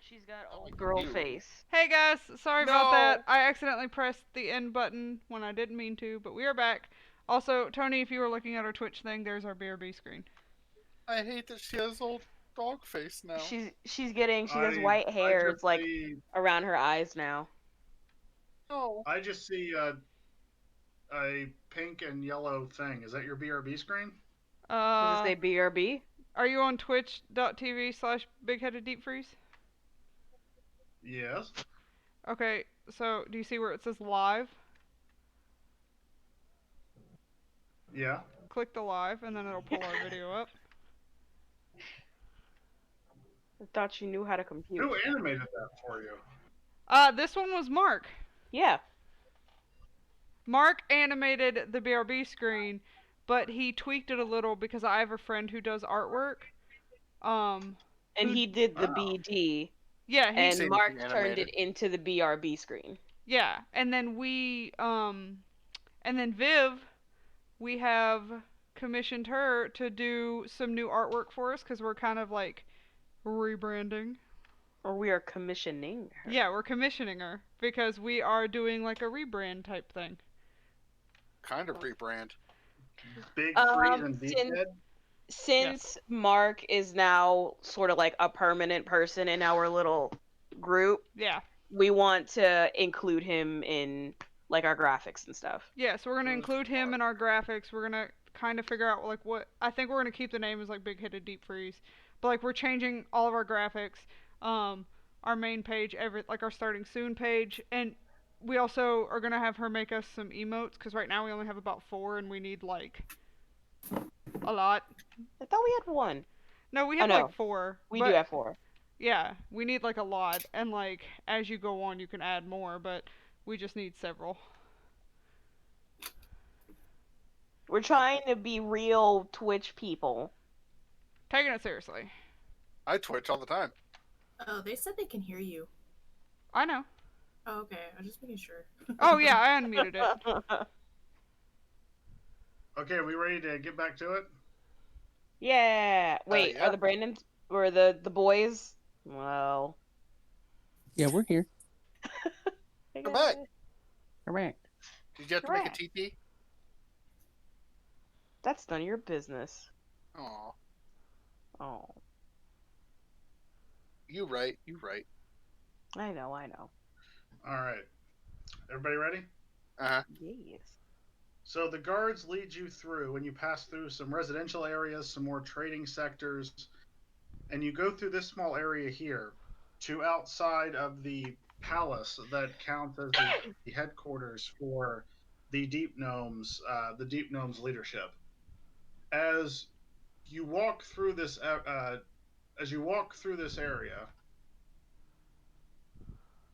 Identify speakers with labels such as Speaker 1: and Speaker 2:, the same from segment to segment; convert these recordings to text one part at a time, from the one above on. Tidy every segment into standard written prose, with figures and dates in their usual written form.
Speaker 1: She's got old
Speaker 2: like
Speaker 1: girl
Speaker 2: you.
Speaker 1: face.
Speaker 3: Hey guys, sorry about
Speaker 2: No!
Speaker 3: that. I accidentally pressed the end button when I didn't mean to, but we are back. Also, Tony, if you were looking at our Twitch thing, there's our BRB screen.
Speaker 2: I hate that she has old dog face now.
Speaker 1: She has
Speaker 4: I
Speaker 1: white hair.
Speaker 4: just
Speaker 1: It's like
Speaker 4: see
Speaker 1: around her eyes now.
Speaker 2: No.
Speaker 4: I just see a pink and yellow thing. Is that your BRB screen?
Speaker 1: Does it say BRB?
Speaker 3: Are you on twitch.tv/bigheadeddeepfreeze?
Speaker 4: Yes.
Speaker 3: Okay, so do you see where it says live?
Speaker 4: Yeah.
Speaker 3: Click the live, and then it'll pull our video up.
Speaker 1: I thought you knew how to compute.
Speaker 4: Who animated that for you?
Speaker 3: This one was Mark.
Speaker 1: Yeah.
Speaker 3: Mark animated the BRB screen, but he tweaked it a little because I have a friend who does artwork.
Speaker 1: And he did the
Speaker 4: Oh.
Speaker 1: BD.
Speaker 3: Yeah,
Speaker 1: and
Speaker 2: Same
Speaker 1: Mark
Speaker 2: thing
Speaker 1: turned
Speaker 2: animated.
Speaker 1: it into the BRB screen.
Speaker 3: Yeah, and then and then Viv, we have commissioned her to do some new artwork for us because we're kind of like rebranding.
Speaker 1: Or we are commissioning her.
Speaker 3: Yeah, we're commissioning her because we are doing like a rebrand type thing.
Speaker 2: Kind of rebrand.
Speaker 4: Big Freeze and Beefhead?
Speaker 1: Since Mark is now sort of like a permanent person in our little group,
Speaker 3: Yeah.
Speaker 1: we want to include him in like our graphics and stuff.
Speaker 3: Yeah, so we're gonna include him in our graphics. We're gonna kind of figure out like what I think we're gonna keep the name as like Big Headed Deep Freeze, but like we're changing all of our graphics, our main page, like our starting soon page, and we also are gonna have her make us some emotes because right now we only have about 4 and we need like a lot.
Speaker 1: I thought we had one.
Speaker 3: No, we have like 4.
Speaker 1: We do have 4.
Speaker 3: Yeah, we need like a lot, and like as you go on, you can add more, but we just need several.
Speaker 1: We're trying to be real Twitch people.
Speaker 3: Taking it seriously.
Speaker 2: I Twitch all the time.
Speaker 5: Oh, they said they can hear you.
Speaker 3: I know.
Speaker 5: Oh, okay. I was just making sure.
Speaker 3: Oh yeah, I unmuted it.
Speaker 4: Okay, are we ready to get back to it?
Speaker 1: Yeah. Wait,
Speaker 2: yeah.
Speaker 1: are the Brandons or the boys? Well.
Speaker 6: Yeah, we're here.
Speaker 2: Come back.
Speaker 6: Correct.
Speaker 2: Did you have to make a TP?
Speaker 1: That's none of your business.
Speaker 2: Aw.
Speaker 1: Oh.
Speaker 2: You right.
Speaker 1: I know.
Speaker 4: Alright. Everybody ready?
Speaker 2: Uh-huh.
Speaker 1: Yes.
Speaker 4: So the guards lead you through, and you pass through some residential areas, some more trading sectors, and you go through this small area here to outside of the palace that counts as the headquarters for the Deep Gnomes leadership. As you walk through this area,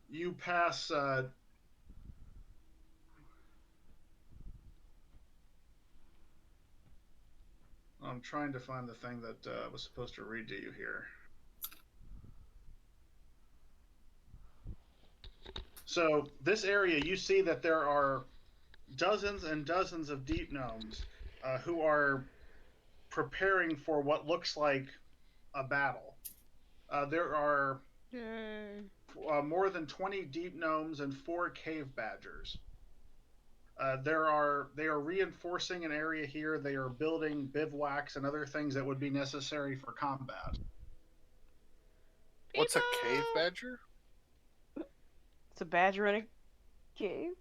Speaker 4: you pass. I'm trying to find the thing that was supposed to read to you here. So this area, you see that there are dozens and dozens of deep gnomes who are preparing for what looks like a battle. There are more than 20 deep gnomes and 4 cave badgers. They are reinforcing an area here. They are building bivouacs and other things that would be necessary for combat.
Speaker 2: What's a cave badger?
Speaker 1: It's a badger in a cave.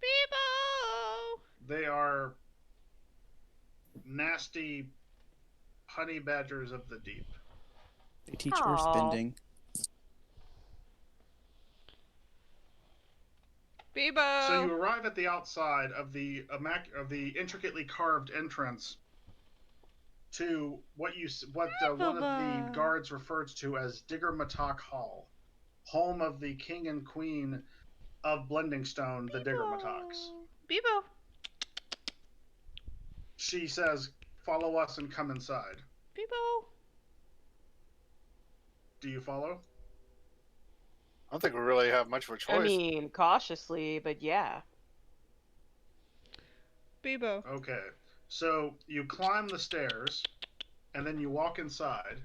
Speaker 3: Beebo!
Speaker 4: They are nasty honey badgers of the deep.
Speaker 6: They teach earthbending.
Speaker 3: Beebo!
Speaker 4: So you arrive at the outside of the intricately carved entrance to what one of the guards refers to as Digger Matok Hall, home of the king and queen of Blendingstone, the Digger Matoks.
Speaker 3: Beebo!
Speaker 4: She says, "Follow us and come inside."
Speaker 3: Beebo!
Speaker 4: Do you follow?
Speaker 2: I don't think we really have much of a choice.
Speaker 1: I mean, cautiously, but yeah.
Speaker 3: Beebo.
Speaker 4: Okay. So you climb the stairs, and then you walk inside.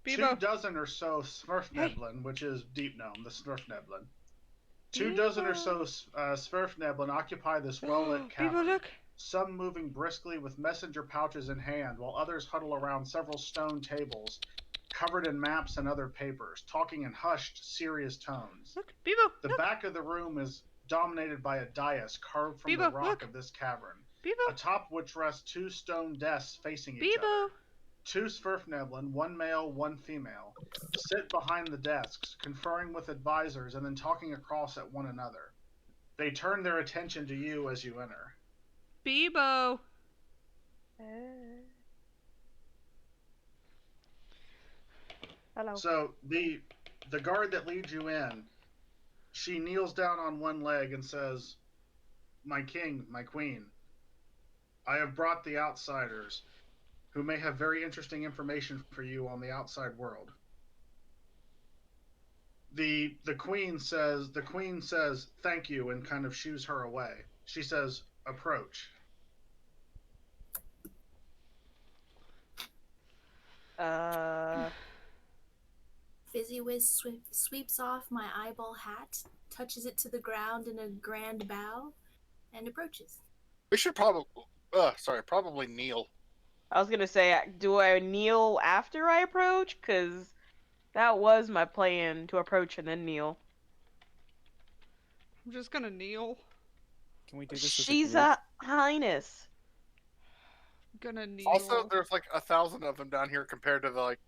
Speaker 3: Bebo.
Speaker 4: 24 or so Sverfneblin, which is Deep Gnome, the Sverfneblin. 24 or so Sverfneblin occupy this well-lit
Speaker 3: Bebo,
Speaker 4: cavern,
Speaker 3: look.
Speaker 4: some moving briskly with messenger pouches in hand, while others huddle around several stone tables covered in maps and other papers, talking in hushed, serious tones.
Speaker 3: Look, Bebo,
Speaker 4: The
Speaker 3: look.
Speaker 4: back of the room is dominated by a dais carved from the
Speaker 3: Bebo,
Speaker 4: rock
Speaker 3: look.
Speaker 4: of this cavern,
Speaker 3: Bebo,
Speaker 4: atop which rest 2 stone desks facing each
Speaker 3: Bebo.
Speaker 4: other. 2 Sverfneblin, 1 male, 1 female, sit behind the desks, conferring with advisors and then talking across at one another. They turn their attention to you as you enter.
Speaker 3: Bebo.
Speaker 1: Hello.
Speaker 4: So the guard that leads you in, she kneels down on one leg and says, "My king, my queen, I have brought the outsiders, who may have very interesting information for you on the outside world." The queen says, "Thank you," and kind of shoos her away. She says, "Approach."
Speaker 5: Fizzy Whiz sweeps off my eyeball hat, touches it to the ground in a grand bow, and approaches.
Speaker 2: We should probably kneel.
Speaker 1: I was gonna say, do I kneel after I approach? Cause that was my plan, to approach and then kneel.
Speaker 3: I'm just gonna kneel.
Speaker 6: Can we do this as
Speaker 1: She's
Speaker 6: a group?
Speaker 1: a highness.
Speaker 3: Gonna kneel.
Speaker 2: Also, there's like 1,000 of them down here compared to the like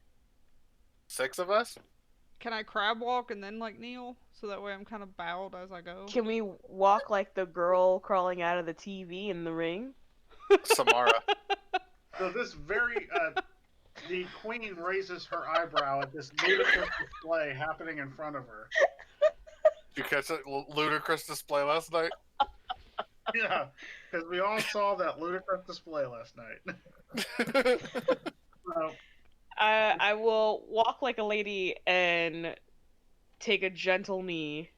Speaker 2: 6 of us.
Speaker 3: Can I crab walk and then like kneel? So that way I'm kind of bowed as I go.
Speaker 1: Can we walk like the girl crawling out of the TV in the ring?
Speaker 2: Samara.
Speaker 4: So this very, the queen raises her eyebrow at this ludicrous display happening in front of her.
Speaker 2: Did you catch that ludicrous display last night?
Speaker 4: Yeah, because we all saw that ludicrous display last night. So,
Speaker 1: I will walk like a lady and take a gentle knee.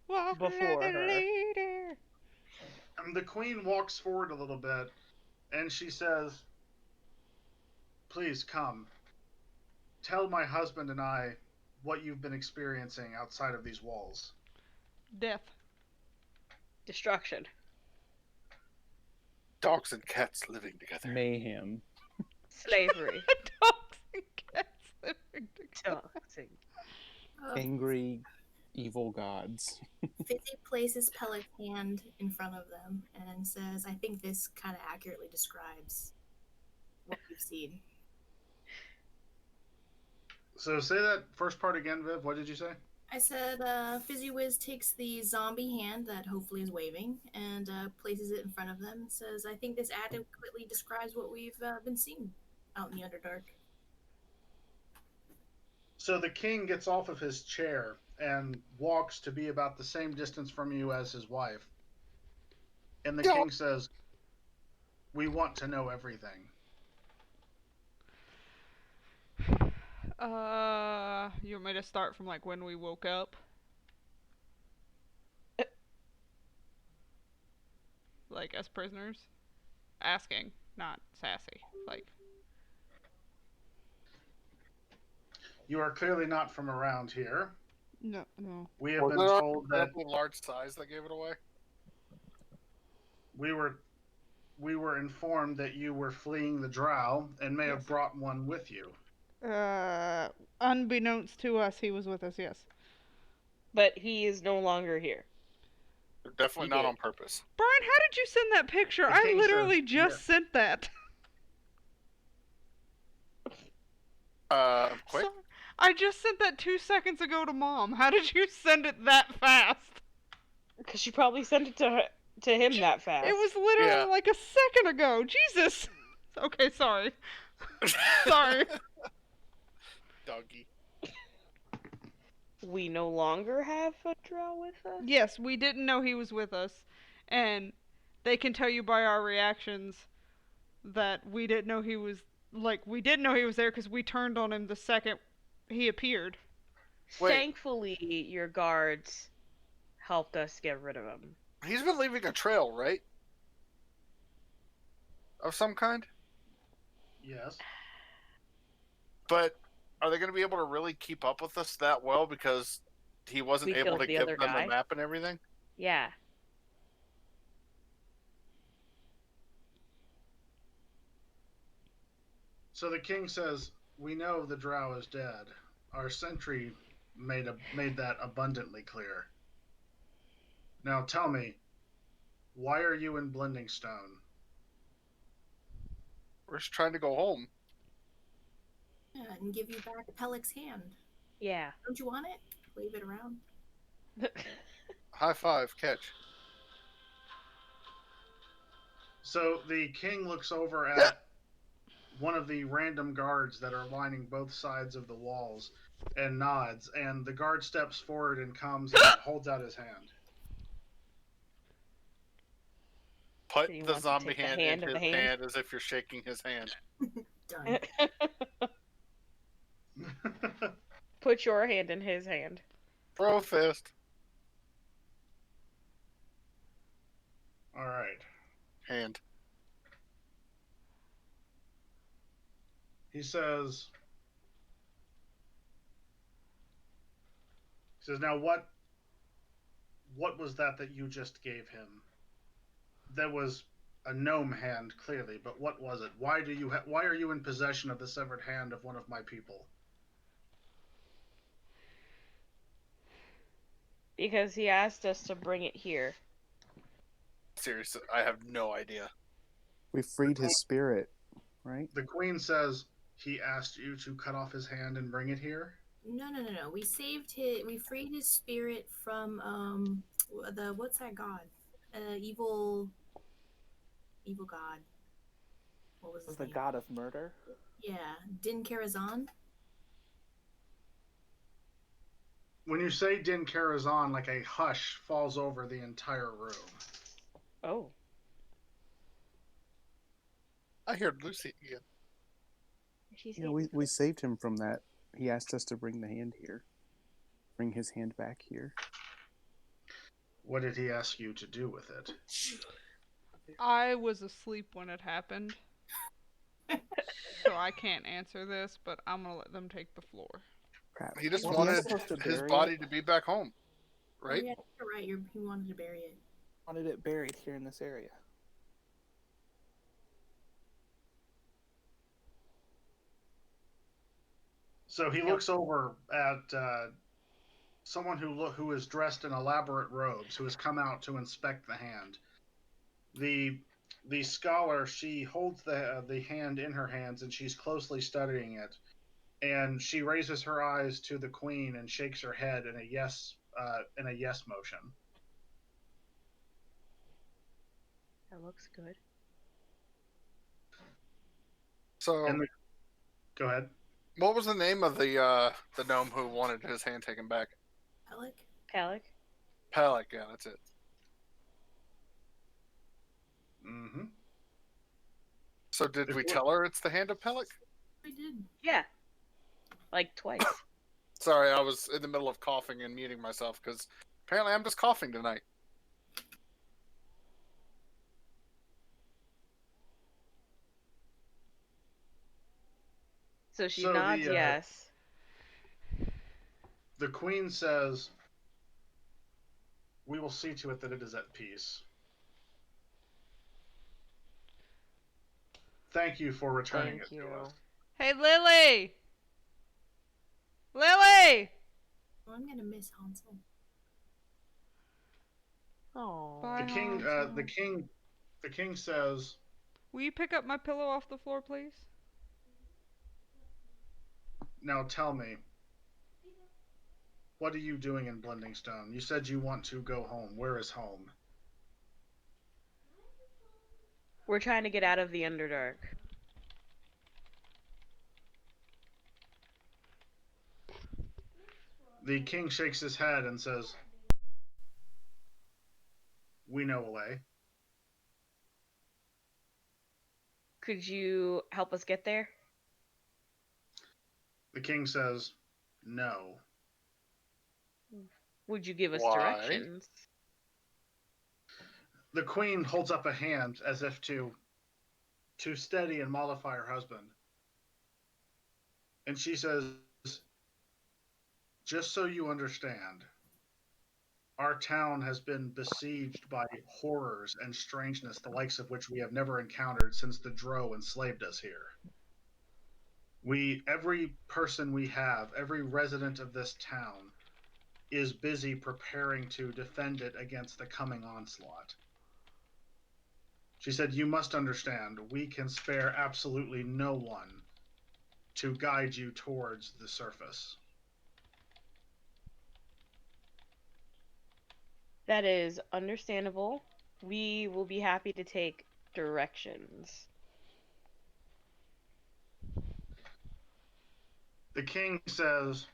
Speaker 3: Walk
Speaker 1: Before
Speaker 3: like a
Speaker 1: her.
Speaker 3: lady.
Speaker 4: the queen walks forward a little bit, and she says, "Please come. Tell my husband and I what you've been experiencing outside of these walls."
Speaker 3: Death.
Speaker 1: Destruction.
Speaker 2: Dogs and cats living together.
Speaker 6: Mayhem.
Speaker 1: Slavery.
Speaker 3: Dogs and cats living together.
Speaker 1: Toxic.
Speaker 6: Angry, evil gods.
Speaker 5: Fizzy places Pellet's hand in front of them and says, "I think this kind of accurately describes what we've seen."
Speaker 4: So say that first part again, Viv. What did you say?
Speaker 5: I said, Fizzy Whiz takes the zombie hand that hopefully is waving and places it in front of them and says, "I think this adequately describes what we've been seeing out in the Underdark."
Speaker 4: So the king gets off of his chair and walks to be about the same distance from you as his wife. And the king says, "We want to know everything."
Speaker 3: You want me to start from like when we woke up? Like as prisoners? Asking, not sassy. Like,
Speaker 4: You are clearly not from around here.
Speaker 3: no.
Speaker 4: We have
Speaker 2: Was
Speaker 4: been
Speaker 2: it our
Speaker 4: told that
Speaker 2: incredibly large size that gave it away?
Speaker 4: we were informed that you were fleeing the drow and may have
Speaker 3: Yes.
Speaker 4: brought one with you.
Speaker 3: Unbeknownst to us, he was with us, yes.
Speaker 1: But he is no longer here.
Speaker 2: Definitely
Speaker 1: He
Speaker 2: not
Speaker 1: did.
Speaker 2: on purpose.
Speaker 3: Brian, how did you send that picture?
Speaker 4: The
Speaker 3: I
Speaker 4: king
Speaker 3: literally
Speaker 4: says,
Speaker 3: just
Speaker 4: yes.
Speaker 3: sent that.
Speaker 2: Quick.
Speaker 3: Sorry. I just sent that 2 seconds ago to Mom. How did you send it that fast?
Speaker 1: Because she probably sent it to him that fast.
Speaker 3: It was literally
Speaker 2: Yeah.
Speaker 3: like a second ago. Jesus. Okay, sorry. Sorry.
Speaker 2: Doggy.
Speaker 1: We no longer have a drow with us?
Speaker 3: Yes, we didn't know he was with us, and they can tell you by our reactions that we didn't know he was, like, we didn't know he was there because we turned on him the second he appeared.
Speaker 2: Wait.
Speaker 1: Thankfully, your guards helped us get rid of him.
Speaker 2: He's been leaving a trail, right? Of some kind?
Speaker 4: Yes.
Speaker 2: But are they going to be able to really keep up with us that well because he wasn't
Speaker 1: We
Speaker 2: able
Speaker 1: killed
Speaker 2: to
Speaker 1: the
Speaker 2: give
Speaker 1: other
Speaker 2: them
Speaker 1: guy.
Speaker 2: the map and everything?
Speaker 1: Yeah.
Speaker 4: So the king says, "We know the drow is dead. Our sentry made that abundantly clear. Now tell me, why are you in Blending Stone?"
Speaker 2: We're just trying to go home.
Speaker 5: Yeah, and give you back Pellic's hand.
Speaker 1: Yeah.
Speaker 5: Don't you want it? Wave it around.
Speaker 2: High five, catch.
Speaker 4: So the king looks over at one of the random guards that are lining both sides of the walls and nods, and the guard steps forward and comes and holds out his hand.
Speaker 2: Put
Speaker 1: He
Speaker 2: the
Speaker 1: wants to
Speaker 2: zombie
Speaker 1: take the
Speaker 2: hand
Speaker 1: hand
Speaker 2: in
Speaker 1: of
Speaker 2: his
Speaker 1: the hand.
Speaker 2: hand as if you're shaking his hand.
Speaker 5: Done.
Speaker 1: Put your hand in his hand.
Speaker 2: Throw a fist.
Speaker 4: All right.
Speaker 2: Hand.
Speaker 4: He says, "Now what was that you just gave him? That was a gnome hand, clearly, but what was it? Why are you in possession of the severed hand of one of my people?"
Speaker 1: Because he asked us to bring it here.
Speaker 2: Seriously, I have no idea.
Speaker 6: We freed his spirit, right?
Speaker 4: The queen says, "He asked you to cut off his hand and bring it here?"
Speaker 5: No. We saved we freed his spirit from what's that god? Evil god. What was his
Speaker 7: The
Speaker 5: name?
Speaker 7: god of murder.
Speaker 5: Yeah, Din Karazhan.
Speaker 4: When you say Din Karazhan, like a hush falls over the entire room.
Speaker 1: Oh.
Speaker 2: I heard Lucy again.
Speaker 6: Yeah, we saved him from that. He asked us to bring the hand here. Bring his hand back here.
Speaker 4: What did he ask you to do with it?
Speaker 3: I was asleep when it happened. So I can't answer this, but I'm gonna let them take the floor.
Speaker 6: Crap.
Speaker 2: He just
Speaker 7: Well,
Speaker 2: wanted
Speaker 7: he's supposed to
Speaker 2: his
Speaker 7: bury
Speaker 2: body
Speaker 7: it.
Speaker 2: to be back home, right?
Speaker 5: Oh, yeah, you're right. He wanted to bury it.
Speaker 7: Wanted it buried here in this area.
Speaker 4: So he looks over at someone who is dressed in elaborate robes, who has come out to inspect the hand. The scholar, she holds the hand in her hands and she's closely studying it, and she raises her eyes to the queen and shakes her head in a yes motion.
Speaker 1: That looks good.
Speaker 2: So,
Speaker 4: Go ahead.
Speaker 2: what was the name of the gnome who wanted his hand taken back?
Speaker 5: Pellic?
Speaker 1: Pellic.
Speaker 2: Pellic, yeah, that's it.
Speaker 4: Mm-hmm.
Speaker 2: So did we tell her it's the hand of Pellic?
Speaker 5: I did.
Speaker 1: Yeah. Like twice.
Speaker 2: Sorry, I was in the middle of coughing and muting myself because apparently I'm just coughing tonight.
Speaker 1: So she
Speaker 4: So
Speaker 1: nods yes.
Speaker 4: The queen says, "We will see to it that it is at peace. Thank you for returning
Speaker 1: Thank
Speaker 4: it
Speaker 1: you.
Speaker 4: to us."
Speaker 3: Hey, Lily! Lily!
Speaker 5: Oh, I'm gonna miss Hansel.
Speaker 1: Oh.
Speaker 3: Bye,
Speaker 4: The king says,
Speaker 3: Will you pick up my pillow off the floor, please?
Speaker 4: "Now tell me, what are you doing in Blending Stone? You said you want to go home. Where is home?"
Speaker 1: We're trying to get out of the Underdark.
Speaker 4: The king shakes his head and says, "We know a way."
Speaker 1: Could you help us get there?
Speaker 4: The king says, "No."
Speaker 1: Would you give us
Speaker 2: Why?
Speaker 1: directions?
Speaker 4: The queen holds up a hand as if to steady and mollify her husband. And she says, Just so you understand, our town has been besieged by horrors and strangeness, the likes of which we have never encountered since the Drow enslaved us here. Every person we have, every resident of this town, is busy preparing to defend it against the coming onslaught. She said, "You must understand, we can spare absolutely no one to guide you towards the surface."
Speaker 1: That is understandable. We will be happy to take directions.
Speaker 4: The king says,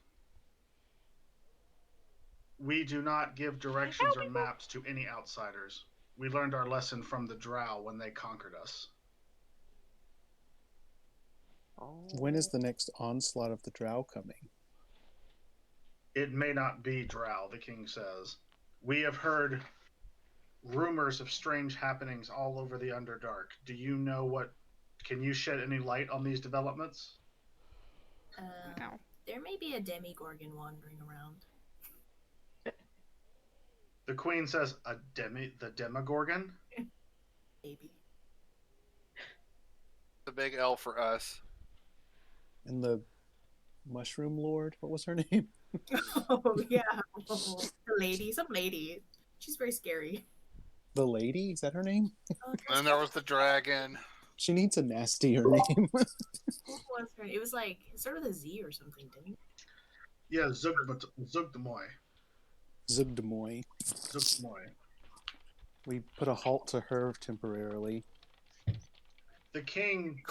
Speaker 4: "We do not give directions or maps to any outsiders. We learned our lesson from the Drow when they conquered us."
Speaker 6: When is the next onslaught of the Drow coming?
Speaker 4: "It may not be Drow," the king says. "We have heard rumors of strange happenings all over the Underdark. Do you know what? Can you shed any light on these developments?"
Speaker 3: No.
Speaker 5: There may be a demigorgon wandering around.
Speaker 4: The queen says, the Demogorgon?"
Speaker 5: Maybe.
Speaker 2: The big L for us.
Speaker 6: And the Mushroom Lord? What was her name?
Speaker 5: Oh, yeah. Oh, the lady. Some lady. She's very scary.
Speaker 6: The lady? Is that her name?
Speaker 5: Oh,
Speaker 2: And then there was the dragon.
Speaker 6: She needs a nastier name.
Speaker 5: what was her? It was like, it started with a Z or something, didn't it?
Speaker 4: Yeah, Zugdemoy.
Speaker 6: Zugdemoy.
Speaker 4: Zugdemoy.
Speaker 6: We put a halt to her temporarily.
Speaker 4: The king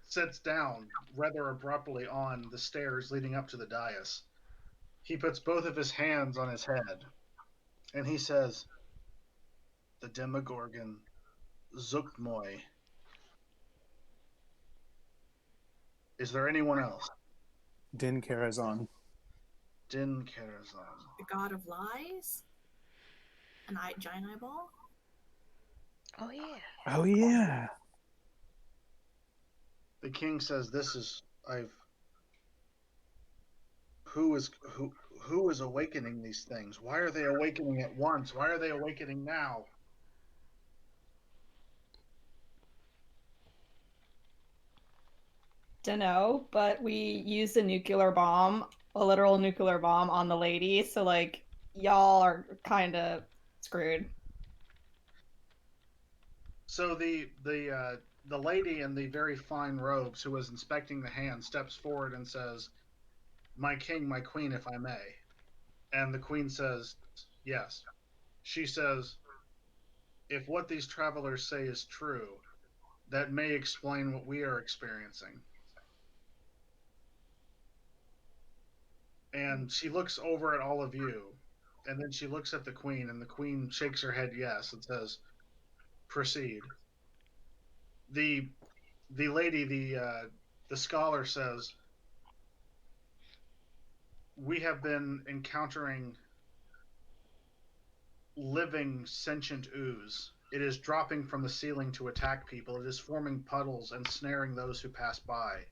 Speaker 4: sits down rather abruptly on the stairs leading up to the dais. He puts both of his hands on his head, and he says, "The Demogorgon, Zugdemoy. Is there anyone else?"
Speaker 6: Din Karazhan.
Speaker 4: Din Karazhan.
Speaker 5: The god of lies? Giant eyeball?
Speaker 1: Oh yeah.
Speaker 6: Oh, yeah.
Speaker 4: The king says, who is awakening these things? Why are they awakening at once? Why are they awakening now?"
Speaker 8: Dunno, but we used a nuclear bomb, a literal nuclear bomb on the lady, so like y'all are kind of screwed.
Speaker 4: So the lady in the very fine robes who was inspecting the hand steps forward and says, "My king, my queen, if I may." And the queen says, "Yes." She says, "If what these travelers say is true, that may explain what we are experiencing." And she looks over at all of you, and then she looks at the queen, and the queen shakes her head yes and says, "Proceed." The lady, the scholar says, "We have been encountering living sentient ooze. It is dropping from the ceiling to attack people. It is forming puddles and snaring those who pass by.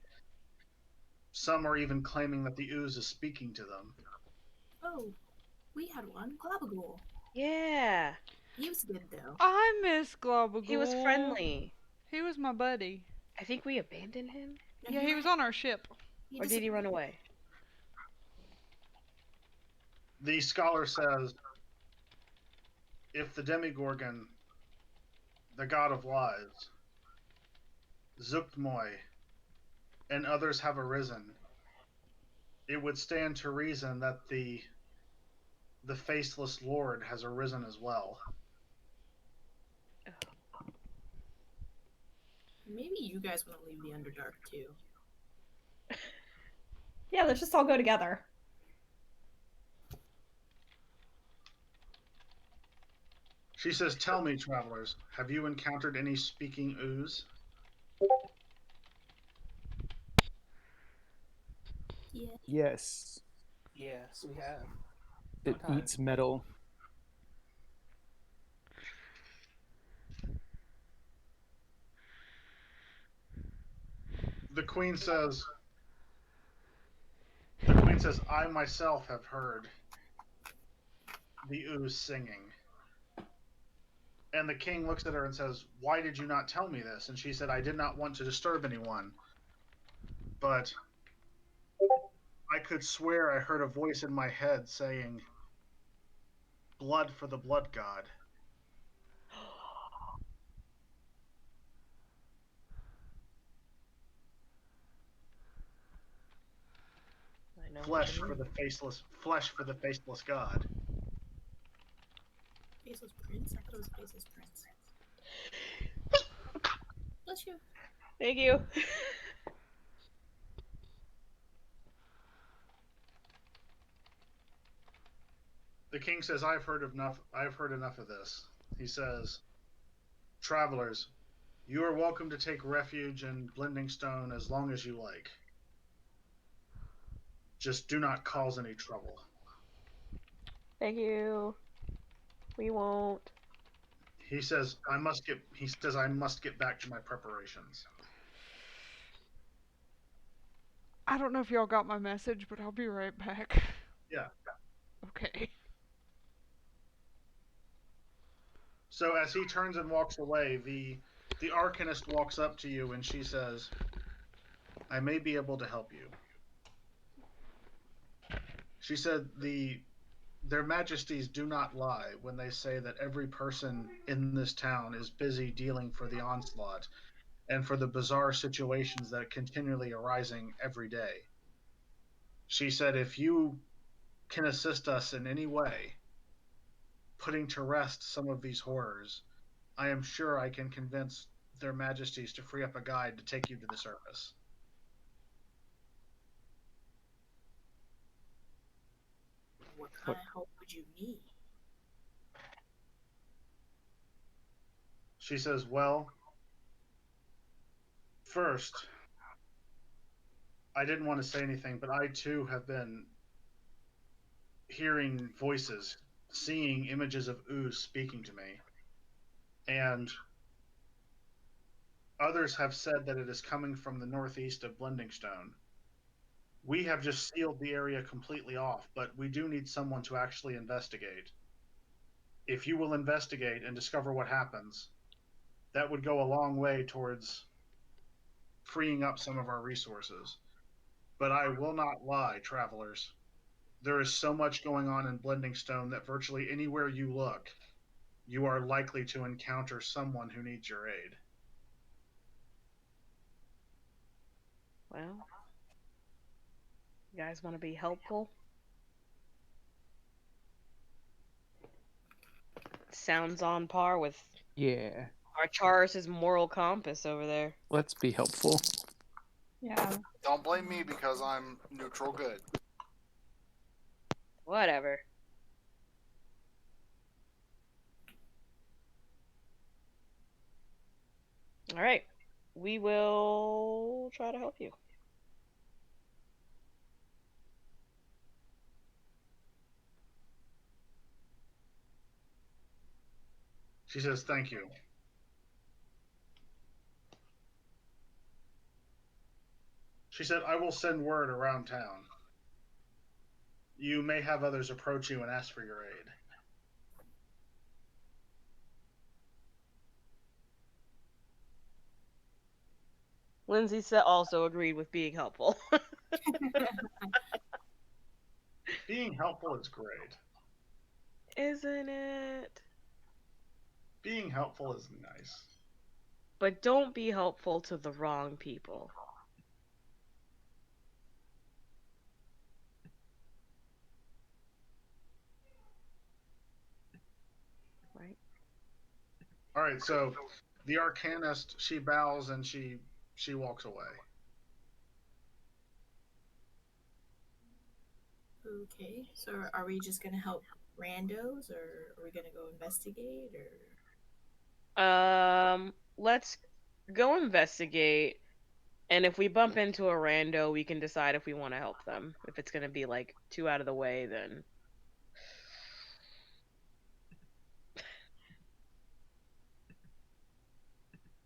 Speaker 4: Some are even claiming that the ooze is speaking to them."
Speaker 5: Oh, we had one. Globagool.
Speaker 1: Yeah.
Speaker 5: He was good, though.
Speaker 3: I miss Globagool.
Speaker 1: He was friendly.
Speaker 3: He was my buddy.
Speaker 1: I think we abandoned him.
Speaker 5: And
Speaker 3: Yeah, he was on our ship.
Speaker 1: Or did he run away?
Speaker 4: The scholar says, "If the Demigorgon, the god of lies, Zuktmoy, and others have arisen, it would stand to reason that the faceless lord has arisen as well."
Speaker 5: Maybe you guys want to leave the Underdark, too.
Speaker 8: Yeah, let's just all go together.
Speaker 4: She says, "Tell me, travelers, have you encountered any speaking ooze?"
Speaker 5: Yeah.
Speaker 6: Yes.
Speaker 7: Yes, we have.
Speaker 6: It
Speaker 7: Okay.
Speaker 6: eats metal.
Speaker 4: The queen says, king says, I myself have heard the ooze singing. And the king looks at her and says, why did you not tell me this? And she said, I did not want to disturb anyone. But I could swear I heard a voice in my head saying, blood for the blood god.
Speaker 1: I know
Speaker 4: Flesh
Speaker 1: what you
Speaker 4: for
Speaker 1: mean.
Speaker 4: the faceless god.
Speaker 5: Faceless Prince? I thought it was Faceless Prince. Bless you.
Speaker 1: Thank you.
Speaker 4: The king says, I've heard enough of this. He says, travelers, you are welcome to take refuge in Blending Stone as long as you like. Just do not cause any trouble.
Speaker 1: Thank you. We won't.
Speaker 4: He says I must get back to my preparations.
Speaker 3: I don't know if y'all got my message, but I'll be right back.
Speaker 4: Yeah.
Speaker 3: Okay.
Speaker 4: So as he turns and walks away, the Arcanist walks up to you and she says, I may be able to help you. She said their majesties do not lie when they say that every person in this town is busy dealing for the onslaught and for the bizarre situations that are continually arising every day. She said, if you can assist us in any way, putting to rest some of these horrors, I am sure I can convince their majesties to free up a guide to take you to the surface.
Speaker 5: What kind of help would you need?
Speaker 4: She says, well, first, I didn't want to say anything, but I too have been hearing voices, seeing images of ooze speaking to me. And others have said that it is coming from the northeast of Blending Stone. We have just sealed the area completely off, but we do need someone to actually investigate. If you will investigate and discover what happens, that would go a long way towards freeing up some of our resources. But I will not lie, travelers. There is so much going on in Blending Stone that virtually anywhere you look, you are likely to encounter someone who needs your aid.
Speaker 1: Well, you guys want to be helpful? Sounds on par with
Speaker 6: Yeah.
Speaker 1: Archaris' moral compass over there.
Speaker 6: Let's be helpful.
Speaker 8: Yeah.
Speaker 2: Don't blame me because I'm neutral good.
Speaker 1: Whatever. All right. We will try to help you.
Speaker 4: She says, thank you. She said, I will send word around town. You may have others approach you and ask for your aid.
Speaker 1: Lindsay also agreed with being helpful.
Speaker 4: Being helpful is great.
Speaker 1: Isn't it?
Speaker 4: Being helpful is nice.
Speaker 1: But don't be helpful to the wrong people. Right?
Speaker 4: All right, so the Arcanist, she bows and she walks away.
Speaker 5: Okay, so are we just gonna help randos, or are we gonna go investigate, or?
Speaker 1: Let's go investigate, and if we bump into a rando, we can decide if we want to help them. If it's gonna be like too out of the way, then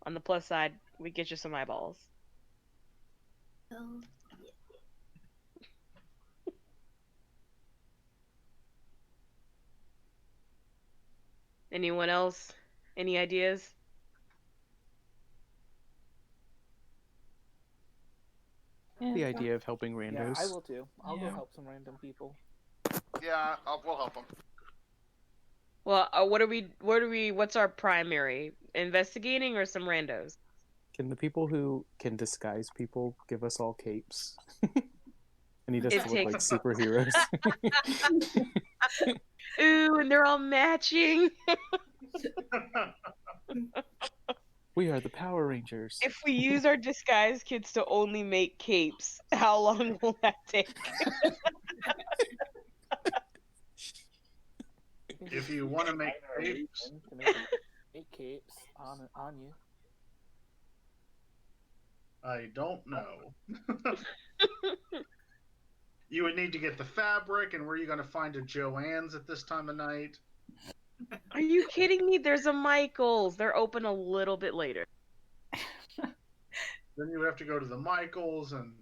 Speaker 1: on the plus side, we get you some eyeballs.
Speaker 5: Well,
Speaker 1: Anyone else? Any ideas?
Speaker 6: The idea of helping randos.
Speaker 7: Yeah, I will too. I'll go
Speaker 8: Yeah.
Speaker 7: help some random people.
Speaker 2: Yeah, we'll help them.
Speaker 1: Well, what's our primary? Investigating or some randos?
Speaker 6: Can the people who can disguise people give us all capes? I need us
Speaker 1: It
Speaker 6: to look like
Speaker 1: takes-
Speaker 6: superheroes.
Speaker 1: Ooh, and they're all matching.
Speaker 6: We are the Power Rangers.
Speaker 1: If we use our disguise kits to only make capes, how long will that take?
Speaker 4: If you want to make capes,
Speaker 7: To make capes on you.
Speaker 4: I don't know. You would need to get the fabric, and where are you going to find a Joann's at this time of night?
Speaker 1: Are you kidding me? There's a Michael's. They're open a little bit later.
Speaker 4: Then you have to go to the Michaels, and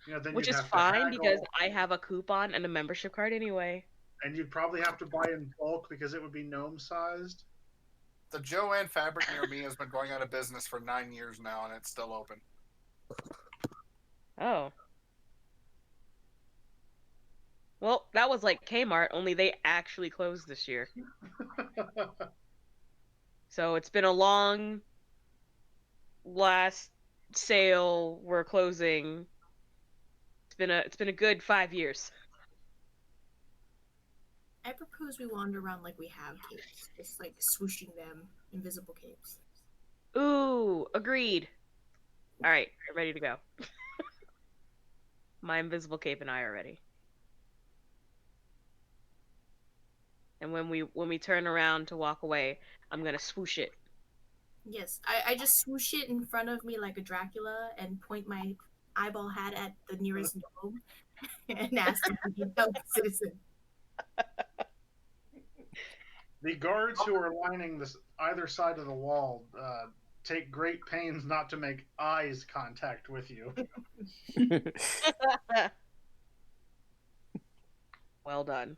Speaker 4: then
Speaker 1: Which
Speaker 4: you'd
Speaker 1: is
Speaker 4: have
Speaker 1: fine
Speaker 4: to
Speaker 1: because
Speaker 4: haggle,
Speaker 1: I have a coupon and a membership card anyway.
Speaker 4: and you'd probably have to buy in bulk because it would be gnome sized.
Speaker 2: The Joanne fabric near me has been going out of business for 9 years now, and it's still open.
Speaker 1: Oh. Well, that was like Kmart, only they actually closed this year. So it's been a long last sale. We're closing. It's been a good 5 years.
Speaker 5: I propose we wander around like we have capes, just like swooshing them, invisible capes.
Speaker 1: Ooh, agreed. All right, ready to go. My invisible cape and I are ready. And when we turn around to walk away, I'm gonna swoosh it.
Speaker 5: Yes, I just swoosh it in front of me like a Dracula and point my eyeball hat at the nearest gnome and ask if we need help, citizen.
Speaker 4: The guards who are lining either side of the wall take great pains not to make eyes contact with you.
Speaker 1: Well done.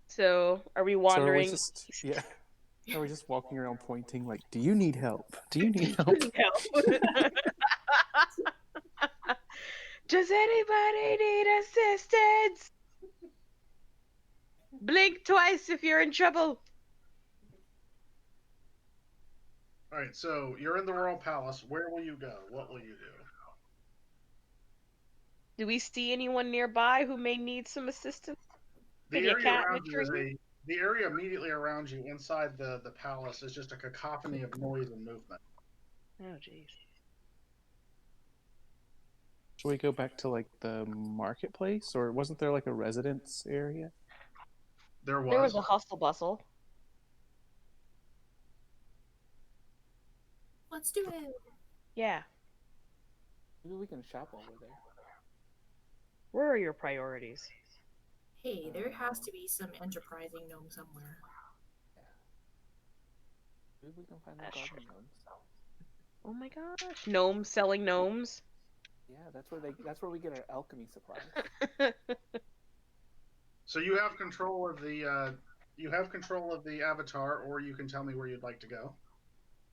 Speaker 1: So, are we wandering?
Speaker 6: Are we just walking around pointing like, do you need help? Do you need help?
Speaker 1: Does anybody need assistance? Blink twice if you're in trouble.
Speaker 4: All right, so you're in the Royal Palace. Where will you go? What will you do?
Speaker 1: Do we see anyone nearby who may need some assistance?
Speaker 4: The
Speaker 1: Maybe a
Speaker 4: area
Speaker 1: cat in a
Speaker 4: around you is
Speaker 1: tree?
Speaker 4: the area immediately around you inside the palace is just a cacophony of noise and movement.
Speaker 1: Oh, jeez.
Speaker 6: Should we go back to like the marketplace, or wasn't there like a residence area?
Speaker 4: There
Speaker 1: There was a hustle bustle.
Speaker 5: Let's do it.
Speaker 1: Yeah.
Speaker 7: Maybe we can shop while we're there.
Speaker 1: Where are your priorities?
Speaker 5: Hey, there has to be some enterprising gnome somewhere.
Speaker 7: Maybe we can find the
Speaker 1: Sure.
Speaker 7: garden gnomes.
Speaker 1: Oh my gosh. Gnomes selling gnomes?
Speaker 7: Yeah, that's where we get our alchemy supplies.
Speaker 4: So you have control of the avatar, or you can tell me where you'd like to go.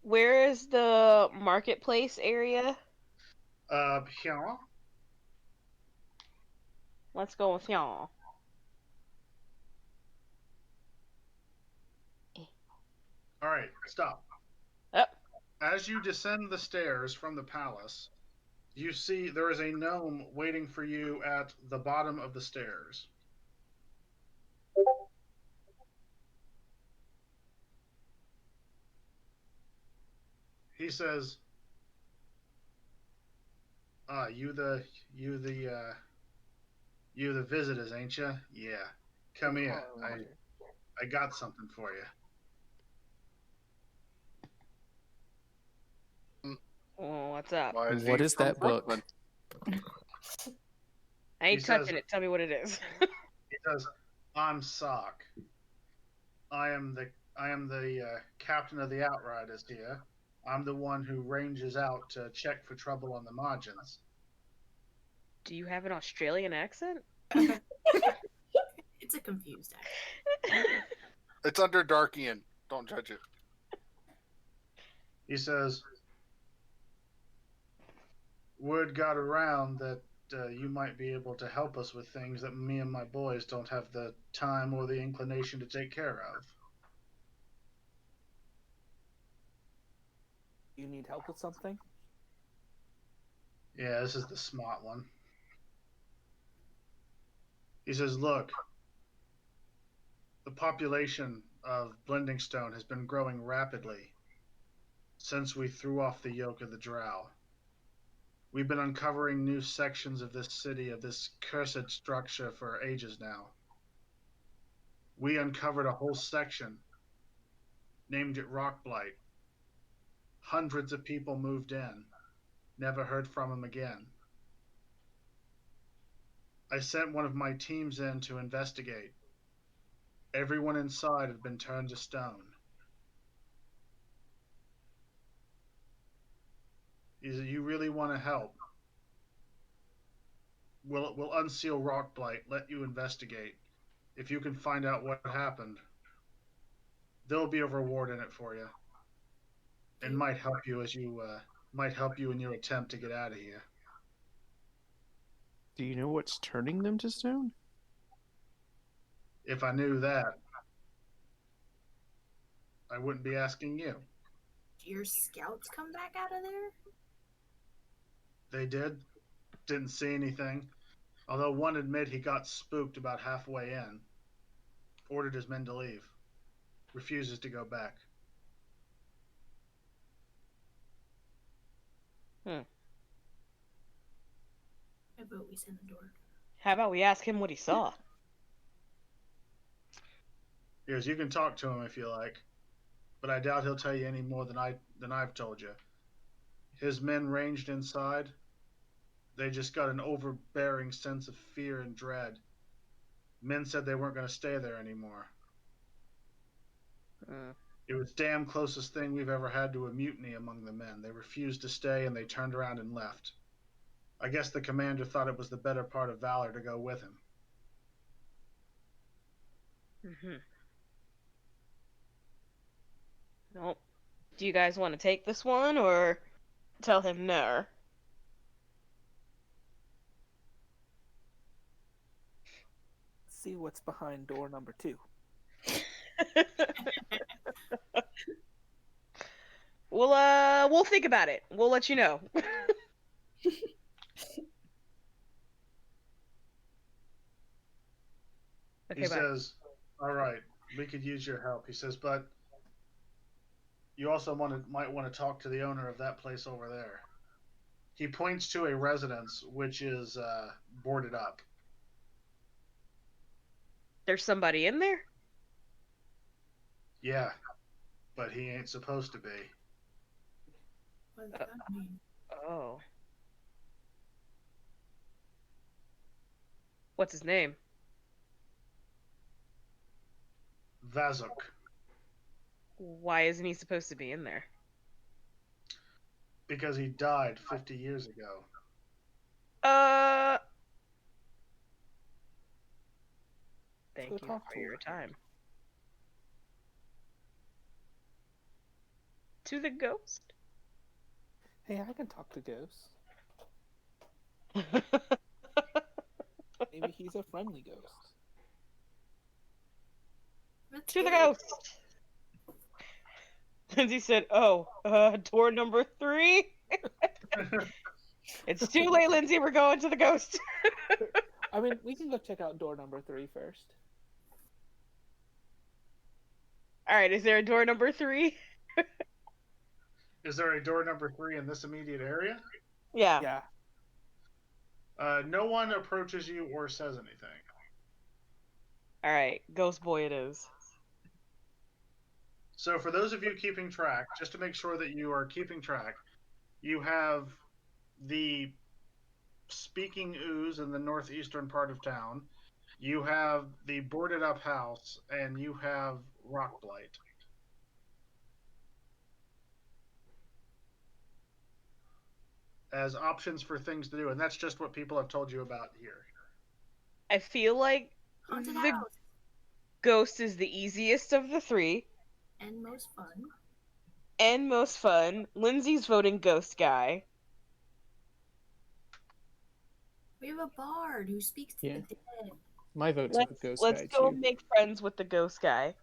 Speaker 1: Where is the marketplace area?
Speaker 4: Here.
Speaker 1: Let's go with y'all.
Speaker 4: All right, stop.
Speaker 1: Up.
Speaker 4: As you descend the stairs from the palace, you see there is a gnome waiting for you at the bottom of the stairs. He says, you the visitors, ain't you? Yeah. Come here. I got something for you."
Speaker 1: Oh, what's up?
Speaker 6: What is that book?
Speaker 1: I ain't
Speaker 4: He
Speaker 1: touching
Speaker 4: says-
Speaker 1: it. Tell me what it is.
Speaker 4: He says, "I'm Sock. I am the captain of the Outriders here. I'm the one who ranges out to check for trouble on the margins."
Speaker 1: Do you have an Australian accent?
Speaker 5: It's a confused act.
Speaker 2: It's under Darkian. Don't judge it.
Speaker 4: He says, word got around that you might be able to help us with things that me and my boys don't have the time or the inclination to take care of.
Speaker 7: You need help with something?
Speaker 4: Yeah, this is the smart one. He says, look, the population of Blending Stone has been growing rapidly since we threw off the yoke of the drow. We've been uncovering new sections of this city, of this cursed structure for ages now. We uncovered a whole section, named it Rockblight. Hundreds of people moved in, never heard from them again. I sent one of my teams in to investigate. Everyone inside had been turned to stone. He said, you really want to help? We'll unseal Rockblight, let you investigate. If you can find out what happened, there'll be a reward in it for you, and might help you in your attempt to get out of here.
Speaker 6: Do you know what's turning them to stone?
Speaker 4: If I knew that, I wouldn't be asking you.
Speaker 5: Do your scouts come back out of there?
Speaker 4: They did. Didn't see anything. Although one admitted he got spooked about halfway in. Ordered his men to leave. Refuses to go back.
Speaker 1: Hmm.
Speaker 5: I vote we send the door.
Speaker 1: How about we ask him what he saw?
Speaker 4: Yes, you can talk to him if you like, but I doubt he'll tell you any more than I've told you. His men ranged inside. They just got an overbearing sense of fear and dread. Men said they weren't going to stay there anymore. It was damn closest thing we've ever had to a mutiny among the men. They refused to stay and they turned around and left. I guess the commander thought it was the better part of valor to go with him.
Speaker 1: Nope. Do you guys want to take this one or tell him no?
Speaker 7: See what's behind door number 2.
Speaker 1: We'll think about it. We'll let you know. Okay,
Speaker 4: He
Speaker 1: bye.
Speaker 4: says, all right, we could use your help. He says, but you also might want to talk to the owner of that place over there. He points to a residence which is boarded up.
Speaker 1: There's somebody in there?
Speaker 4: Yeah, but he ain't supposed to be.
Speaker 5: What does that mean?
Speaker 1: Oh. What's his name?
Speaker 4: Vazuk.
Speaker 1: Why isn't he supposed to be in there?
Speaker 4: Because he died 50 years ago.
Speaker 1: Thank you for your time. To the ghost?
Speaker 7: Hey, I can talk to ghosts. Maybe he's a friendly ghost.
Speaker 5: That's
Speaker 1: To the
Speaker 5: good.
Speaker 1: ghost! Lindsay said, door number 3? It's too late, Lindsay. We're going to the ghost.
Speaker 7: I mean, we can go check out door number 3 first.
Speaker 1: Alright, is there a door number 3?
Speaker 4: Is there a door number 3 in this immediate area?
Speaker 1: Yeah.
Speaker 7: Yeah.
Speaker 4: No one approaches you or says anything.
Speaker 1: Alright, ghost boy it is.
Speaker 4: So for those of you keeping track, just to make sure that you are keeping track, you have the Speaking Ooze in the northeastern part of town. You have the boarded up house, and you have Rockblight. As options for things to do, and that's just what people have told you about here.
Speaker 1: I feel like
Speaker 5: Haunted
Speaker 1: the
Speaker 5: house.
Speaker 1: ghost is the easiest of the three
Speaker 5: And most fun.
Speaker 1: and most fun. Lindsay's voting ghost guy.
Speaker 5: We have a bard who speaks to
Speaker 7: Yeah.
Speaker 5: the dead.
Speaker 7: My vote's
Speaker 1: Let's
Speaker 7: for Ghost
Speaker 1: let's
Speaker 7: Guy
Speaker 1: go
Speaker 7: too.
Speaker 1: make friends with the ghost guy.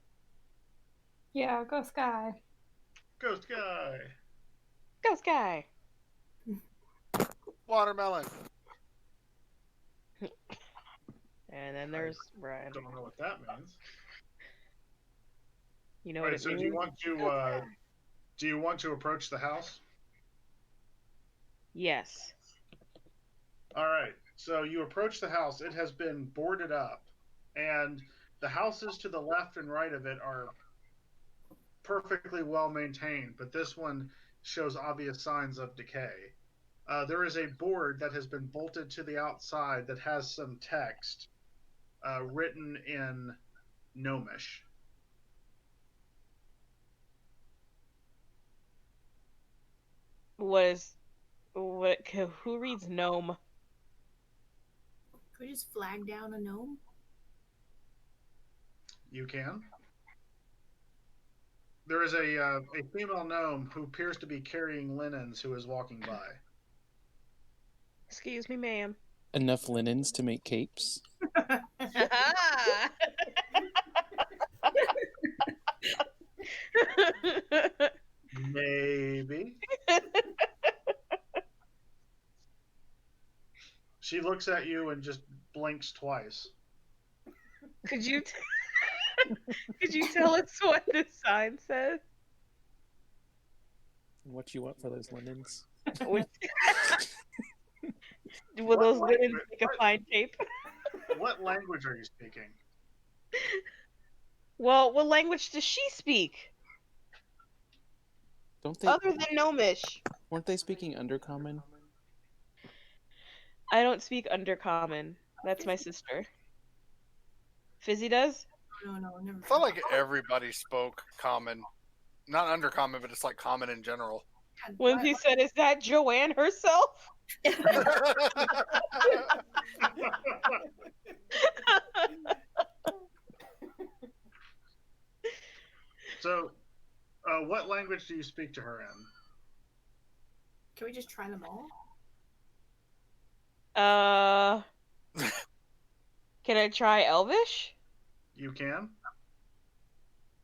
Speaker 8: Yeah, go Sky.
Speaker 4: Ghost guy.
Speaker 1: Ghost guy.
Speaker 2: Watermelon.
Speaker 1: And then there's Brian.
Speaker 4: Don't know what that means.
Speaker 1: You know
Speaker 4: All
Speaker 1: what
Speaker 4: right,
Speaker 1: it
Speaker 4: so
Speaker 1: means?
Speaker 4: do you want to approach the house?
Speaker 1: Yes.
Speaker 4: All right. So you approach the house. It has been boarded up, and the houses to the left and right of it are perfectly well maintained, but this one shows obvious signs of decay. There is a board that has been bolted to the outside that has some text written in Gnomish.
Speaker 1: Who reads gnome?
Speaker 5: Could we just flag down a gnome?
Speaker 4: You can. There is a female gnome who appears to be carrying linens who is walking by.
Speaker 1: Excuse me, ma'am.
Speaker 6: Enough linens to make capes.
Speaker 4: Maybe. She looks at you and just blinks twice.
Speaker 1: Could you could you tell us what the sign says?
Speaker 6: What you want for those linens?
Speaker 1: Will
Speaker 4: What
Speaker 1: those
Speaker 4: language-
Speaker 1: linens make a fine cape?
Speaker 4: What language are you speaking?
Speaker 1: Well, what language does she speak
Speaker 6: Don't they?
Speaker 1: other than Gnomish?
Speaker 6: Weren't they speaking Undercommon?
Speaker 1: I don't speak Undercommon. That's my sister. Fizzy does?
Speaker 5: No, never.
Speaker 2: I felt like everybody spoke common. Not undercommon, but it's like common in general.
Speaker 1: When he said, "Is that Joanne herself?"
Speaker 4: So, what language do you speak to her in?
Speaker 5: Can we just try them all?
Speaker 1: Can I try Elvish?
Speaker 4: You can.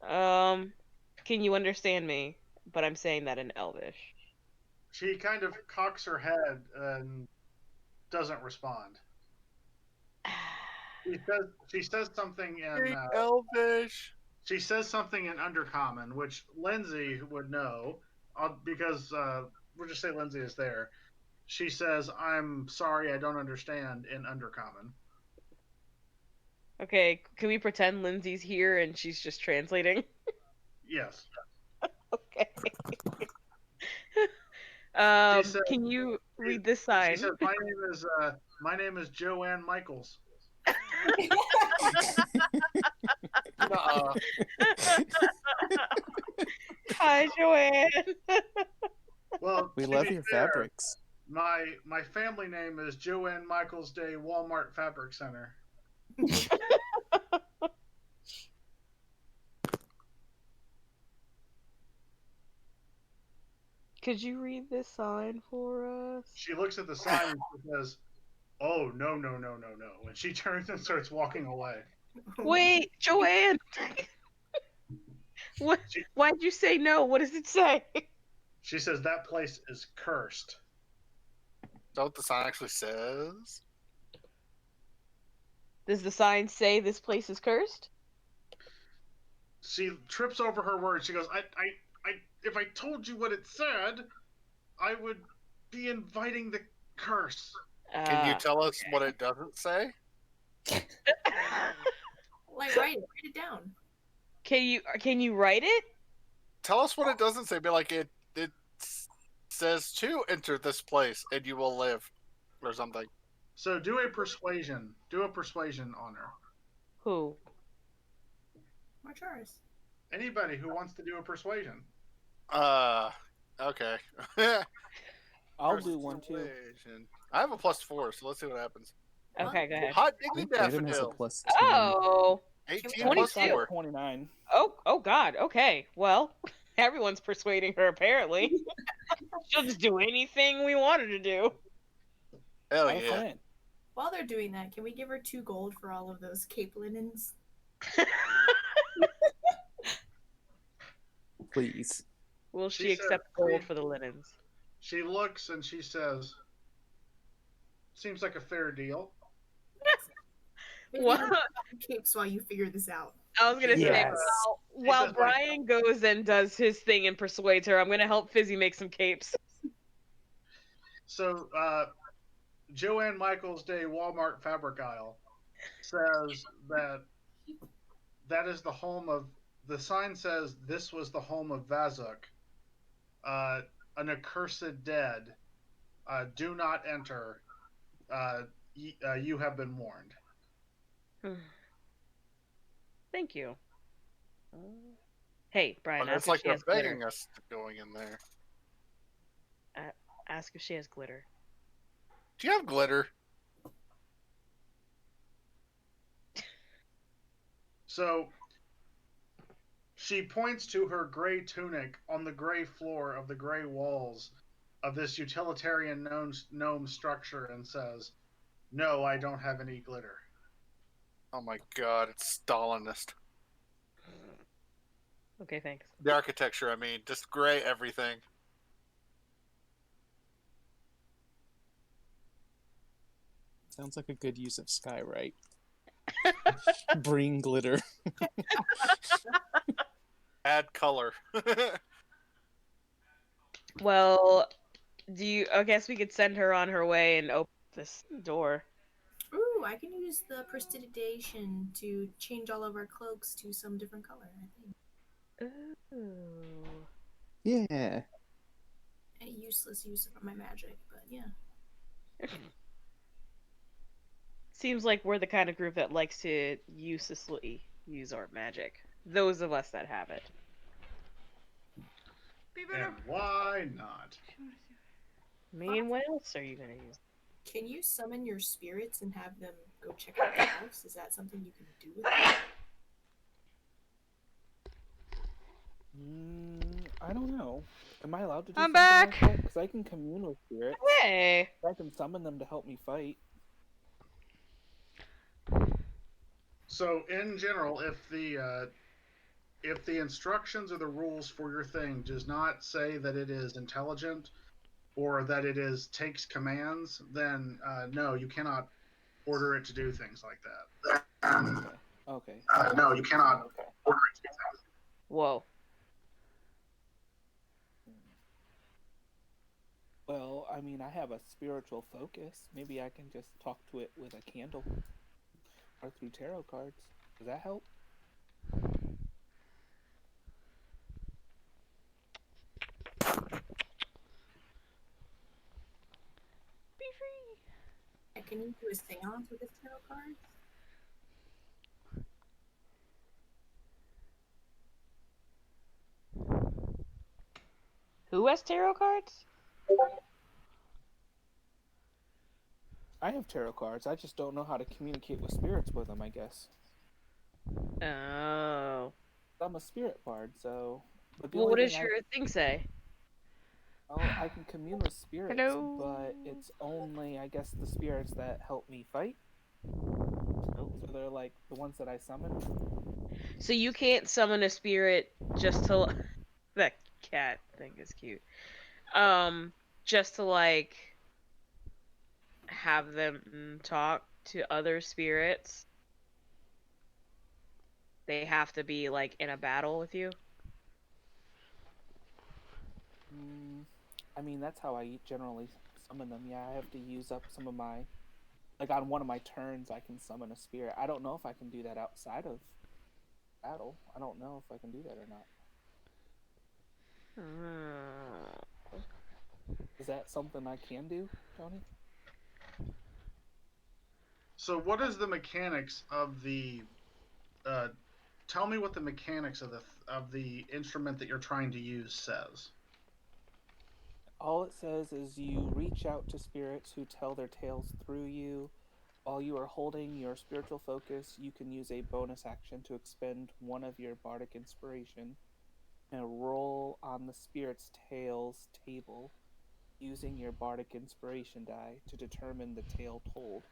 Speaker 1: Can you understand me? But I'm saying that in Elvish.
Speaker 4: She kind of cocks her head and doesn't respond. She says something in
Speaker 2: Elvish.
Speaker 4: she says something in Undercommon, which Lindsay would know, because we'll just say Lindsay is there. She says, "I'm sorry, I don't understand" in Undercommon.
Speaker 1: Okay, can we pretend Lindsay's here and she's just translating?
Speaker 4: Yes.
Speaker 1: Okay.
Speaker 4: said-
Speaker 1: Can you read this sign?
Speaker 4: She says, "My name is Joanne Michaels."
Speaker 2: Uh-uh.
Speaker 1: Hi, Joanne.
Speaker 4: Well,
Speaker 6: We
Speaker 4: to
Speaker 6: love
Speaker 4: be
Speaker 6: your
Speaker 4: fair,
Speaker 6: fabrics.
Speaker 4: My family name is Joanne Michaels Day Walmart Fabric Center.
Speaker 1: Could you read this sign for us?
Speaker 4: She looks at the sign and she says, "Oh, no, no, no, no, no." And she turns and starts walking away.
Speaker 1: Wait, Joanne. What? Why'd you say no? What does it say?
Speaker 4: She says, "That place is cursed."
Speaker 2: Is that what the sign actually says?
Speaker 1: Does the sign say this place is cursed?
Speaker 4: She trips over her words. She goes, I if I told you what it said, I would be inviting the curse."
Speaker 2: Can you tell us what it doesn't say?
Speaker 5: Like, write it down.
Speaker 1: Can you write it?
Speaker 2: Tell us what it doesn't say. Be like, it says to enter this place and you will live, or something.
Speaker 4: So do a persuasion. Do a persuasion on her.
Speaker 1: Who?
Speaker 5: Marcharis.
Speaker 4: Anybody who wants to do a persuasion.
Speaker 2: Okay.
Speaker 7: I'll do one too.
Speaker 2: Persuasion. I have a +4, so let's see what happens.
Speaker 1: Okay, go ahead.
Speaker 2: Hot
Speaker 6: I
Speaker 2: diggity
Speaker 6: think Brandon has a
Speaker 2: daffodil.
Speaker 6: +10.
Speaker 1: Oh,
Speaker 2: 18
Speaker 5: we-
Speaker 2: plus
Speaker 1: 22.
Speaker 2: 4.
Speaker 7: 29.
Speaker 1: oh God. Okay, well, everyone's persuading her apparently. She'll just do anything we want her to do.
Speaker 2: Hell
Speaker 7: Not a
Speaker 2: yeah.
Speaker 7: plan.
Speaker 5: While they're doing that, can we give her 2 gold for all of those cape linens?
Speaker 6: Please.
Speaker 1: Will
Speaker 4: She
Speaker 1: she
Speaker 4: said,
Speaker 1: accept gold
Speaker 4: "Please."
Speaker 1: for the linens?
Speaker 4: She looks and she says, "Seems like a fair deal."
Speaker 5: Maybe
Speaker 1: What?
Speaker 5: you can capes while you figure this out.
Speaker 1: I was gonna say,
Speaker 6: Yes.
Speaker 1: while
Speaker 4: does, like-
Speaker 1: Brian goes and does his thing and persuades her, I'm gonna help Fizzy make some capes.
Speaker 4: So, Joanne Michaels Day Walmart Fabric Aisle says that is the home of. The sign says this was the home of Vazuk, an accursed dead. Do not enter. You have been warned.
Speaker 1: Thank you. Hey, Brian,
Speaker 2: But
Speaker 1: ask
Speaker 2: it's
Speaker 1: if
Speaker 2: like
Speaker 1: she
Speaker 2: they're
Speaker 1: has glitter.
Speaker 2: begging us to going in there.
Speaker 1: Ask if she has glitter.
Speaker 2: Do you have glitter?
Speaker 4: So she points to her gray tunic on the gray floor of the gray walls of this utilitarian gnome structure and says, "No, I don't have any glitter."
Speaker 2: Oh my god, it's Stalinist.
Speaker 1: Okay, thanks.
Speaker 2: The architecture, I mean, just gray everything.
Speaker 6: Sounds like a good use of Skyrite. Bring glitter.
Speaker 2: Add color.
Speaker 1: Well, I guess we could send her on her way and open this door.
Speaker 5: Ooh, I can use the prestidigitation to change all of our cloaks to some different color, I think.
Speaker 1: Ooh.
Speaker 6: Yeah.
Speaker 5: A useless use of my magic, but yeah.
Speaker 1: Seems like we're the kind of group that likes to uselessly use our magic. Those of us that have it.
Speaker 3: Be better.
Speaker 4: And why not?
Speaker 1: I mean, what else are you gonna use?
Speaker 5: Can you summon your spirits and have them go check out the house? Is that something you can do with them?
Speaker 7: I don't know. Am I allowed to do
Speaker 3: I'm
Speaker 7: something
Speaker 3: back!
Speaker 7: like that? Because I can commune with spirits.
Speaker 1: Hey!
Speaker 7: I can summon them to help me fight.
Speaker 4: So, in general, if the instructions or the rules for your thing does not say that it is intelligent or that it takes commands, then no, you cannot order it to do things like that.
Speaker 7: Okay.
Speaker 4: No, you cannot
Speaker 7: Okay.
Speaker 4: order it to do things.
Speaker 1: Whoa.
Speaker 7: Well, I mean, I have a spiritual focus. Maybe I can just talk to it with a candle or through tarot cards. Does that help?
Speaker 3: Be free.
Speaker 5: Can you do a seance with this tarot cards?
Speaker 1: Who has tarot cards?
Speaker 7: I have tarot cards. I just don't know how to communicate with spirits with them, I guess.
Speaker 1: Oh.
Speaker 7: I'm a spirit bard, so. But the
Speaker 1: Well,
Speaker 7: only
Speaker 1: what does
Speaker 7: thing
Speaker 1: your thing say?
Speaker 7: I can commune with spirits,
Speaker 3: Hello?
Speaker 7: but it's only, I guess, the spirits that help me fight.
Speaker 1: Oh.
Speaker 7: So they're like the ones that I summon.
Speaker 1: So you can't summon a spirit just to that cat thing is cute. Just to like have them talk to other spirits. They have to be like in a battle with you.
Speaker 7: I mean, that's how I generally summon them. Yeah, I have to use up some of my. Like on one of my turns, I can summon a spirit. I don't know if I can do that outside of battle. I don't know if I can do that or not. Is that something I can do, Tony?
Speaker 4: So, what is the mechanics of the? Tell me what the mechanics of the instrument that you're trying to use says.
Speaker 7: All it says is you reach out to spirits who tell their tales through you. While you are holding your spiritual focus, you can use a bonus action to expend one of your bardic inspiration and roll on the spirit's tail's table using your bardic inspiration die to determine the tale told.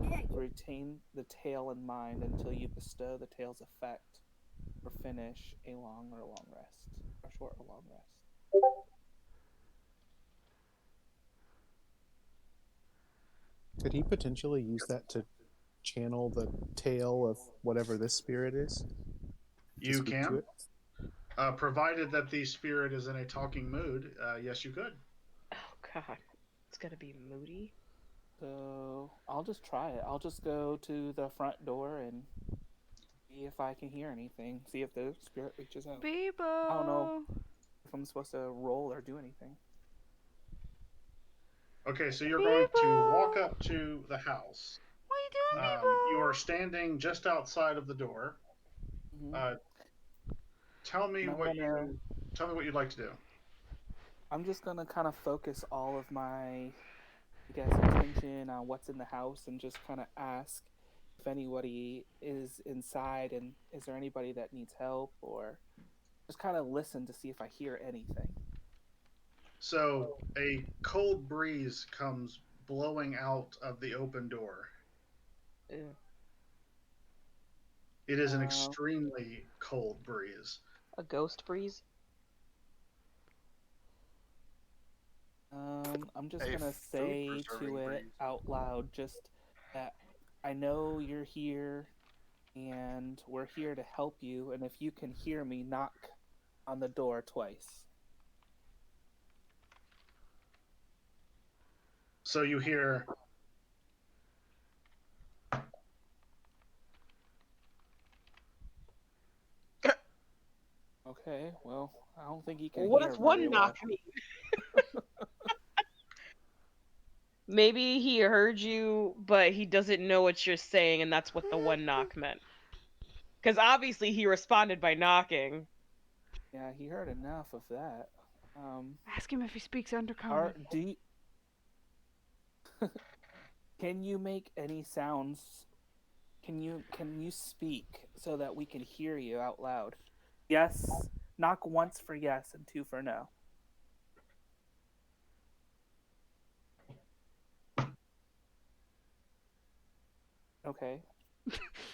Speaker 5: Yeah.
Speaker 7: Retain the tale in mind until you bestow the tale's effect or finish a long or long rest. A short or long rest.
Speaker 6: Could he potentially use that to channel the tail of whatever this spirit is? To
Speaker 4: You
Speaker 6: speak to
Speaker 4: can,
Speaker 6: it?
Speaker 4: provided that the spirit is in a talking mood. Yes, you could.
Speaker 1: Oh god, it's gonna be moody.
Speaker 7: So I'll just try it. I'll just go to the front door and see if I can hear anything. See if the spirit reaches out.
Speaker 3: Bebo.
Speaker 7: I don't know if I'm supposed to roll or do anything.
Speaker 4: Okay, so you're going to walk up to the house.
Speaker 3: What are you doing, Bebo?
Speaker 4: You are standing just outside of the door.
Speaker 7: Mm-hmm.
Speaker 4: Tell me what you'd like to do.
Speaker 7: I'm just gonna kind of focus all of my, I guess, attention on what's in the house and just kind of ask if anybody is inside and is there anybody that needs help, or just kind of listen to see if I hear anything.
Speaker 4: So a cold breeze comes blowing out of the open door.
Speaker 1: Ew.
Speaker 4: It is an extremely cold breeze.
Speaker 1: A ghost breeze?
Speaker 7: I'm just
Speaker 2: A
Speaker 7: gonna say to
Speaker 2: food-preserving
Speaker 7: it
Speaker 2: breeze.
Speaker 7: out loud just that I know you're here and we're here to help you, and if you can hear me, knock on the door twice.
Speaker 4: So you hear,
Speaker 7: Okay, well, I don't think he can
Speaker 1: What
Speaker 7: hear
Speaker 1: does
Speaker 7: very
Speaker 1: one
Speaker 7: well.
Speaker 1: knock mean? Maybe he heard you, but he doesn't know what you're saying, and that's what the one knock meant. Because obviously he responded by knocking.
Speaker 7: Yeah, he heard enough of that.
Speaker 3: Ask him if he speaks undercommon.
Speaker 7: Can you make any sounds? Can you speak so that we can hear you out loud? Yes. Knock once for yes and two for no. Okay.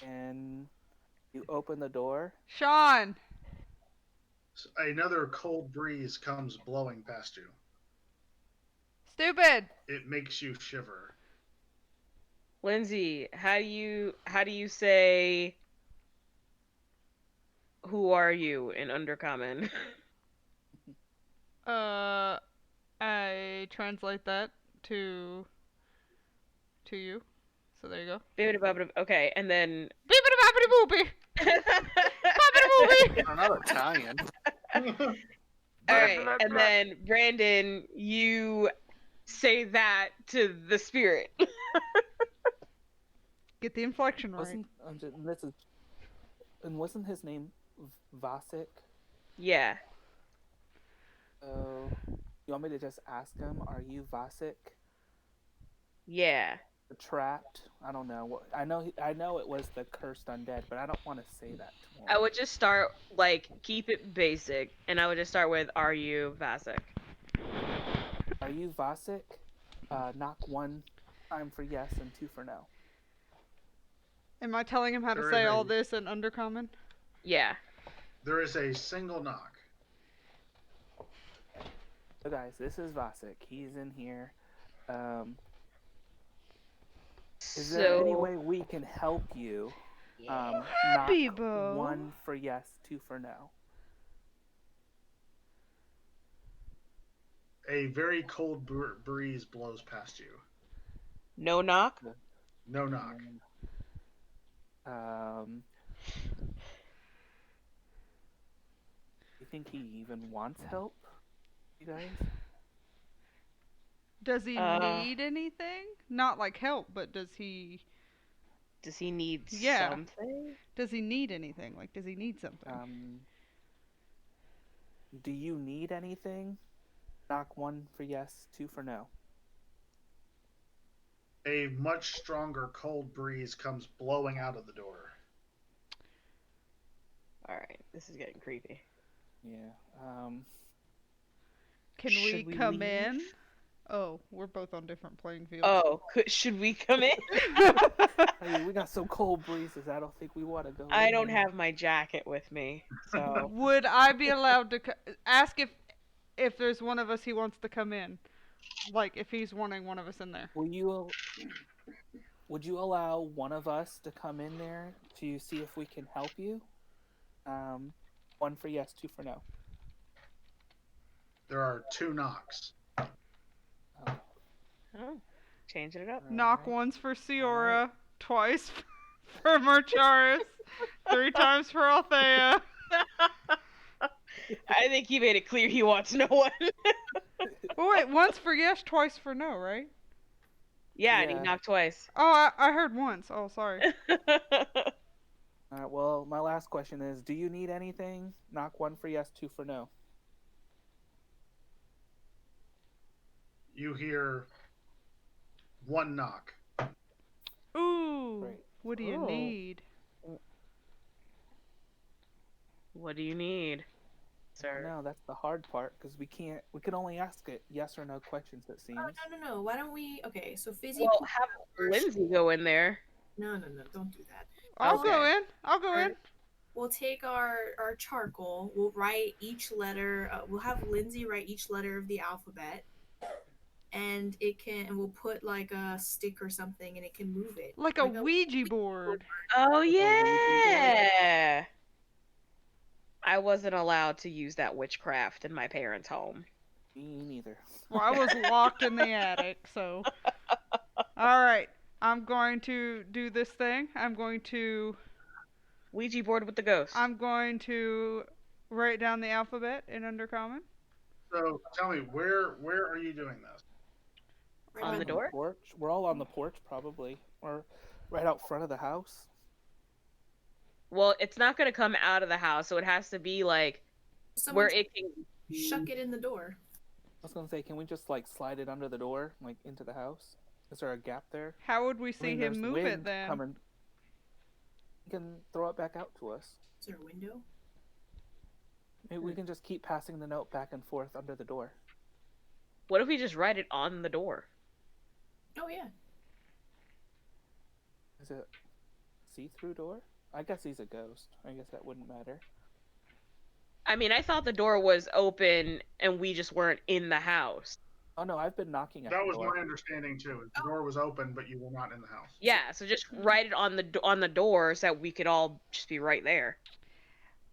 Speaker 7: And you open the door.
Speaker 3: Sean!
Speaker 4: another cold breeze comes blowing past you.
Speaker 3: Stupid!
Speaker 4: It makes you shiver.
Speaker 1: Lindsay, how do you say "Who are you" in Undercommon?
Speaker 3: I translate that to you. So there you go.
Speaker 1: Okay, and then
Speaker 3: Beepity boppity boopy! Boppity boopy!
Speaker 2: I'm not Italian.
Speaker 1: Alright, and then Brandon, you say that to the spirit.
Speaker 3: Get the inflection right.
Speaker 7: Wasn't his name Vasek?
Speaker 1: Yeah.
Speaker 7: So you want me to just ask him, are you Vasek?
Speaker 1: Yeah.
Speaker 7: Trapped? I don't know. I know it was the cursed undead, but I don't want to say that to him.
Speaker 1: I would just start, like, keep it basic, and I would just start with, are you Vasek?
Speaker 7: Are you Vasek? Knock one time for yes and two for no.
Speaker 3: Am I telling him how to say all this in Undercommon?
Speaker 1: Yeah.
Speaker 4: There is a single knock.
Speaker 7: So guys, this is Vasek. He's in here. Is there any way we can help you? Knock
Speaker 3: Bebo.
Speaker 7: one for yes, two for no.
Speaker 4: A very cold breeze blows past you.
Speaker 1: No knock?
Speaker 4: No knock.
Speaker 7: You think he even wants help? You guys?
Speaker 3: Does he need anything? Not like help, but does he...
Speaker 1: Does he need something?
Speaker 3: Does he need anything? Like, does he need something?
Speaker 7: Do you need anything? Knock one for yes, two for no.
Speaker 4: A much stronger cold breeze comes blowing out of the door.
Speaker 1: All right, this is getting creepy.
Speaker 7: Yeah.
Speaker 3: Can we
Speaker 1: Should we
Speaker 3: come
Speaker 1: leave?
Speaker 3: in? Oh, we're both on different playing fields.
Speaker 1: Oh, should we come in?
Speaker 7: I mean, we got some cold breezes. I don't think we want to go.
Speaker 1: I
Speaker 7: in
Speaker 1: don't
Speaker 7: there.
Speaker 1: have my jacket with me, so
Speaker 3: Would I be allowed to ask if there's one of us he wants to come in? Like if he's wanting one of us in there.
Speaker 7: Would you allow one of us to come in there to see if we can help you? One for yes, two for no.
Speaker 4: There are 2 knocks.
Speaker 1: oh, changing it up.
Speaker 3: Knock
Speaker 7: Alright.
Speaker 3: once for Ciora, twice for Marcharis, 3 times for Althea.
Speaker 1: I think he made it clear he wants no one.
Speaker 3: Oh wait, once for yes, twice for no, right?
Speaker 1: Yeah, and he
Speaker 7: Yeah.
Speaker 1: knocked twice.
Speaker 3: Oh, I heard once. Oh, sorry.
Speaker 7: Alright, well, my last question is, do you need anything? Knock one for yes, two for no.
Speaker 4: You hear 1 knock.
Speaker 3: Ooh,
Speaker 7: Great.
Speaker 3: what do you
Speaker 1: Oh.
Speaker 3: need?
Speaker 1: What do you need, sir?
Speaker 7: No, that's the hard part because we can only ask it yes or no questions. It seems.
Speaker 5: Oh, no. Why don't we? Okay, so Fizzy.
Speaker 1: Well, have Lindsay go in there.
Speaker 5: No, don't do that.
Speaker 3: I'll
Speaker 1: Okay.
Speaker 3: go in. I'll go in.
Speaker 5: We'll take our charcoal. We'll write each letter. We'll have Lindsay write each letter of the alphabet, and we'll put like a stick or something, and it can move it.
Speaker 3: Like a Ouija board.
Speaker 1: Oh
Speaker 7: Ouija board.
Speaker 1: yeah. I wasn't allowed to use that witchcraft in my parents' home.
Speaker 7: Me neither.
Speaker 3: Well, I was locked in the attic, so. Alright, I'm going to do this thing. I'm going to
Speaker 1: with the ghost.
Speaker 3: write down the alphabet in Undercommon.
Speaker 4: So tell me, where are you doing this?
Speaker 5: Right
Speaker 1: On
Speaker 5: by
Speaker 1: the door?
Speaker 7: Porch. We're all on the porch probably, or right out front of the house.
Speaker 1: Well, it's not going to come out of the house, so it has to be like
Speaker 5: Someone
Speaker 1: where it can.
Speaker 5: shuck it in the door.
Speaker 7: I was gonna say, can we just like slide it under the door, like into the house? Is there a gap there?
Speaker 3: How would we
Speaker 7: I
Speaker 3: see
Speaker 7: mean,
Speaker 3: him
Speaker 7: there's
Speaker 3: move
Speaker 7: wind
Speaker 3: it then?
Speaker 7: Coming. You can throw it back out to us.
Speaker 5: Is there a window?
Speaker 7: Maybe we can just keep passing the note back and forth under the door.
Speaker 1: What if we just write it on the door?
Speaker 5: Oh yeah.
Speaker 7: Is it see-through door? I guess he's a ghost. I guess that wouldn't matter.
Speaker 1: I mean, I thought the door was open and we just weren't in the house.
Speaker 7: Oh no, I've been knocking at
Speaker 4: That
Speaker 7: the
Speaker 4: was
Speaker 7: door.
Speaker 4: my understanding too. The door was open, but you were not in the house.
Speaker 1: Yeah, so just write it on the door so that we could all just be right there.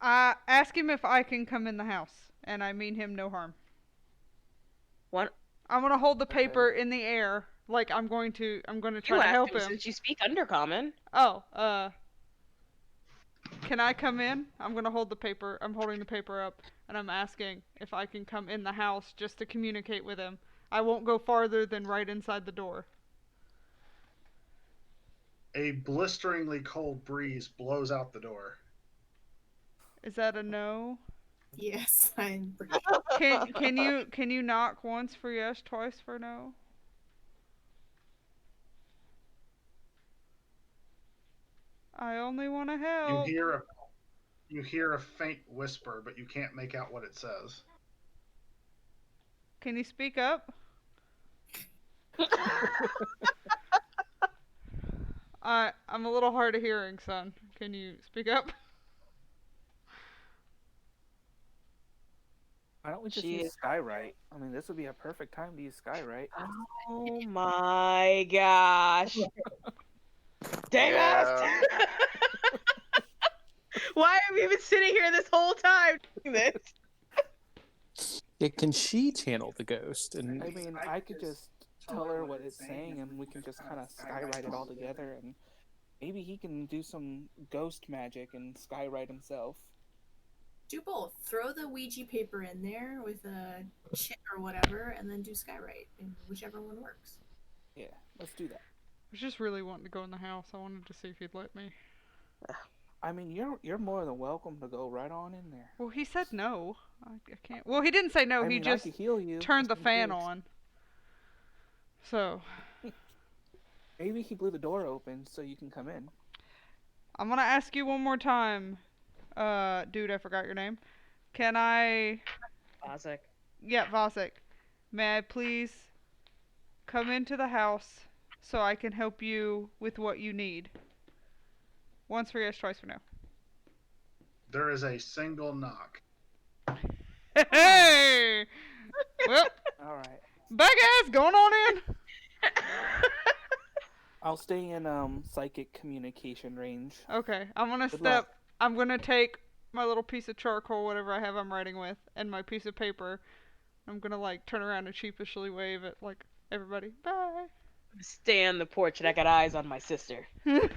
Speaker 3: Ask him if I can come in the house, and I mean him no harm.
Speaker 1: What?
Speaker 3: I'm gonna hold the
Speaker 7: Okay.
Speaker 3: paper in the air, like I'm going to try
Speaker 1: You
Speaker 3: to
Speaker 1: asked
Speaker 3: help
Speaker 1: him
Speaker 3: him.
Speaker 1: since you speak Undercommon.
Speaker 3: Oh, can I come in? I'm gonna hold the paper. I'm holding the paper up, and I'm asking if I can come in the house just to communicate with him. I won't go farther than right inside the door.
Speaker 4: A blisteringly cold breeze blows out the door.
Speaker 3: Is that a no?
Speaker 5: Yes, I'm pretty sure.
Speaker 3: Can you knock once for yes, twice for no? I only want to help.
Speaker 4: You hear a faint whisper, but you can't make out what it says.
Speaker 3: Can you speak up? I'm a little hard of hearing, son. Can you speak up?
Speaker 7: Why don't we just
Speaker 1: She
Speaker 7: use
Speaker 1: is-
Speaker 7: Skywrite? I mean, this would be a perfect time to use Skywrite.
Speaker 1: Oh my gosh. Dang
Speaker 2: Yeah.
Speaker 1: us! Why have we been sitting here this whole time doing this?
Speaker 6: Yeah, can she channel the ghost? And
Speaker 7: I mean, I could just tell her what it's saying, and we can just kind of Skywrite it all together, and maybe he can do some ghost magic and Skywrite himself.
Speaker 5: Do both. Throw the Ouija paper in there with a chit or whatever, and then do Skywrite, and whichever one works.
Speaker 7: Yeah, let's do that.
Speaker 3: I was just really wanting to go in the house. I wanted to see if he'd let me.
Speaker 7: I mean, you're more than welcome to go right on in there.
Speaker 3: Well, he said no. I can't. Well, he didn't say no.
Speaker 7: I
Speaker 3: He
Speaker 7: mean,
Speaker 3: just
Speaker 7: I could heal you.
Speaker 3: turned the
Speaker 7: just in
Speaker 3: fan
Speaker 7: case.
Speaker 3: on. So,
Speaker 7: Maybe he blew the door open so you can come in.
Speaker 3: I'm gonna ask you one more time. Dude, I forgot your name. Can I...
Speaker 1: Isaac.
Speaker 3: Yeah, Vasek. May I please come into the house so I can help you with what you need? Once for yes, twice for no.
Speaker 4: There is a single knock.
Speaker 3: Hey! Well,
Speaker 7: All right.
Speaker 3: bye guys, going on in.
Speaker 7: I'll stay in psychic communication range.
Speaker 3: Okay, I'm gonna
Speaker 7: Good
Speaker 3: step.
Speaker 7: luck.
Speaker 3: I'm gonna take my little piece of charcoal, whatever I have I'm writing with, and my piece of paper. I'm gonna like turn around and sheepishly wave at like everybody. Bye.
Speaker 1: Stay on the porch and I got eyes on my sister. If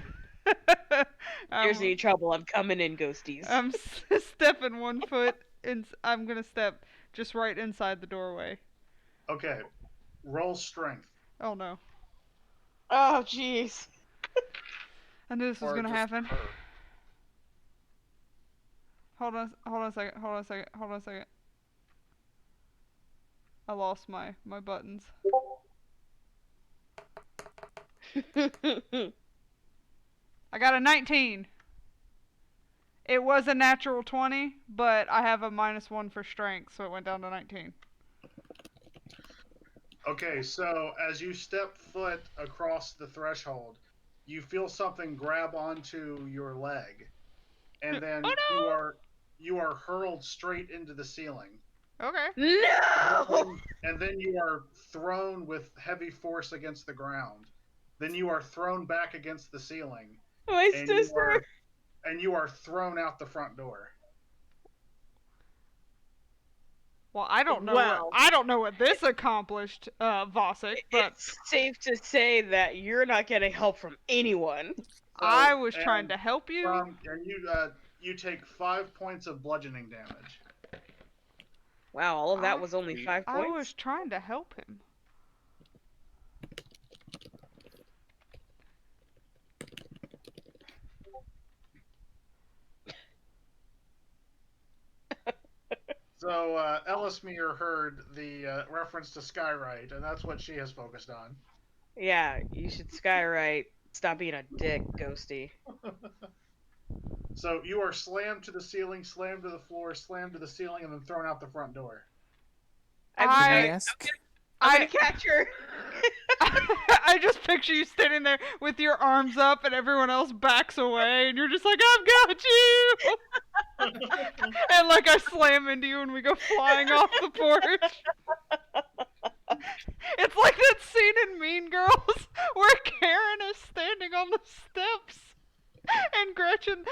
Speaker 1: there's any trouble, I'm coming in, ghosties.
Speaker 3: I'm stepping 1 foot, and I'm gonna step just right inside the doorway.
Speaker 4: Okay, roll strength.
Speaker 3: Oh no!
Speaker 1: Oh, jeez.
Speaker 3: I knew this was
Speaker 2: Or
Speaker 3: gonna
Speaker 2: just
Speaker 3: happen.
Speaker 2: her.
Speaker 3: Hold on a second. I lost my buttons. I got a 19. It was a natural 20, but I have a -1 for strength, so it went down to 19.
Speaker 4: Okay, so as you step foot across the threshold, you feel something grab onto your leg, and then
Speaker 3: Oh, no!
Speaker 4: you are hurled straight into the ceiling.
Speaker 3: Okay.
Speaker 1: No!
Speaker 4: And then you are thrown with heavy force against the ground. Then you are thrown back against the ceiling.
Speaker 1: My
Speaker 4: And
Speaker 1: sister!
Speaker 4: you are thrown out the front door.
Speaker 3: Well, I don't know.
Speaker 1: Well.
Speaker 3: I don't know what this accomplished, Vasek, but
Speaker 1: It's safe to say that you're not getting help from anyone.
Speaker 3: I was
Speaker 4: and
Speaker 3: trying to help you.
Speaker 4: And you take 5 points of bludgeoning damage.
Speaker 1: Wow, all of that was only 5
Speaker 3: I
Speaker 1: points?
Speaker 3: was trying to help him.
Speaker 4: So Ellismere heard the reference to Skywrite, and that's what she has focused on.
Speaker 1: Yeah, you should skywrite. Stop being a dick, Ghosty.
Speaker 4: So you are slammed to the ceiling, slammed to the floor, slammed to the ceiling, and then thrown out the front door.
Speaker 6: Can I
Speaker 3: I
Speaker 6: ask?
Speaker 1: I'm gonna catch her!
Speaker 3: I just picture you standing there with your arms up and everyone else backs away and you're just like, I've got you! And like I slam into you and we go flying off the porch. It's like that scene in Mean Girls where Karen is standing on the steps and Gretchen's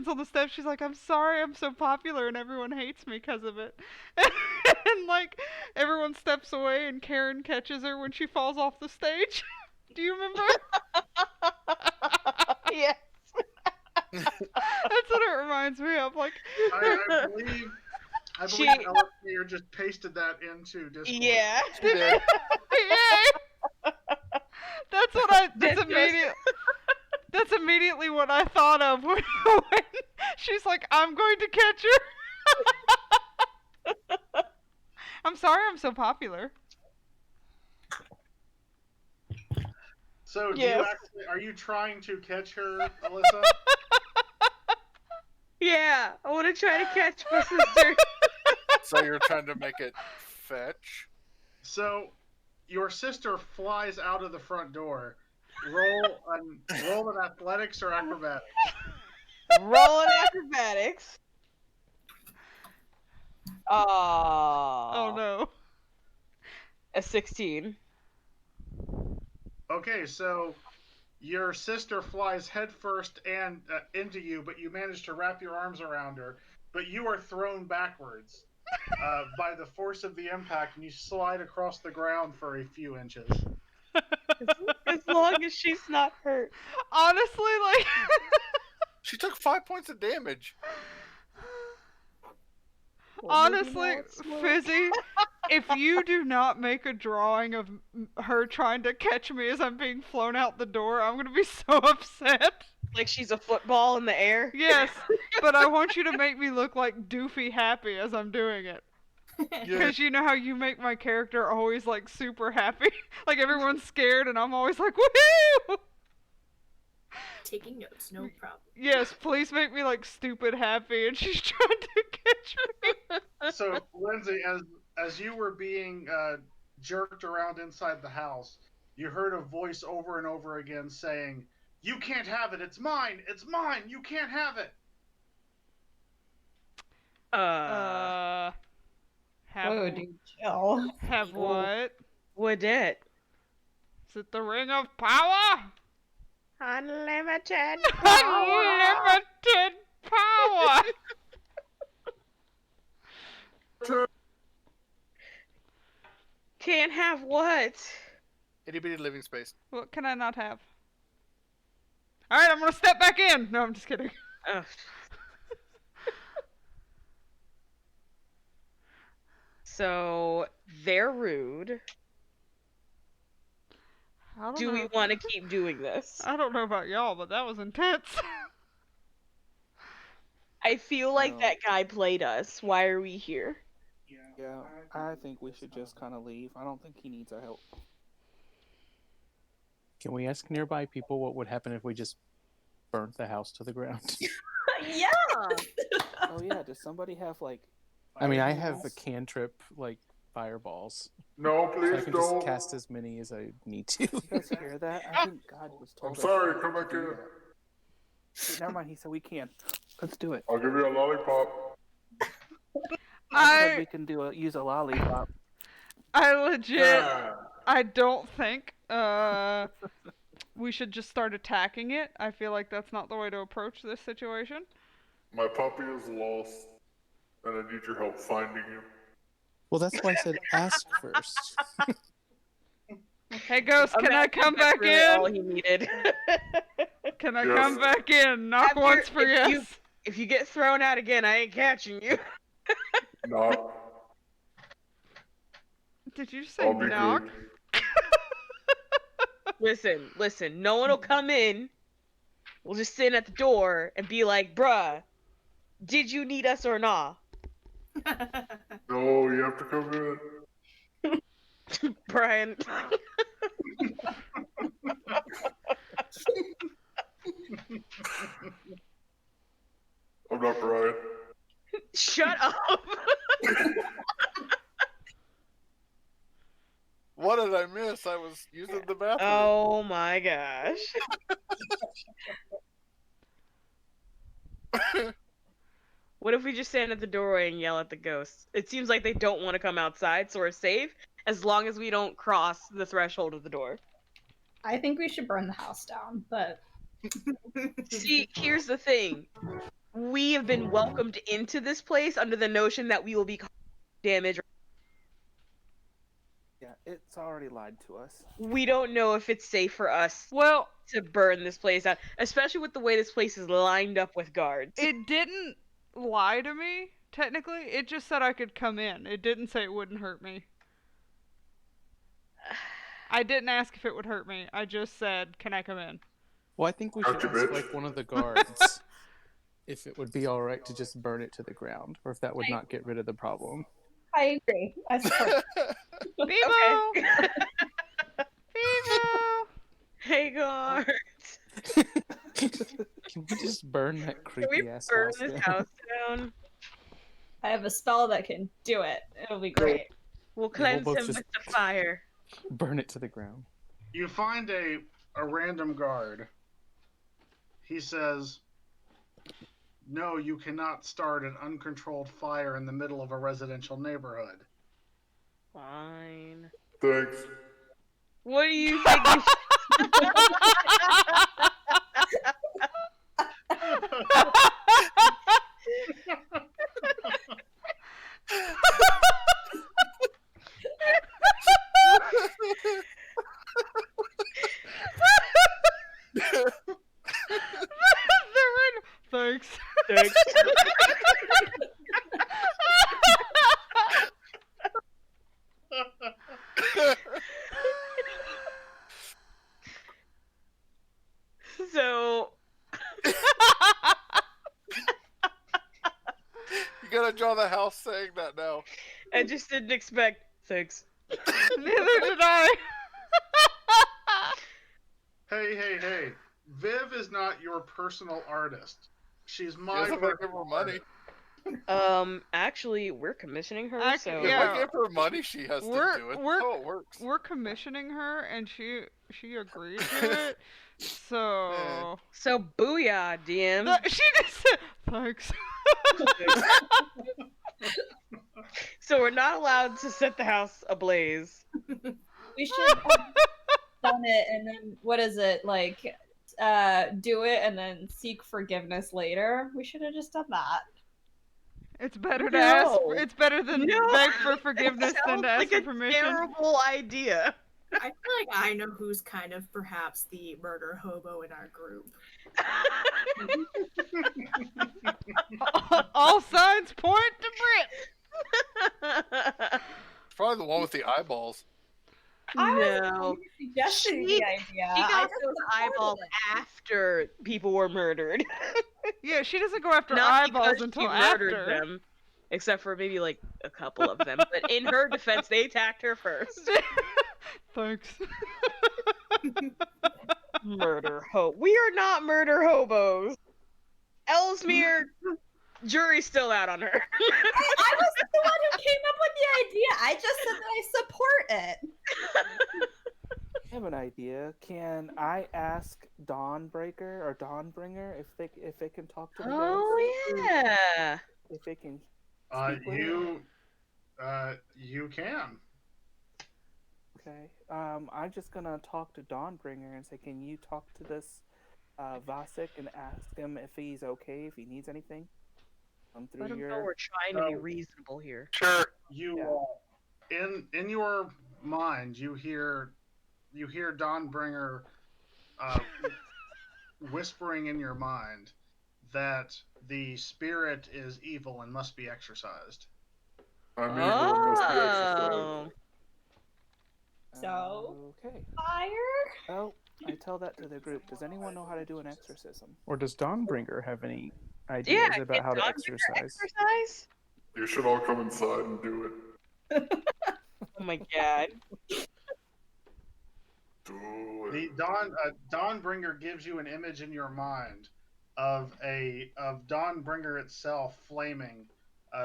Speaker 3: on the steps. She's like, I'm sorry I'm so popular and everyone hates me because of it. And like everyone steps away and Karen catches her when she falls off the stage. Do you remember?
Speaker 1: Yes.
Speaker 3: That's what it reminds me of. Like,
Speaker 4: I believe
Speaker 1: She-
Speaker 4: Ellismere just pasted that into Discord.
Speaker 1: Yeah.
Speaker 3: Yay! That's what that's immediately what I thought of when she's like, I'm going to catch her. I'm sorry I'm so popular.
Speaker 4: So
Speaker 1: Yes.
Speaker 4: are you trying to catch her, Alyssa?
Speaker 1: Yeah, I want to try to catch my sister.
Speaker 2: So you're trying to make it fetch?
Speaker 4: So your sister flies out of the front door. Roll an athletics or acrobatics.
Speaker 1: Rolling acrobatics.
Speaker 3: Oh no.
Speaker 1: A 16.
Speaker 4: Okay, so your sister flies headfirst and into you, but you manage to wrap your arms around her. But you are thrown backwards by the force of the impact, and you slide across the ground for a few inches.
Speaker 1: As long as she's not hurt.
Speaker 3: Honestly, like
Speaker 2: She took 5 points of damage.
Speaker 1: Well, maybe
Speaker 3: honestly,
Speaker 1: now it's slow.
Speaker 3: Fizzy, if you do not make a drawing of her trying to catch me as I'm being flown out the door, I'm gonna be so upset.
Speaker 1: Like she's a football in the air.
Speaker 3: Yes, but I want you to make me look like doofy happy as I'm doing it.
Speaker 2: Yeah.
Speaker 3: Because you know how you make my character always like super happy? Like everyone's scared and I'm always like, woohoo!
Speaker 5: Taking notes, no problem.
Speaker 3: Yes, please make me like stupid happy and she's trying to catch me.
Speaker 4: So, Lindsay, as you were being jerked around inside the house, you heard a voice over and over again saying, "You can't have it. It's mine. It's mine. You can't have it."
Speaker 3: Have,
Speaker 8: Whoa, dude, chill.
Speaker 3: have what?
Speaker 1: What it?
Speaker 3: Is it the ring of power?
Speaker 1: Unlimited
Speaker 3: Unlimited power!
Speaker 1: Can't have what?
Speaker 2: Itty bitty living space.
Speaker 3: What can I not have? Alright, I'm gonna step back in! No, I'm just kidding.
Speaker 1: Ugh. So they're rude.
Speaker 3: I don't
Speaker 1: Do
Speaker 3: know.
Speaker 1: we want to keep doing this?
Speaker 3: I don't know about y'all, but that was intense.
Speaker 1: I feel like
Speaker 7: No.
Speaker 1: that guy played us. Why are we here?
Speaker 7: Yeah, I think we should just kind of leave. I don't think he needs our help.
Speaker 6: Can we ask nearby people what would happen if we just burnt the house to the ground?
Speaker 8: Yeah.
Speaker 7: Oh yeah, does somebody have like?
Speaker 6: I mean, I have a
Speaker 7: fireballs?
Speaker 6: cantrip like fireballs,
Speaker 9: No,
Speaker 6: so I
Speaker 9: please
Speaker 6: can just
Speaker 9: don't.
Speaker 6: cast as many as I need to.
Speaker 7: You guys hear that? I think God was told
Speaker 9: I'm
Speaker 7: us
Speaker 9: sorry,
Speaker 7: to
Speaker 9: come back
Speaker 7: do
Speaker 9: here.
Speaker 7: that. Wait, never mind. He said we can. Let's do it.
Speaker 9: I'll give you a lollipop.
Speaker 7: I said we can use a lollipop.
Speaker 3: I legit,
Speaker 9: Yeah.
Speaker 3: I don't think, we should just start attacking it. I feel like that's not the way to approach this situation.
Speaker 9: My puppy is lost, and I need your help finding him.
Speaker 6: Well, that's why I said ask first.
Speaker 3: Hey, Ghost, can I
Speaker 1: Imagine
Speaker 3: come
Speaker 1: that's
Speaker 3: back
Speaker 1: really all
Speaker 3: in?
Speaker 1: he needed.
Speaker 3: Can I
Speaker 9: Yes.
Speaker 3: come back in? Knock
Speaker 1: Have your-
Speaker 3: once for
Speaker 1: if you-
Speaker 3: yes.
Speaker 1: If you get thrown out again, I ain't catching you.
Speaker 9: Not.
Speaker 3: Did you say
Speaker 9: I'll be
Speaker 3: knock?
Speaker 9: good.
Speaker 1: Listen. No one will come in. We'll just sit at the door and be like, bruh, did you need us or not?
Speaker 9: No, you have to come in.
Speaker 1: Brian.
Speaker 9: I'm not Brian.
Speaker 1: Shut up.
Speaker 2: What did I miss? I was using the bathroom.
Speaker 1: Oh my gosh. What if we just stand at the doorway and yell at the ghosts? It seems like they don't want to come outside, so we're safe as long as we don't cross the threshold of the door.
Speaker 8: I think we should burn the house down, but
Speaker 1: See, here's the thing. We have been welcomed into this place under the notion that we will be damaged.
Speaker 7: Yeah, it's already lied to us.
Speaker 1: We don't know if it's safe for us
Speaker 3: Well,
Speaker 1: to burn this place out, especially with the way this place is lined up with guards.
Speaker 3: it didn't lie to me, technically. It just said I could come in. It didn't say it wouldn't hurt me. I didn't ask if it would hurt me. I just said, can I come in?
Speaker 6: Well, I think we should
Speaker 9: Gotcha,
Speaker 6: ask
Speaker 9: bitch.
Speaker 6: like one of the guards if it would be all right to just burn it to the ground, or if that would not get rid of the problem.
Speaker 8: I agree. I support.
Speaker 3: Bevo!
Speaker 1: Okay.
Speaker 3: Bevo!
Speaker 1: Hey guards.
Speaker 6: Can we just burn that
Speaker 1: Can we
Speaker 6: creepy ass
Speaker 1: burn
Speaker 6: house
Speaker 1: this
Speaker 6: down?
Speaker 1: house down?
Speaker 8: I have a spell that can do it. It'll be great.
Speaker 1: We'll
Speaker 6: we'll
Speaker 1: cleanse
Speaker 6: both
Speaker 1: him
Speaker 6: just-
Speaker 1: with the fire.
Speaker 6: Burn it to the ground.
Speaker 4: You find a random guard. He says, "No, you cannot start an uncontrolled fire in the middle of a residential neighborhood."
Speaker 1: Fine.
Speaker 9: Thanks.
Speaker 1: What do you think? We
Speaker 3: Thanks.
Speaker 1: should- So
Speaker 2: You gotta draw the house saying that now.
Speaker 1: I just didn't expect. Thanks.
Speaker 3: Neither did I.
Speaker 4: Hey. Viv is not your personal artist. She's
Speaker 2: She
Speaker 4: my
Speaker 2: doesn't make
Speaker 4: personal
Speaker 2: her money.
Speaker 4: artist.
Speaker 1: Actually, we're commissioning her,
Speaker 3: Actually,
Speaker 1: so
Speaker 2: If
Speaker 3: yeah.
Speaker 2: I give her money, she has to do it. That's how it works.
Speaker 3: We're commissioning her, and she agreed to it. So
Speaker 1: So booyah, DM.
Speaker 3: she just said thanks.
Speaker 1: So we're not allowed to set the house ablaze.
Speaker 8: We should have done it and then what is it like? Do it and then seek forgiveness later. We should have just done that.
Speaker 3: It's better to ask.
Speaker 1: No.
Speaker 3: It's better than
Speaker 1: No.
Speaker 3: beg for forgiveness
Speaker 1: That
Speaker 3: than to
Speaker 1: sounds
Speaker 3: ask
Speaker 1: like
Speaker 3: for
Speaker 1: a
Speaker 3: permission.
Speaker 1: terrible idea.
Speaker 5: I feel like I know who's kind of perhaps the murder hobo in our group.
Speaker 3: All signs point to Brit.
Speaker 2: It's probably the one with the eyeballs.
Speaker 8: I was
Speaker 1: No.
Speaker 8: suggesting
Speaker 1: She-
Speaker 8: the idea.
Speaker 1: She
Speaker 8: I
Speaker 1: got
Speaker 8: just
Speaker 1: those
Speaker 8: supported
Speaker 1: eyeballs
Speaker 8: it.
Speaker 1: after people were murdered.
Speaker 3: Yeah, she doesn't go after
Speaker 1: Not
Speaker 3: eyeballs
Speaker 1: because
Speaker 3: until
Speaker 1: she murdered
Speaker 3: after.
Speaker 1: them. Except for maybe like a couple of them. But in her defense, they attacked her first.
Speaker 3: Thanks.
Speaker 1: Murder hobo. We are not murder hobos. Ellesmere, jury's still out on her.
Speaker 8: I was the one who came up with the idea. I just said that I support it.
Speaker 7: I have an idea. Can I ask Dawnbreaker or Dawnbringer if they can talk to the ghost?
Speaker 1: Oh yeah.
Speaker 7: If they can speak with it?
Speaker 4: You can.
Speaker 7: Okay. I'm just gonna talk to Dawnbringer and say, can you talk to this Vasek and ask him if he's okay, if he needs anything?
Speaker 1: Let
Speaker 7: Through
Speaker 1: him know we're trying to be reasonable here.
Speaker 2: Sure.
Speaker 4: You in your mind you hear Dawnbringer whispering in your mind that the spirit is evil and must be exorcised.
Speaker 9: I'm evil and must be exercised.
Speaker 1: Oh.
Speaker 8: So
Speaker 7: Okay.
Speaker 8: fire.
Speaker 7: Well, I tell that to the group. Does anyone know how to do an exorcism?
Speaker 6: Or does Dawnbringer have any ideas
Speaker 1: Yeah,
Speaker 6: about
Speaker 1: can
Speaker 6: how to
Speaker 1: Dawnbringer
Speaker 6: exercise?
Speaker 1: exercise?
Speaker 9: You should all come inside and do it.
Speaker 1: Oh my god.
Speaker 9: Do
Speaker 4: The
Speaker 9: it.
Speaker 4: Dawnbringer gives you an image in your mind of Dawnbringer itself flaming,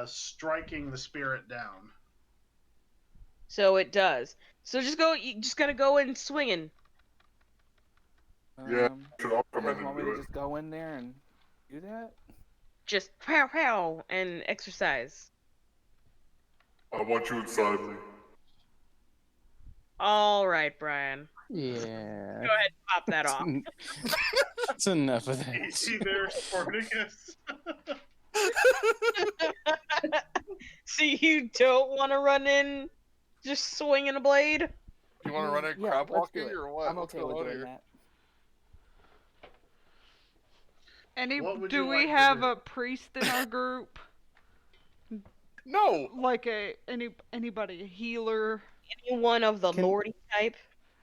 Speaker 4: striking the spirit down.
Speaker 1: So it does. So just go. You just gotta go in swinging.
Speaker 9: Yeah, you should all
Speaker 7: You
Speaker 9: come
Speaker 7: guys
Speaker 9: in
Speaker 7: want
Speaker 9: and
Speaker 7: me
Speaker 9: do
Speaker 7: to
Speaker 9: it.
Speaker 7: just go in there and do that?
Speaker 1: Just pow pow and exercise.
Speaker 9: I want you inside me.
Speaker 1: All right, Brian.
Speaker 6: Yeah.
Speaker 1: Go ahead and pop that off.
Speaker 6: That's enough of that.
Speaker 4: Easy there, Spartacus.
Speaker 1: So you don't want to run in, just swinging a blade?
Speaker 2: You want to run in
Speaker 7: Yeah,
Speaker 2: crab
Speaker 7: let's do
Speaker 2: walking
Speaker 7: it.
Speaker 2: or what?
Speaker 7: I'm
Speaker 2: What's
Speaker 7: okay
Speaker 2: going
Speaker 7: with
Speaker 2: on
Speaker 7: doing
Speaker 2: here?
Speaker 7: that.
Speaker 4: What would
Speaker 3: Do
Speaker 4: you
Speaker 3: we
Speaker 4: like to
Speaker 3: have
Speaker 4: do?
Speaker 3: a priest in our group?
Speaker 2: No,
Speaker 3: Like anybody, a healer?
Speaker 1: Any one of the
Speaker 6: Can-
Speaker 1: lordy type?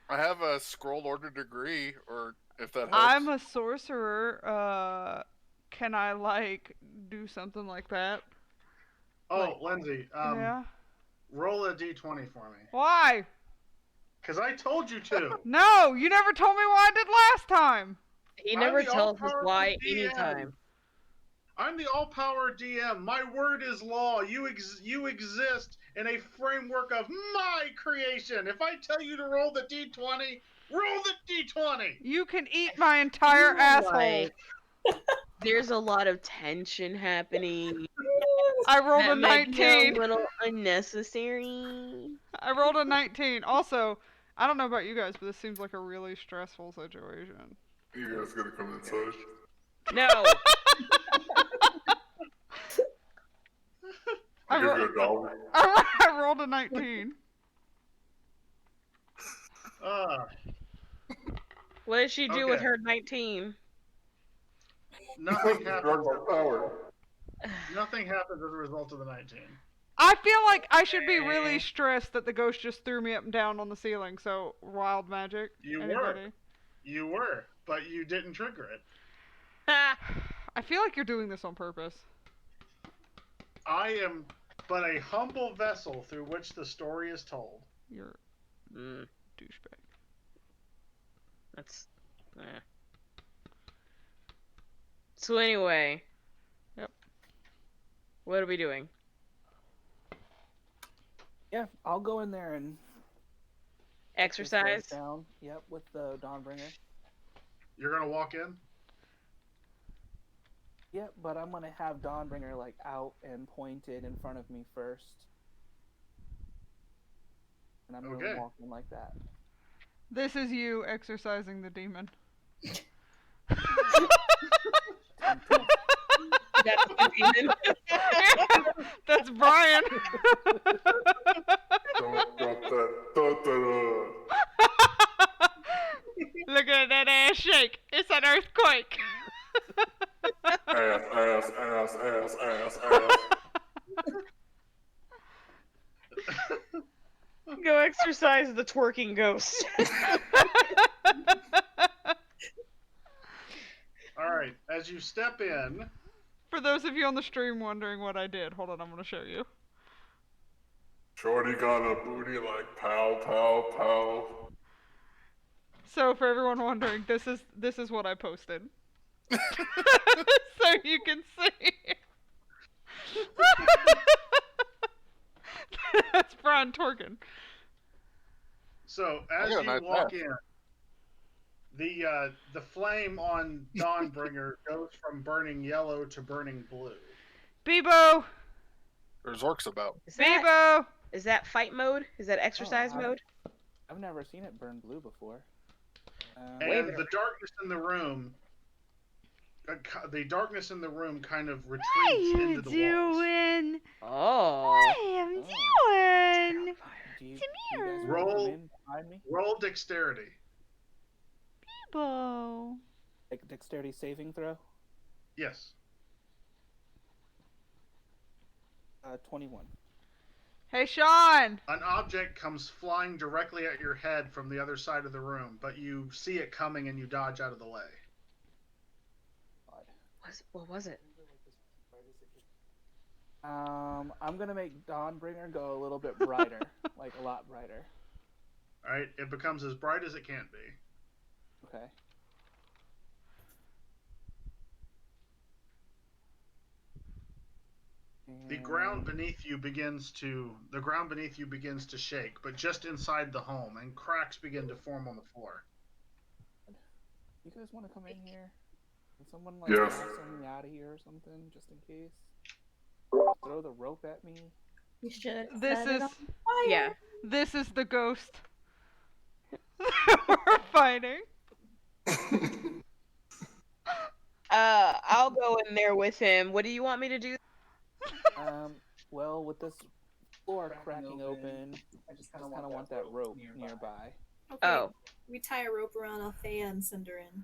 Speaker 2: I have a scroll order degree, or if that helps.
Speaker 3: I'm a sorcerer. Can I like do something like that?
Speaker 4: Oh, Lindsay,
Speaker 3: Yeah.
Speaker 4: roll a d20 for me.
Speaker 3: Why?
Speaker 4: Because I told you to.
Speaker 3: No, you never told me what I did last time.
Speaker 1: He
Speaker 4: I'm
Speaker 1: never
Speaker 4: the
Speaker 1: tells us
Speaker 4: all-powerful
Speaker 1: why
Speaker 4: DM.
Speaker 1: anytime.
Speaker 4: I'm the all-power DM. My word is law. You exist in a framework of my creation. If I tell you to roll the d20, roll the d20.
Speaker 3: You can eat my entire
Speaker 1: feel
Speaker 3: asshole.
Speaker 1: like There's a lot of tension happening.
Speaker 3: I rolled a
Speaker 1: That might be
Speaker 3: 19.
Speaker 1: a little unnecessary.
Speaker 3: I rolled a 19. Also, I don't know about you guys, but this seems like a really stressful situation.
Speaker 9: You guys gotta come inside.
Speaker 1: No.
Speaker 9: I'll
Speaker 3: I
Speaker 9: give you $1.
Speaker 3: I rolled a 19.
Speaker 1: What did she do with
Speaker 4: Okay.
Speaker 1: her 19?
Speaker 4: Nothing
Speaker 9: Drug
Speaker 4: happens.
Speaker 9: my power.
Speaker 4: Nothing happens as a result of the 19.
Speaker 3: I feel like I should be really stressed that the ghost just threw me up and down on the ceiling. So, wild magic.
Speaker 4: You
Speaker 3: Anybody?
Speaker 4: You were, but you didn't trigger it.
Speaker 1: Ha!
Speaker 3: I feel like you're doing this on purpose.
Speaker 4: I am but a humble vessel through which the story is told.
Speaker 3: You're
Speaker 1: Mm,
Speaker 3: douchebag.
Speaker 1: that's. So anyway.
Speaker 3: Yep.
Speaker 1: What are we doing?
Speaker 7: Yeah, I'll go in there and
Speaker 1: Exercise?
Speaker 7: down. Yep, with the Dawnbringer.
Speaker 4: You're gonna walk in?
Speaker 7: Yep, but I'm gonna have Dawnbringer like out and pointed in front of me first. And I'm gonna walk in like that.
Speaker 3: This is you exercising the demon.
Speaker 1: That's the demon.
Speaker 3: That's Brian.
Speaker 9: Don't drop that. Da, da, da.
Speaker 3: Look at that ass shake. It's an earthquake.
Speaker 9: Ass.
Speaker 1: Go exercise the twerking ghost.
Speaker 4: Alright, as you step in...
Speaker 3: For those of you on the stream wondering what I did, hold on, I'm going to show you.
Speaker 9: Shorty got a booty like pow, pow, pow.
Speaker 3: So for everyone wondering, this is what I posted. So you can see. That's Brian twerking.
Speaker 4: So as you walk in, the flame on Dawnbringer goes from burning yellow to burning blue.
Speaker 3: Bebo!
Speaker 2: There's orcs about.
Speaker 3: Bebo!
Speaker 1: Is that fight mode? Is that exercise mode?
Speaker 7: I've never seen it burn blue before.
Speaker 4: And the darkness in the room, kind of retreats into the walls.
Speaker 1: Oh.
Speaker 3: I am doing?
Speaker 7: Do you guys
Speaker 4: Roll-
Speaker 7: come in behind me?
Speaker 4: Roll dexterity.
Speaker 3: Bebo.
Speaker 7: Like dexterity saving throw?
Speaker 4: Yes.
Speaker 7: 21.
Speaker 3: Hey, Sean!
Speaker 4: An object comes flying directly at your head from the other side of the room, but you see it coming and you dodge out of the way.
Speaker 1: What was it?
Speaker 7: I'm gonna make Dawnbringer go a little bit brighter, like a lot brighter.
Speaker 4: Alright, it becomes as bright as it can be.
Speaker 7: Okay.
Speaker 4: The ground beneath you begins to shake, but just inside the home, and cracks begin to form on the floor.
Speaker 7: You guys want to come in here? Can someone like
Speaker 9: Yes.
Speaker 7: send me out of here or something, just in case? Throw the rope at me.
Speaker 8: You should.
Speaker 3: This
Speaker 8: set it
Speaker 3: is
Speaker 8: on fire.
Speaker 1: Yeah.
Speaker 3: this is the ghost we're fighting.
Speaker 1: I'll go in there with him. What do you want me to do?
Speaker 7: Well, with this floor cracking open, I just kind of want that rope nearby.
Speaker 5: Okay.
Speaker 1: Oh.
Speaker 5: We tie a rope around Althea and send her in.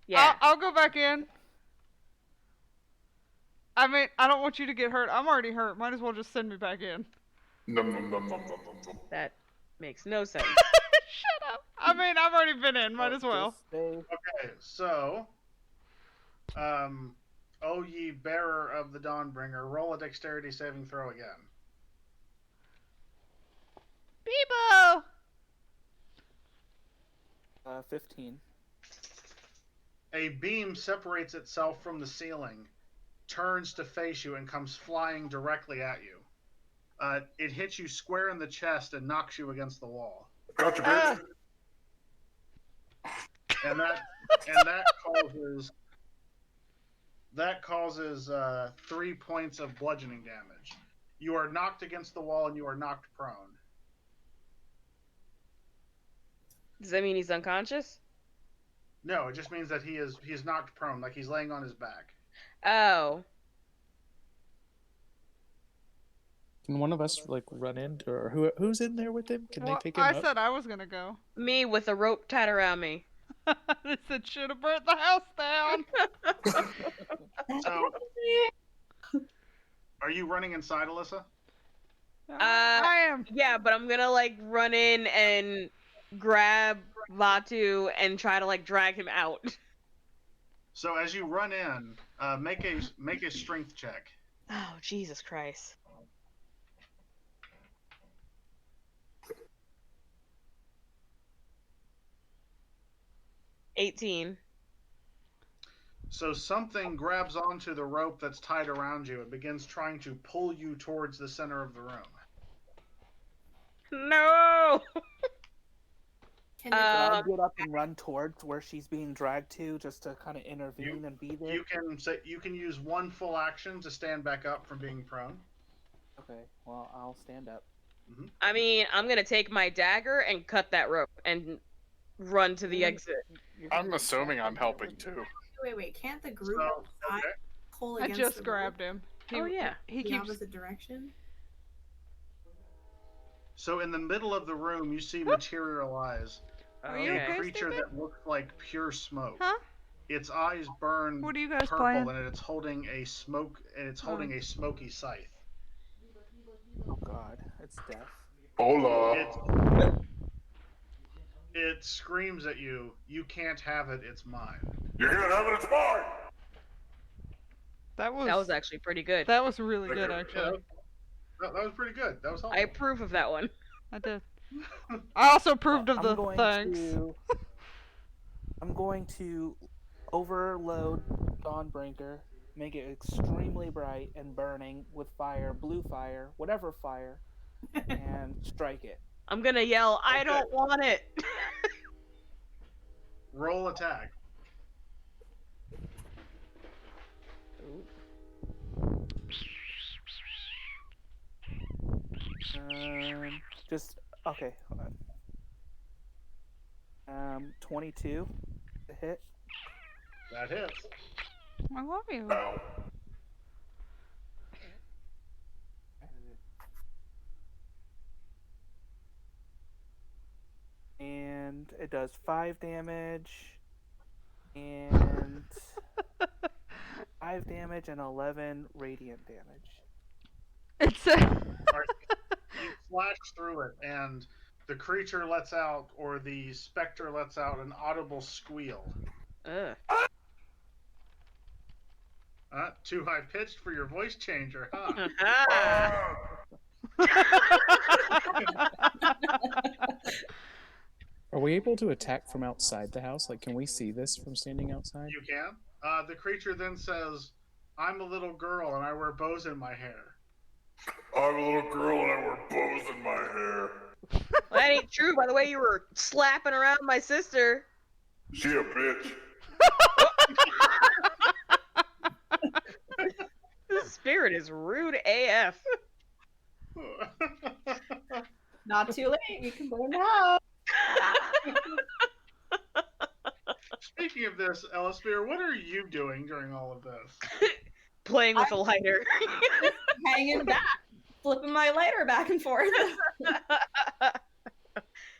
Speaker 1: Yeah.
Speaker 3: I'll go back in. I mean, I don't want you to get hurt. I'm already hurt. Might as well just send me back in.
Speaker 1: That makes no sense.
Speaker 3: Shut up. I mean, I've already been in. Might as well.
Speaker 4: Okay, so, O ye bearer of the Dawnbringer, roll a dexterity saving throw again.
Speaker 3: Bebo!
Speaker 7: 15.
Speaker 4: A beam separates itself from the ceiling, turns to face you, and comes flying directly at you. It hits you square in the chest and knocks you against the wall.
Speaker 9: Gotcha, bitch.
Speaker 4: And that causes 3 points of bludgeoning damage. You are knocked against the wall and you are knocked prone.
Speaker 1: Does that mean he's unconscious?
Speaker 4: No, it just means that he is knocked prone, like he's laying on his back.
Speaker 1: Oh.
Speaker 6: Can one of us like run in, or who's in there with him? Can
Speaker 3: Well,
Speaker 6: they pick him
Speaker 3: I
Speaker 6: up?
Speaker 3: said I was gonna go.
Speaker 1: Me with a rope tied around me.
Speaker 3: They said should have burnt the house down.
Speaker 4: So, are you running inside, Alyssa?
Speaker 3: I am.
Speaker 1: Yeah, but I'm gonna like run in and grab Vatu and try to like drag him out.
Speaker 4: So as you run in, make a strength check.
Speaker 1: Oh, Jesus Christ. 18.
Speaker 4: So something grabs onto the rope that's tied around you and begins trying to pull you towards the center of the room.
Speaker 1: No!
Speaker 5: Can
Speaker 7: Can I
Speaker 1: Um,
Speaker 7: get up and run towards where she's being dragged to, just to kind of intervene and be there?
Speaker 4: You can use one full action to stand back up from being prone.
Speaker 7: Okay, well, I'll stand up.
Speaker 1: I mean, I'm gonna take my dagger and cut that rope and run to the exit.
Speaker 2: I'm assuming I'm helping too.
Speaker 5: Wait. Can't the group
Speaker 4: So,
Speaker 5: outside
Speaker 4: okay.
Speaker 5: pull
Speaker 3: I
Speaker 5: against
Speaker 3: just
Speaker 5: the
Speaker 3: grabbed him.
Speaker 1: Oh, yeah.
Speaker 3: He
Speaker 5: the
Speaker 3: keeps.
Speaker 5: opposite direction?
Speaker 4: So in the middle of the room, you see materialize
Speaker 3: Are you
Speaker 4: a
Speaker 3: okay,
Speaker 4: creature
Speaker 3: stupid?
Speaker 4: that looks like pure smoke.
Speaker 3: Huh?
Speaker 4: Its eyes burn
Speaker 3: What are you guys
Speaker 4: purple,
Speaker 3: playing?
Speaker 4: and it's holding a smoky scythe.
Speaker 7: Oh God, it's death.
Speaker 9: Hola.
Speaker 4: It screams at you. You can't have it. It's mine.
Speaker 9: You can't have it, it's mine!
Speaker 3: That
Speaker 1: That was actually pretty good.
Speaker 3: That was really good,
Speaker 9: Yeah,
Speaker 3: actually.
Speaker 4: That was pretty good. That was helpful.
Speaker 1: I approve of that one.
Speaker 3: I did. I also approved of
Speaker 7: I'm
Speaker 3: the
Speaker 7: going
Speaker 3: thanks.
Speaker 7: I'm going to overload Dawnbreaker, make it extremely bright and burning with fire, blue fire, whatever fire, and strike it.
Speaker 1: I'm gonna yell, I don't want it!
Speaker 4: Roll attack.
Speaker 7: Just okay. Hold on. 22 to hit.
Speaker 4: That hits.
Speaker 3: I love you.
Speaker 7: And it does 5 damage, and 5 damage and 11 radiant damage.
Speaker 3: It's
Speaker 4: You flash through it, and the creature lets out, or the specter lets out, an audible squeal.
Speaker 1: Ugh.
Speaker 4: Too high pitched for your voice changer, huh?
Speaker 6: Are we able to attack from outside the house? Like, can we see this from standing outside?
Speaker 4: You can. The creature then says, "I'm a little girl and I wear bows in my hair."
Speaker 9: I'm a little girl and I wear bows in my hair.
Speaker 1: Well, that ain't true, by the way you were slapping around my sister.
Speaker 9: She a bitch.
Speaker 1: This spirit is rude AF.
Speaker 8: Not too late. You can burn the house.
Speaker 4: Speaking of this, Ellispear, what are you doing during all of this?
Speaker 1: Playing with a lighter.
Speaker 8: Hanging back, flipping my lighter back and forth.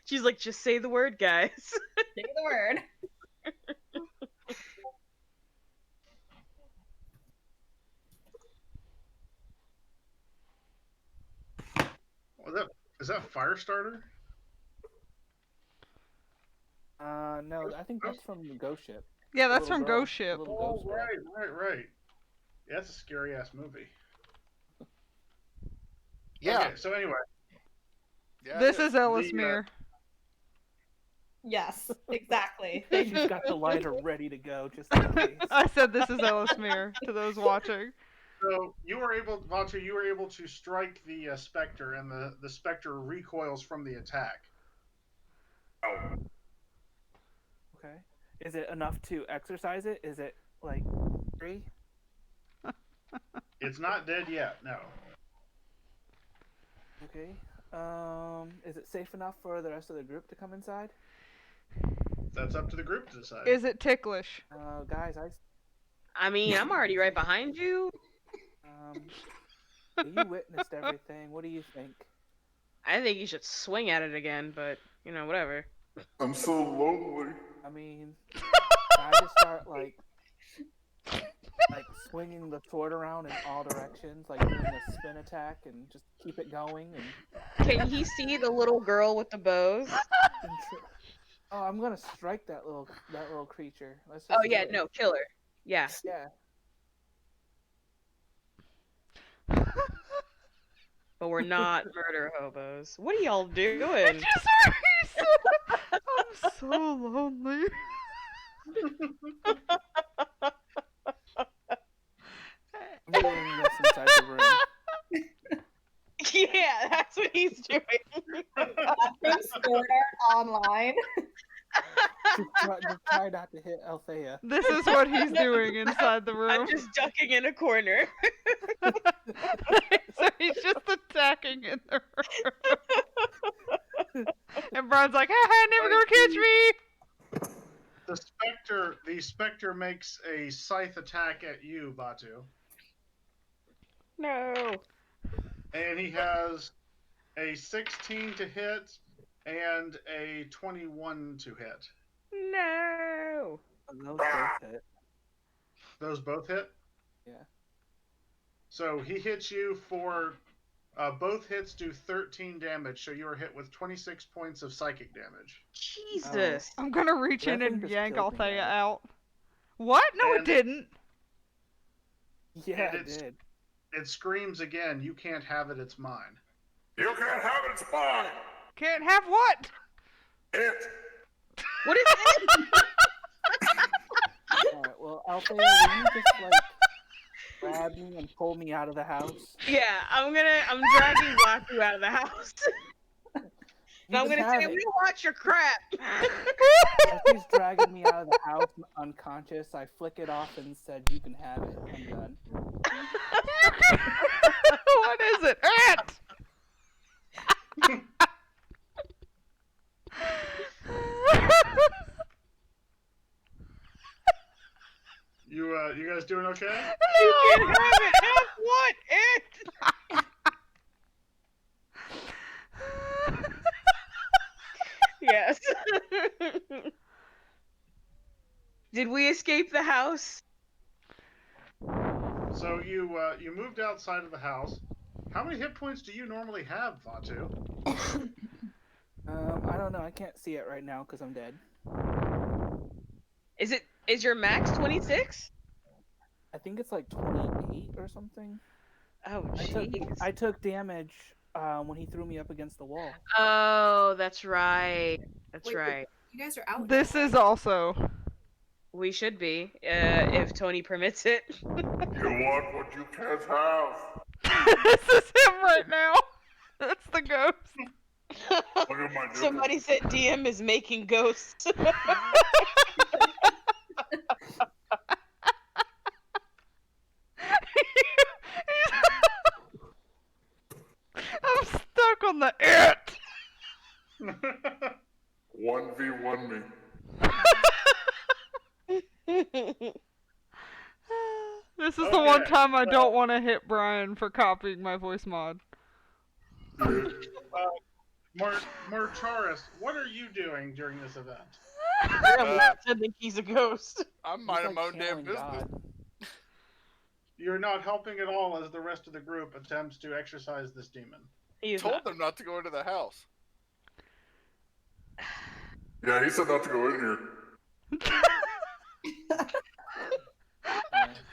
Speaker 1: She's like, just say the word, guys.
Speaker 8: Say the word.
Speaker 4: Is that Firestarter?
Speaker 7: No, I think that's from the Ghost Ship.
Speaker 3: yeah, that's
Speaker 7: Little
Speaker 3: from
Speaker 7: girl,
Speaker 3: Ghost Ship.
Speaker 7: little
Speaker 4: Oh,
Speaker 7: ghost girl.
Speaker 4: right. Yeah, that's a scary ass movie.
Speaker 2: Yeah.
Speaker 4: Okay, so anyway,
Speaker 2: Yeah,
Speaker 3: This
Speaker 2: it
Speaker 3: is Ellismere.
Speaker 8: Yes, exactly.
Speaker 7: She's got the lighter ready to go, just in case.
Speaker 3: I said this is Ellismere to those watching.
Speaker 4: so you were able, Vantu, you were able to strike the specter, and the specter recoils from the attack.
Speaker 7: Okay. Is it enough to exercise it? Is it like 3?
Speaker 4: It's not dead yet. No.
Speaker 7: Okay. Is it safe enough for the rest of the group to come inside?
Speaker 4: That's up to the group to decide.
Speaker 3: Is it ticklish?
Speaker 7: Guys,
Speaker 1: I mean, I'm already right behind you.
Speaker 7: you witnessed everything. What do you think?
Speaker 1: I think you should swing at it again, but, you know, whatever.
Speaker 9: I'm so lonely.
Speaker 7: I mean, can I just start like swinging the sword around in all directions, like doing a spin attack, and just keep it going? And
Speaker 1: Can he see the little girl with the bows?
Speaker 7: oh, I'm gonna strike that little creature. Let's
Speaker 1: Oh,
Speaker 7: just
Speaker 1: yeah,
Speaker 7: do it.
Speaker 1: no, kill her. Yeah.
Speaker 7: Yeah.
Speaker 1: But we're not murder hobos. What are y'all doing?
Speaker 3: I just heard he said, I'm so lonely.
Speaker 7: I'm doing this inside the room.
Speaker 1: Yeah, that's what he's doing.
Speaker 8: Bathroom sword art online.
Speaker 7: Just try not to hit Althea.
Speaker 3: This is what he's doing inside the room.
Speaker 1: I'm just ducking in a corner.
Speaker 3: So he's just attacking in the room. And Brian's like, haha, never gonna catch me!
Speaker 4: The specter makes a scythe attack at you, Batu.
Speaker 1: No.
Speaker 4: And he has a 16 to hit and a 21 to hit.
Speaker 1: No.
Speaker 7: Those both hit.
Speaker 4: Those both hit?
Speaker 7: Yeah.
Speaker 4: So he hits you for both hits do 13 damage, so you are hit with 26 points of psychic damage.
Speaker 1: Jesus.
Speaker 3: I'm gonna reach in
Speaker 7: That thing
Speaker 3: and
Speaker 7: just
Speaker 3: yank
Speaker 7: killed me,
Speaker 3: Althea
Speaker 7: guys.
Speaker 3: out. What? No, it
Speaker 4: And-
Speaker 3: didn't.
Speaker 7: Yeah,
Speaker 4: And
Speaker 7: it
Speaker 4: it's-
Speaker 7: did.
Speaker 4: It screams again, you can't have it, it's mine.
Speaker 9: You can't have it, it's mine!
Speaker 3: Can't have what?
Speaker 9: It!
Speaker 1: What is it?
Speaker 7: Alright, well, Althea, will you just, like, grab me and pull me out of the house?
Speaker 1: Yeah, I'm dragging Batu out of the house. And I'm
Speaker 7: can
Speaker 1: gonna
Speaker 7: have
Speaker 1: say,
Speaker 7: it.
Speaker 1: we watch your crap.
Speaker 7: As he's dragging me out of the house unconscious, I flick it off and said, you can have it. I'm done.
Speaker 3: What is it? Ant!
Speaker 4: You guys doing okay?
Speaker 1: You can have it. Have what? It. Yes. Did we escape the house?
Speaker 4: So you moved outside of the house. How many hit points do you normally have, Vatu?
Speaker 7: I don't know. I can't see it right now because I'm dead.
Speaker 1: Is your max 26?
Speaker 7: I think it's like 28 or something.
Speaker 1: Oh, jeez.
Speaker 7: I took damage when he threw me up against the wall.
Speaker 1: Oh, that's right. That's
Speaker 5: Wait,
Speaker 1: right.
Speaker 5: You guys are out.
Speaker 3: This
Speaker 5: now,
Speaker 3: is
Speaker 5: right?
Speaker 3: also.
Speaker 1: We should be, if Tony permits it.
Speaker 9: You want what you can't have.
Speaker 3: This is him right now. That's the ghost.
Speaker 9: Look at my
Speaker 1: Somebody said DM is making ghosts.
Speaker 3: I'm stuck on the it.
Speaker 9: 1v1 me.
Speaker 3: This is the one
Speaker 4: Okay,
Speaker 3: time I don't want to hit Brian for copying my voice mod.
Speaker 4: Morcharis, what are you doing during this event?
Speaker 1: Apparently, pretending he's a ghost.
Speaker 2: I'm
Speaker 7: He's
Speaker 2: minding
Speaker 7: like
Speaker 2: my own damn
Speaker 7: channeling
Speaker 2: business.
Speaker 7: God.
Speaker 4: You're not helping at all as the rest of the group attempts to exorcise this demon.
Speaker 1: He's
Speaker 2: Told
Speaker 1: not.
Speaker 2: them not to go into the house.
Speaker 9: Yeah, he said not to go in here.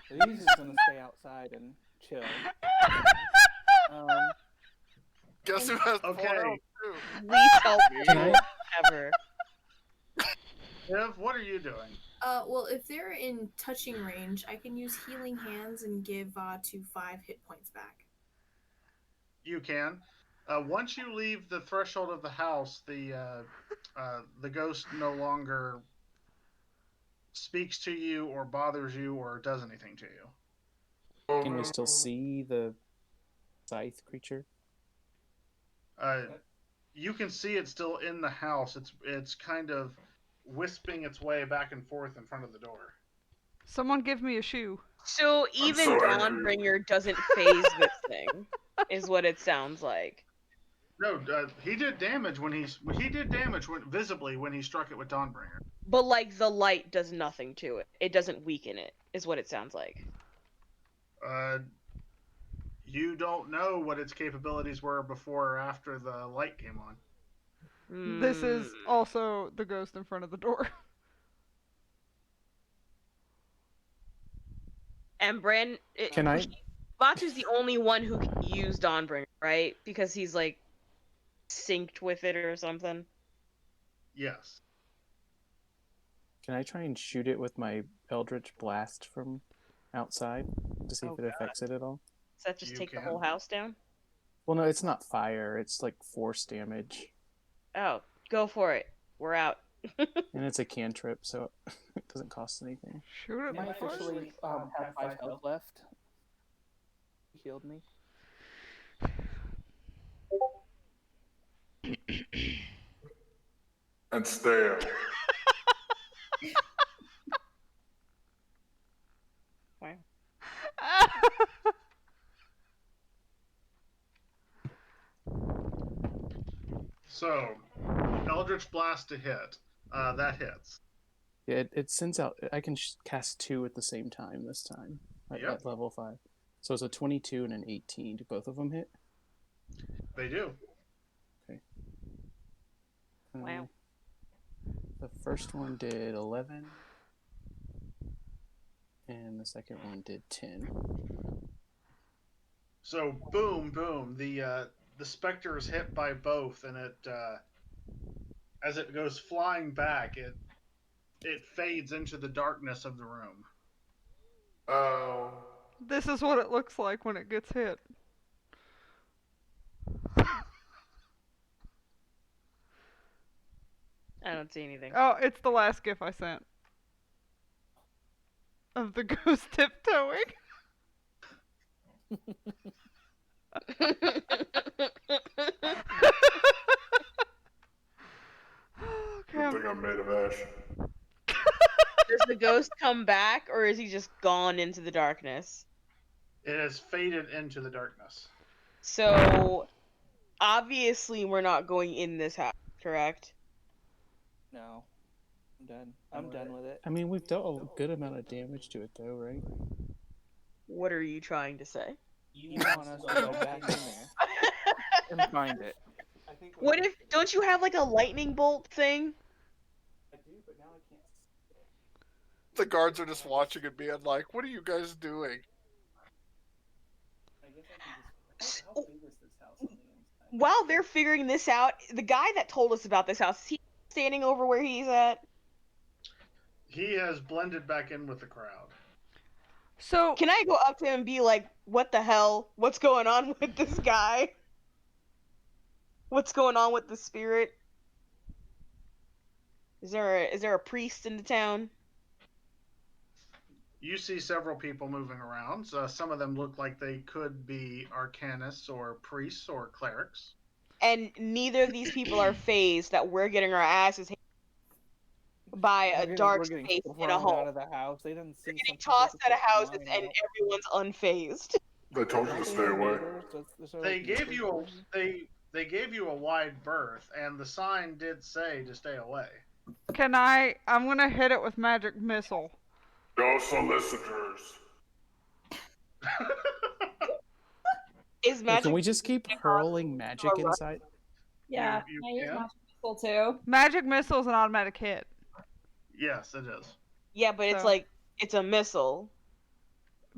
Speaker 7: He's just gonna stay outside and chill.
Speaker 2: Guess who has
Speaker 4: Okay.
Speaker 2: 4 health too?
Speaker 1: Least helpful
Speaker 6: Can I?
Speaker 1: ever.
Speaker 4: Viv, what are you doing?
Speaker 5: Well, if they're in touching range, I can use healing hands and give to 5 hit points back.
Speaker 4: You can. Once you leave the threshold of the house, the ghost no longer speaks to you or bothers you or does anything to you.
Speaker 6: Can we still see the scythe creature?
Speaker 4: You can see it still in the house. It's kind of wisping its way back and forth in front of the door.
Speaker 3: Someone give me a shoe.
Speaker 1: So even
Speaker 9: so angry.
Speaker 1: Dawnbringer doesn't phase this thing, is what it sounds like.
Speaker 4: No, he did damage visibly when he struck it with Dawnbringer.
Speaker 1: But like the light does nothing to it. It doesn't weaken it, is what it sounds like.
Speaker 4: You don't know what its capabilities were before or after the light came on.
Speaker 3: This is also the ghost in front of the door.
Speaker 1: And
Speaker 6: Can I?
Speaker 1: Batu's the only one who can use Dawnbringer, right? Because he's like synced with it or something.
Speaker 4: Yes.
Speaker 6: Can I try and shoot it with my Eldritch Blast from outside to see
Speaker 1: Oh,
Speaker 6: if it affects it at all?
Speaker 1: Does that just
Speaker 4: You
Speaker 1: take the
Speaker 4: can.
Speaker 1: whole house down?
Speaker 6: Well, no, it's not fire. It's like force damage,
Speaker 1: Oh, go for it. We're out.
Speaker 6: and it's a cantrip, so it doesn't cost anything.
Speaker 3: Shoot it
Speaker 7: Am I
Speaker 3: with fire.
Speaker 7: officially have 5 health left? You healed me.
Speaker 9: And stay out.
Speaker 1: Wow.
Speaker 4: So, Eldritch Blast to hit. That hits.
Speaker 6: Yeah, it sends out. I can cast 2 at the same time this time at level 5. So it's a 22 and an 18. Do both of them hit?
Speaker 4: They do.
Speaker 6: Okay.
Speaker 1: Wow.
Speaker 6: The first one did 11, and the second one did 10.
Speaker 4: So boom, boom. The specter is hit by both, and it as it goes flying back, it fades into the darkness of the room.
Speaker 9: Oh.
Speaker 3: This is what it looks like when it gets hit.
Speaker 1: I don't see anything.
Speaker 3: Oh, it's the last gif I sent. Of the ghost tiptoeing. Okay,
Speaker 9: I think I'm made of ash.
Speaker 1: Does the ghost come back, or is he just gone into the darkness?
Speaker 4: It has faded into the darkness.
Speaker 1: So, obviously, we're not going in this house, correct?
Speaker 7: No. I'm done. I'm done with it.
Speaker 6: I mean, we've dealt a good amount of damage to it, though, right?
Speaker 1: What are you trying to say?
Speaker 7: You want us to go back in there and find it.
Speaker 1: What if, don't you have like a lightning bolt thing?
Speaker 7: I do, but now I can't.
Speaker 2: The guards are just watching and being like, "What are you guys doing?"
Speaker 7: I guess I can just. How big is this house on the inside?
Speaker 1: While they're figuring this out, the guy that told us about this house, is he standing over where he's at?
Speaker 4: He has blended back in with the crowd.
Speaker 3: So
Speaker 1: Can I go up to him and be like, what the hell? What's going on with this guy? What's going on with the spirit? Is there a priest in the town?
Speaker 4: You see several people moving around. So some of them look like they could be arcanists or priests or clerics.
Speaker 1: And neither of these people are phased that we're getting our asses handed by a dark
Speaker 7: We're getting
Speaker 1: space in a
Speaker 7: thrown
Speaker 1: home.
Speaker 7: out of the house. They didn't see.
Speaker 1: We're getting
Speaker 7: something
Speaker 1: tossed out of
Speaker 7: different
Speaker 1: houses
Speaker 7: flying
Speaker 1: and
Speaker 7: out.
Speaker 1: everyone's unfazed.
Speaker 9: They told you to stay away.
Speaker 4: They gave you they gave you a wide berth, and the sign did say to stay away.
Speaker 3: I'm gonna hit it with magic missile.
Speaker 9: No solicitors.
Speaker 1: Is magic
Speaker 6: Can we just keep hurling magic inside?
Speaker 8: Yeah,
Speaker 4: You
Speaker 8: I use
Speaker 4: can?
Speaker 8: magic missile too.
Speaker 3: Magic missile is an automatic hit.
Speaker 4: Yes, it is.
Speaker 1: Yeah, but it's
Speaker 3: So-
Speaker 1: like it's a missile.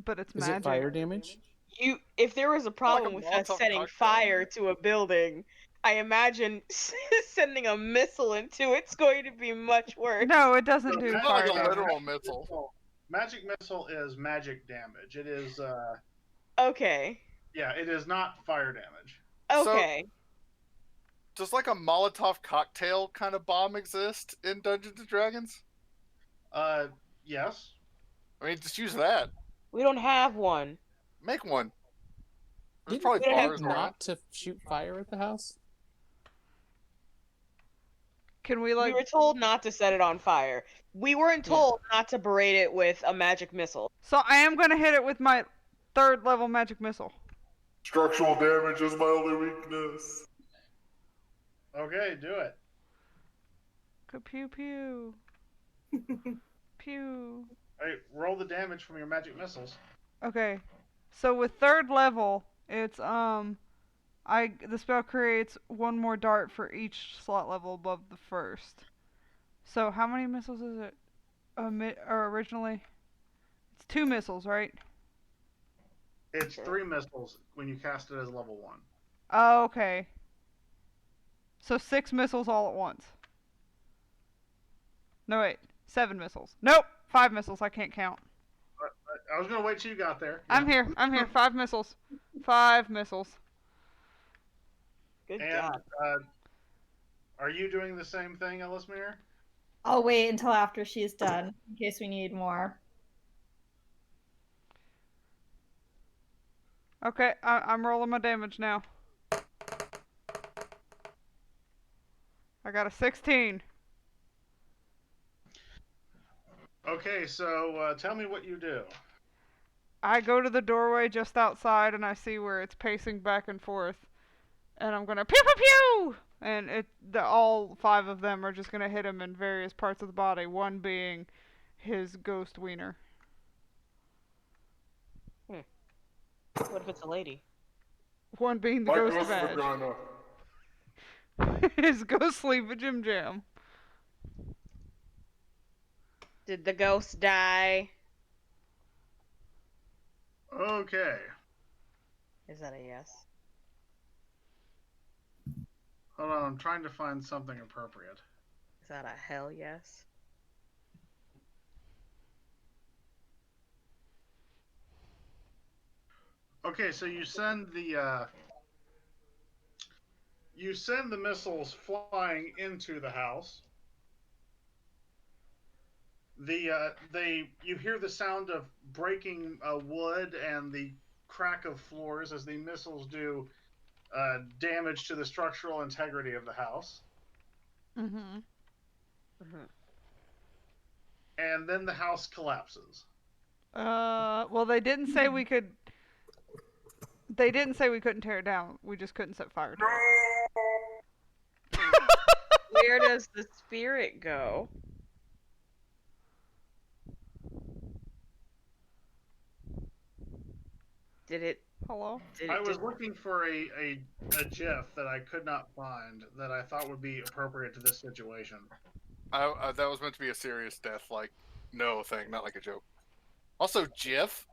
Speaker 3: But it's
Speaker 6: Is
Speaker 3: magic.
Speaker 6: it fire damage?
Speaker 1: If there was a problem
Speaker 2: Like a
Speaker 1: with us
Speaker 2: Molotov
Speaker 1: setting
Speaker 2: cocktail.
Speaker 1: fire to a building, I imagine sending a missile into it's going to be much worse.
Speaker 3: No, it doesn't do
Speaker 4: Not
Speaker 2: Not
Speaker 3: fire
Speaker 2: like a
Speaker 3: damage.
Speaker 2: literal missile.
Speaker 4: Magic missile is magic damage. It is
Speaker 1: Okay.
Speaker 4: yeah, it is not fire damage.
Speaker 1: Okay.
Speaker 2: Does like a Molotov cocktail kind of bomb exist in Dungeons and Dragons?
Speaker 4: Yes.
Speaker 2: I mean, just use that.
Speaker 1: We don't have one.
Speaker 2: Make one. There's
Speaker 6: Didn't
Speaker 2: probably
Speaker 1: we have
Speaker 2: bars
Speaker 6: not
Speaker 2: around.
Speaker 6: to shoot fire at the house?
Speaker 3: Can we like?
Speaker 1: We were told not to set it on fire. We weren't told not to berate it with a magic missile.
Speaker 3: So I am gonna hit it with my 3rd level magic missile.
Speaker 9: Structural damage is my only weakness.
Speaker 4: Okay, do it.
Speaker 3: Pew pew. Pew.
Speaker 4: All right, roll the damage from your magic missiles.
Speaker 3: Okay. So with 3rd level, it's the spell creates 1 more dart for each slot level above the 1st. So how many missiles is it? Or originally? It's 2 missiles, right?
Speaker 4: It's
Speaker 1: Sure.
Speaker 4: 3 missiles when you cast it as level 1.
Speaker 3: Oh, okay. So 6 missiles all at once. No wait. 7 missiles. Nope, 5 missiles. I can't count.
Speaker 4: I was gonna wait till you got there.
Speaker 3: I'm here. 5 missiles. 5 missiles.
Speaker 1: Good
Speaker 4: And
Speaker 1: job.
Speaker 4: are you doing the same thing, Ellismere?
Speaker 8: I'll wait until after she's done, in case we need more.
Speaker 3: Okay, I'm rolling my damage now. I got a 16.
Speaker 4: Okay, so tell me what you do.
Speaker 3: I go to the doorway just outside and I see where it's pacing back and forth. And I'm gonna pew pew pew! And all 5 of them are just gonna hit him in various parts of the body, one being his ghost wiener.
Speaker 1: What if it's a lady?
Speaker 3: One being the
Speaker 9: My
Speaker 3: ghost
Speaker 9: ghost
Speaker 3: badge.
Speaker 9: vagina.
Speaker 3: His ghostly Jim Jam.
Speaker 1: Did the ghost die?
Speaker 4: Okay.
Speaker 1: Is that a yes?
Speaker 4: Hold on, I'm trying to find something appropriate.
Speaker 1: Is that a hell yes?
Speaker 4: Okay, so you send the missiles flying into the house. You hear the sound of breaking wood and the crack of floors as the missiles do damage to the structural integrity of the house.
Speaker 3: Mm-hmm.
Speaker 4: And then the house collapses.
Speaker 3: Well, they didn't say we could. They didn't say we couldn't tear it down. We just couldn't set fire to it.
Speaker 1: Where does the spirit go? Did it?
Speaker 3: Hello?
Speaker 4: I was looking for a GIF that I could not find that I thought would be appropriate to this situation.
Speaker 2: That was meant to be a serious death, like, no thing, not like a joke. Also, GIF?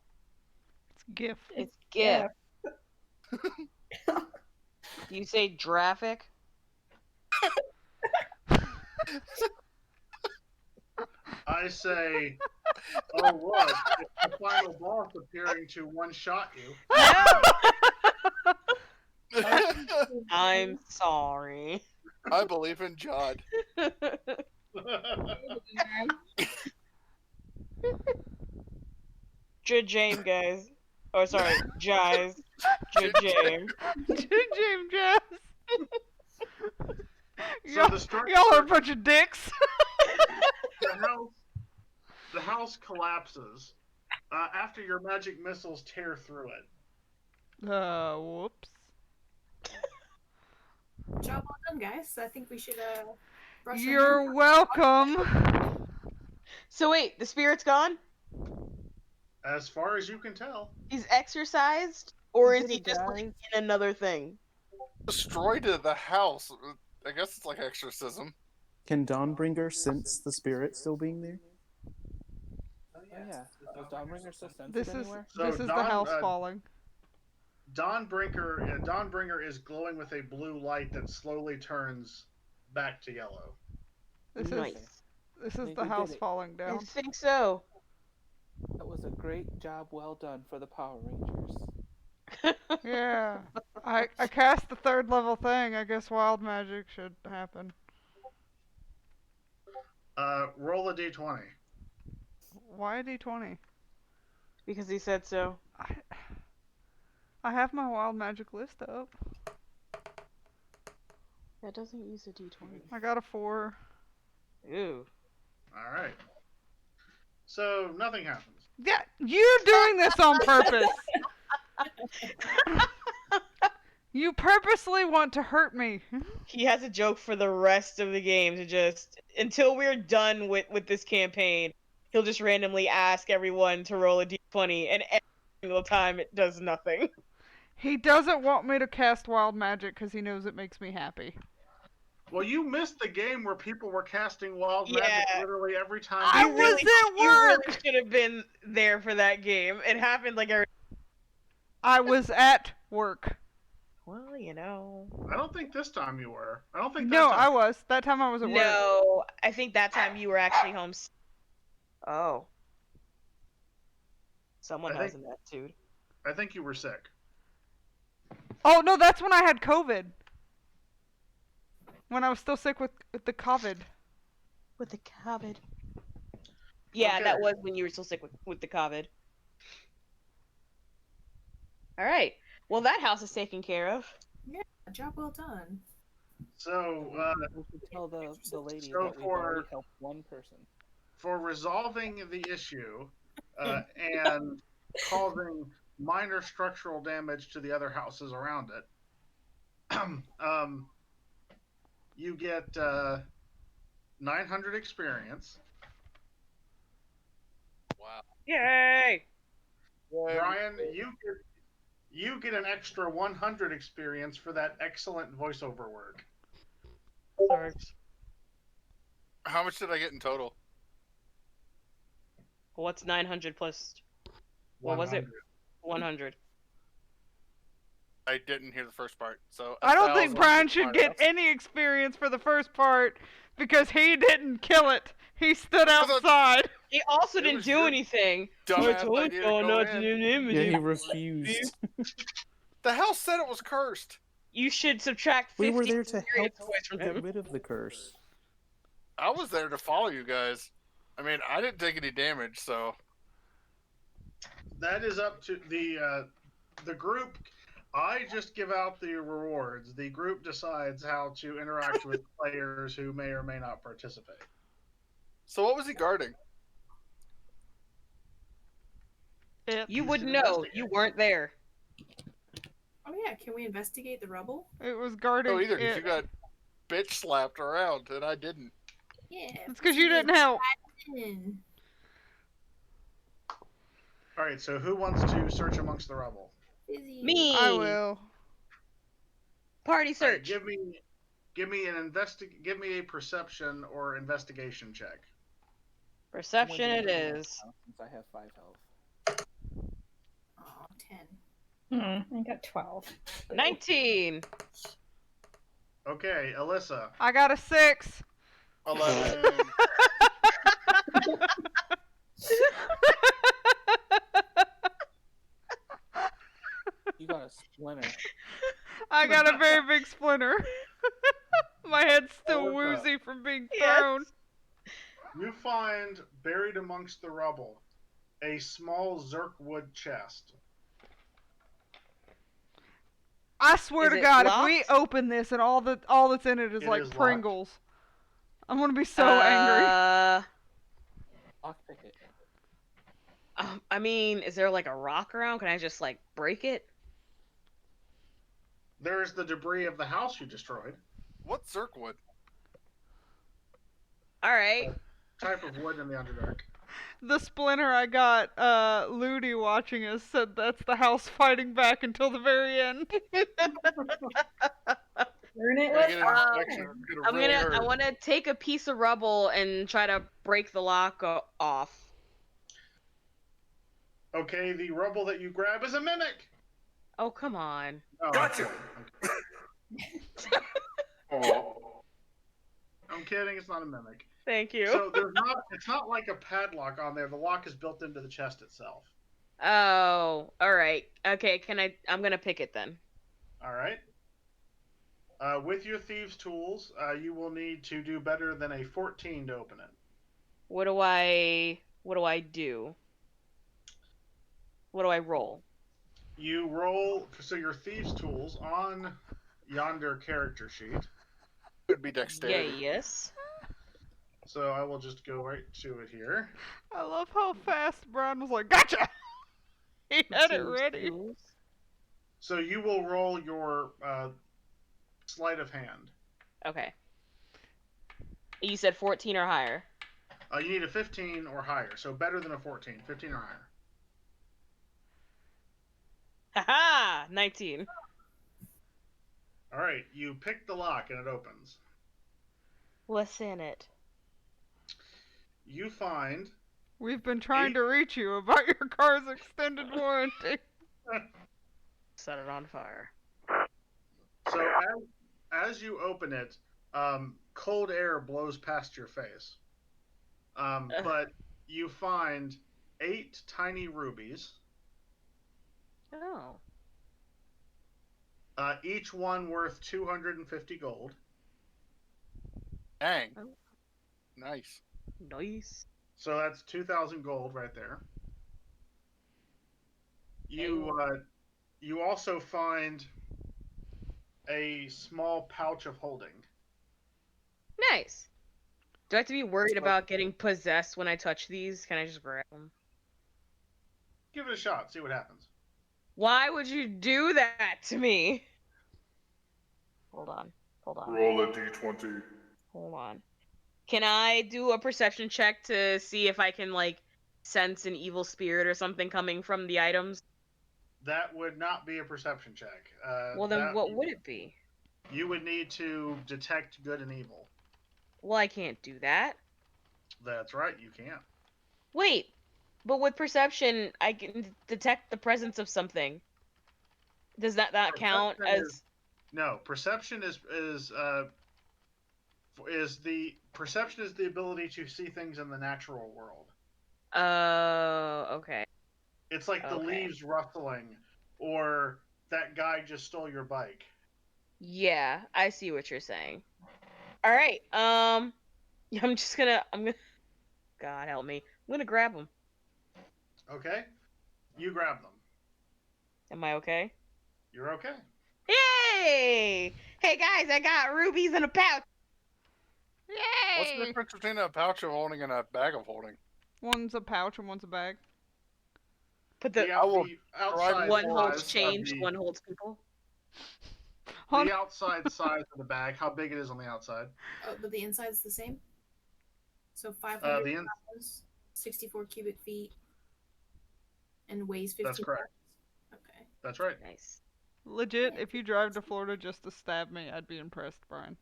Speaker 3: It's GIF.
Speaker 1: It's GIF. Do you say graphic?
Speaker 4: I say, oh look, it's the final boss appearing to one-shot you.
Speaker 1: I'm sorry.
Speaker 2: I believe in Jod.
Speaker 1: Jame, guys. Oh, sorry, Jize. Jame.
Speaker 3: Jame Jazz.
Speaker 4: So the structure,
Speaker 3: y'all are a bunch of dicks.
Speaker 4: the house collapses after your magic missiles tear through it.
Speaker 3: Whoops.
Speaker 5: Job well done, guys. I think we should brush our
Speaker 3: You're
Speaker 5: hands.
Speaker 3: welcome.
Speaker 1: So wait, the spirit's gone?
Speaker 4: As far as you can tell.
Speaker 1: He's exorcised? Or is
Speaker 7: Did
Speaker 1: he
Speaker 7: it,
Speaker 1: just like
Speaker 7: guys?
Speaker 1: in another thing?
Speaker 2: Destroyed the house. I guess it's like exorcism.
Speaker 6: Can Dawnbringer sense the spirit still being there?
Speaker 7: Oh yeah. Does Dawnbringer still sense
Speaker 3: This
Speaker 7: it
Speaker 3: is
Speaker 7: anywhere?
Speaker 3: this is the house falling.
Speaker 4: Dawnbringer is glowing with a blue light that slowly turns back to yellow.
Speaker 3: This
Speaker 1: Nice.
Speaker 3: is
Speaker 7: Think
Speaker 3: the
Speaker 7: we
Speaker 3: house
Speaker 7: did it.
Speaker 3: falling
Speaker 1: I
Speaker 3: down.
Speaker 1: think so.
Speaker 7: That was a great job, well done for the Power Rangers.
Speaker 3: Yeah. I cast the 3rd level thing. I guess wild magic should happen.
Speaker 4: Roll a d20.
Speaker 3: Why a d20?
Speaker 1: Because he said so.
Speaker 3: I have my wild magic list up.
Speaker 1: That doesn't use a d20.
Speaker 3: I got a 4.
Speaker 1: Ew.
Speaker 4: All right. So nothing happens.
Speaker 3: Yeah, you're doing this on purpose. You purposely want to hurt me.
Speaker 1: He has a joke for the rest of the game to just, until we're done with this campaign, he'll just randomly ask everyone to roll a d20, and every single time it does nothing.
Speaker 3: He doesn't want me to cast wild magic because he knows it makes me happy.
Speaker 4: Well, you missed the game where people were casting wild magic
Speaker 1: Yeah.
Speaker 4: literally every time.
Speaker 3: I
Speaker 4: they
Speaker 3: was
Speaker 4: did.
Speaker 3: at
Speaker 1: You
Speaker 3: work.
Speaker 1: really should have been there for that game. It happened like every...
Speaker 3: I was at work.
Speaker 1: Well, you know...
Speaker 4: I don't think this time you were. I don't think.
Speaker 3: No,
Speaker 4: that
Speaker 3: I
Speaker 4: time.
Speaker 3: was. That time I was at work.
Speaker 1: No, I think that time you were actually home. Oh. Someone
Speaker 4: I
Speaker 1: has
Speaker 4: think-
Speaker 1: an attitude.
Speaker 4: I think you were sick.
Speaker 3: Oh no, that's when I had COVID. When I was still sick with the COVID.
Speaker 1: With the COVID. Yeah,
Speaker 4: Okay.
Speaker 1: that was when you were still sick with the COVID. Alright. Well, that house is taken care of.
Speaker 5: Yeah, job well done.
Speaker 4: So,
Speaker 7: We should tell the lady
Speaker 4: so
Speaker 7: that we've
Speaker 4: for-
Speaker 7: already helped one person.
Speaker 4: for resolving the issue and causing minor structural damage to the other houses around it, you get 900 experience.
Speaker 2: Wow.
Speaker 1: Yay!
Speaker 4: Brian, you get an extra 100 experience for that excellent voiceover work.
Speaker 1: Sorry.
Speaker 2: How much did I get in total?
Speaker 1: What's 900 plus? What was it? 100.
Speaker 2: I didn't hear the first part, so
Speaker 3: I don't think
Speaker 2: 1,000
Speaker 3: Brian
Speaker 2: is
Speaker 3: should
Speaker 2: smart
Speaker 3: get
Speaker 2: enough.
Speaker 3: any experience for the first part because he didn't kill it. He stood
Speaker 2: Because
Speaker 3: outside.
Speaker 1: He also
Speaker 2: It
Speaker 1: didn't
Speaker 2: was
Speaker 1: do
Speaker 2: your
Speaker 1: anything.
Speaker 2: dumbass idea to go in.
Speaker 6: Yeah, he refused.
Speaker 2: The house said it was cursed.
Speaker 1: You should subtract 50
Speaker 6: We were there to
Speaker 1: experience
Speaker 6: help
Speaker 1: points from
Speaker 6: get
Speaker 1: him.
Speaker 6: rid of the curse.
Speaker 2: I was there to follow you guys. I mean, I didn't take any damage, so
Speaker 4: That is up to the group. I just give out the rewards. The group decides how to interact with players who may or may not participate.
Speaker 2: So what was he guarding?
Speaker 1: You
Speaker 4: You
Speaker 1: wouldn't
Speaker 4: should
Speaker 1: know.
Speaker 4: investigate.
Speaker 1: You weren't there.
Speaker 5: Oh yeah, can we investigate the rubble?
Speaker 3: It was guarding
Speaker 2: No, either because
Speaker 3: it.
Speaker 2: you got bitch slapped around and I didn't.
Speaker 5: Yeah.
Speaker 3: It's because you didn't help.
Speaker 5: In.
Speaker 4: All right. So who wants to search amongst the rubble?
Speaker 5: Busy.
Speaker 1: Me.
Speaker 3: I will.
Speaker 1: Party
Speaker 4: All right,
Speaker 1: search.
Speaker 4: give me give me a perception or investigation check.
Speaker 1: Perception
Speaker 7: I'm
Speaker 1: it
Speaker 7: going to
Speaker 1: is.
Speaker 7: now since I have 5 health.
Speaker 5: Oh, 10.
Speaker 8: I got 12.
Speaker 1: 19.
Speaker 4: Okay, Alyssa.
Speaker 3: I got a 6.
Speaker 2: 11.
Speaker 7: You got a splinter.
Speaker 3: I got a very big splinter. My head's still
Speaker 4: Oh, what's
Speaker 3: woozy from being
Speaker 1: Yes.
Speaker 3: thrown.
Speaker 4: You find buried amongst the rubble a small zirkwood chest.
Speaker 3: I swear
Speaker 1: Is
Speaker 3: to
Speaker 1: it
Speaker 3: God, if we
Speaker 1: locked?
Speaker 3: open this and all that's in it is
Speaker 4: It
Speaker 3: like
Speaker 4: is locked.
Speaker 3: Pringles, I'm gonna be so angry.
Speaker 7: Lockpick it.
Speaker 1: I mean, is there like a rock around? Can I just like break it?
Speaker 4: There's the debris of the house you destroyed.
Speaker 2: What's Zirkwood?
Speaker 1: All right.
Speaker 4: Type of wood in the Underdark.
Speaker 3: The splinter I got, Ludi watching us said that's the house fighting back until the very end.
Speaker 8: Burn it
Speaker 2: Can I
Speaker 8: with
Speaker 2: get an
Speaker 8: fire.
Speaker 2: inspection? Get a
Speaker 1: I'm
Speaker 2: really
Speaker 1: gonna. I
Speaker 2: hurt.
Speaker 1: want to take a piece of rubble and try to break the lock off.
Speaker 4: Okay, the rubble that you grab is a mimic.
Speaker 1: Oh come on.
Speaker 4: Oh,
Speaker 9: Gotcha. Oh,
Speaker 4: I'm kidding. It's not a mimic.
Speaker 1: Thank you.
Speaker 4: So there's not. It's not like a padlock on there. The lock is built into the chest itself.
Speaker 1: Oh, all right. Okay, I'm gonna pick it then.
Speaker 4: All right. With your thieves' tools, you will need to do better than a 14 to open it.
Speaker 1: What do I do? What do I roll?
Speaker 4: You roll. So your thieves' tools on yonder character sheet.
Speaker 2: Could be dexterity.
Speaker 1: Yes.
Speaker 4: So I will just go right to it here.
Speaker 3: I love how fast Brian was like, "Gotcha!" He had it ready.
Speaker 4: So you will roll your sleight of hand.
Speaker 1: Okay. You said 14 or higher.
Speaker 4: You need a 15 or higher. So better than a 14. 15 or higher.
Speaker 1: Haha! 19.
Speaker 4: All right. You pick the lock and it opens.
Speaker 1: What's in it?
Speaker 4: You find.
Speaker 3: We've been trying to reach you about your car's extended warranty.
Speaker 1: Set it on fire.
Speaker 4: So as you open it, cold air blows past your face. But you find 8 tiny rubies.
Speaker 1: Oh.
Speaker 4: Each one worth 250 gold.
Speaker 2: Dang.
Speaker 1: Oh.
Speaker 2: Nice.
Speaker 1: Nice.
Speaker 4: So that's 2,000 gold right there. You also find a small pouch of holding.
Speaker 1: Nice. Do I have to be worried about getting possessed when I touch these? Can I just grab them?
Speaker 4: Give it a shot. See what happens.
Speaker 1: Why would you do that to me? Hold on.
Speaker 9: Roll a d20.
Speaker 1: Hold on. Can I do a perception check to see if I can, like, sense an evil spirit or something coming from the items?
Speaker 4: That would not be a perception check.
Speaker 1: Well, then what would it be?
Speaker 4: You would need to detect good and evil.
Speaker 1: Well, I can't do that.
Speaker 4: That's right, you can't.
Speaker 1: Wait, but with perception, I can detect the presence of something. Does that count as...
Speaker 4: No, perception is the ability to see things in the natural world.
Speaker 1: Okay.
Speaker 4: It's like the leaves rustling, or that guy just stole your bike.
Speaker 1: Yeah, I see what you're saying. All right. I'm gonna. God help me. I'm gonna grab them.
Speaker 4: Okay, you grab them.
Speaker 1: Am I okay?
Speaker 4: You're okay.
Speaker 1: Yay! Hey guys, I got rubies in a pouch.
Speaker 2: What's the difference between a pouch of holding and a bag of holding?
Speaker 3: One's a pouch and one's a bag.
Speaker 1: Put
Speaker 4: The outside
Speaker 1: one holds
Speaker 4: size
Speaker 1: change, one holds people.
Speaker 4: The outside size of the bag, how big it is on the outside.
Speaker 5: Oh, but the inside's the same? So 500 pounds, 64 cubic feet, and weighs 15
Speaker 4: That's correct.
Speaker 5: pounds. Okay.
Speaker 4: That's right.
Speaker 1: Nice.
Speaker 3: Legit, if you drive to Florida just to stab me, I'd be impressed, Brian.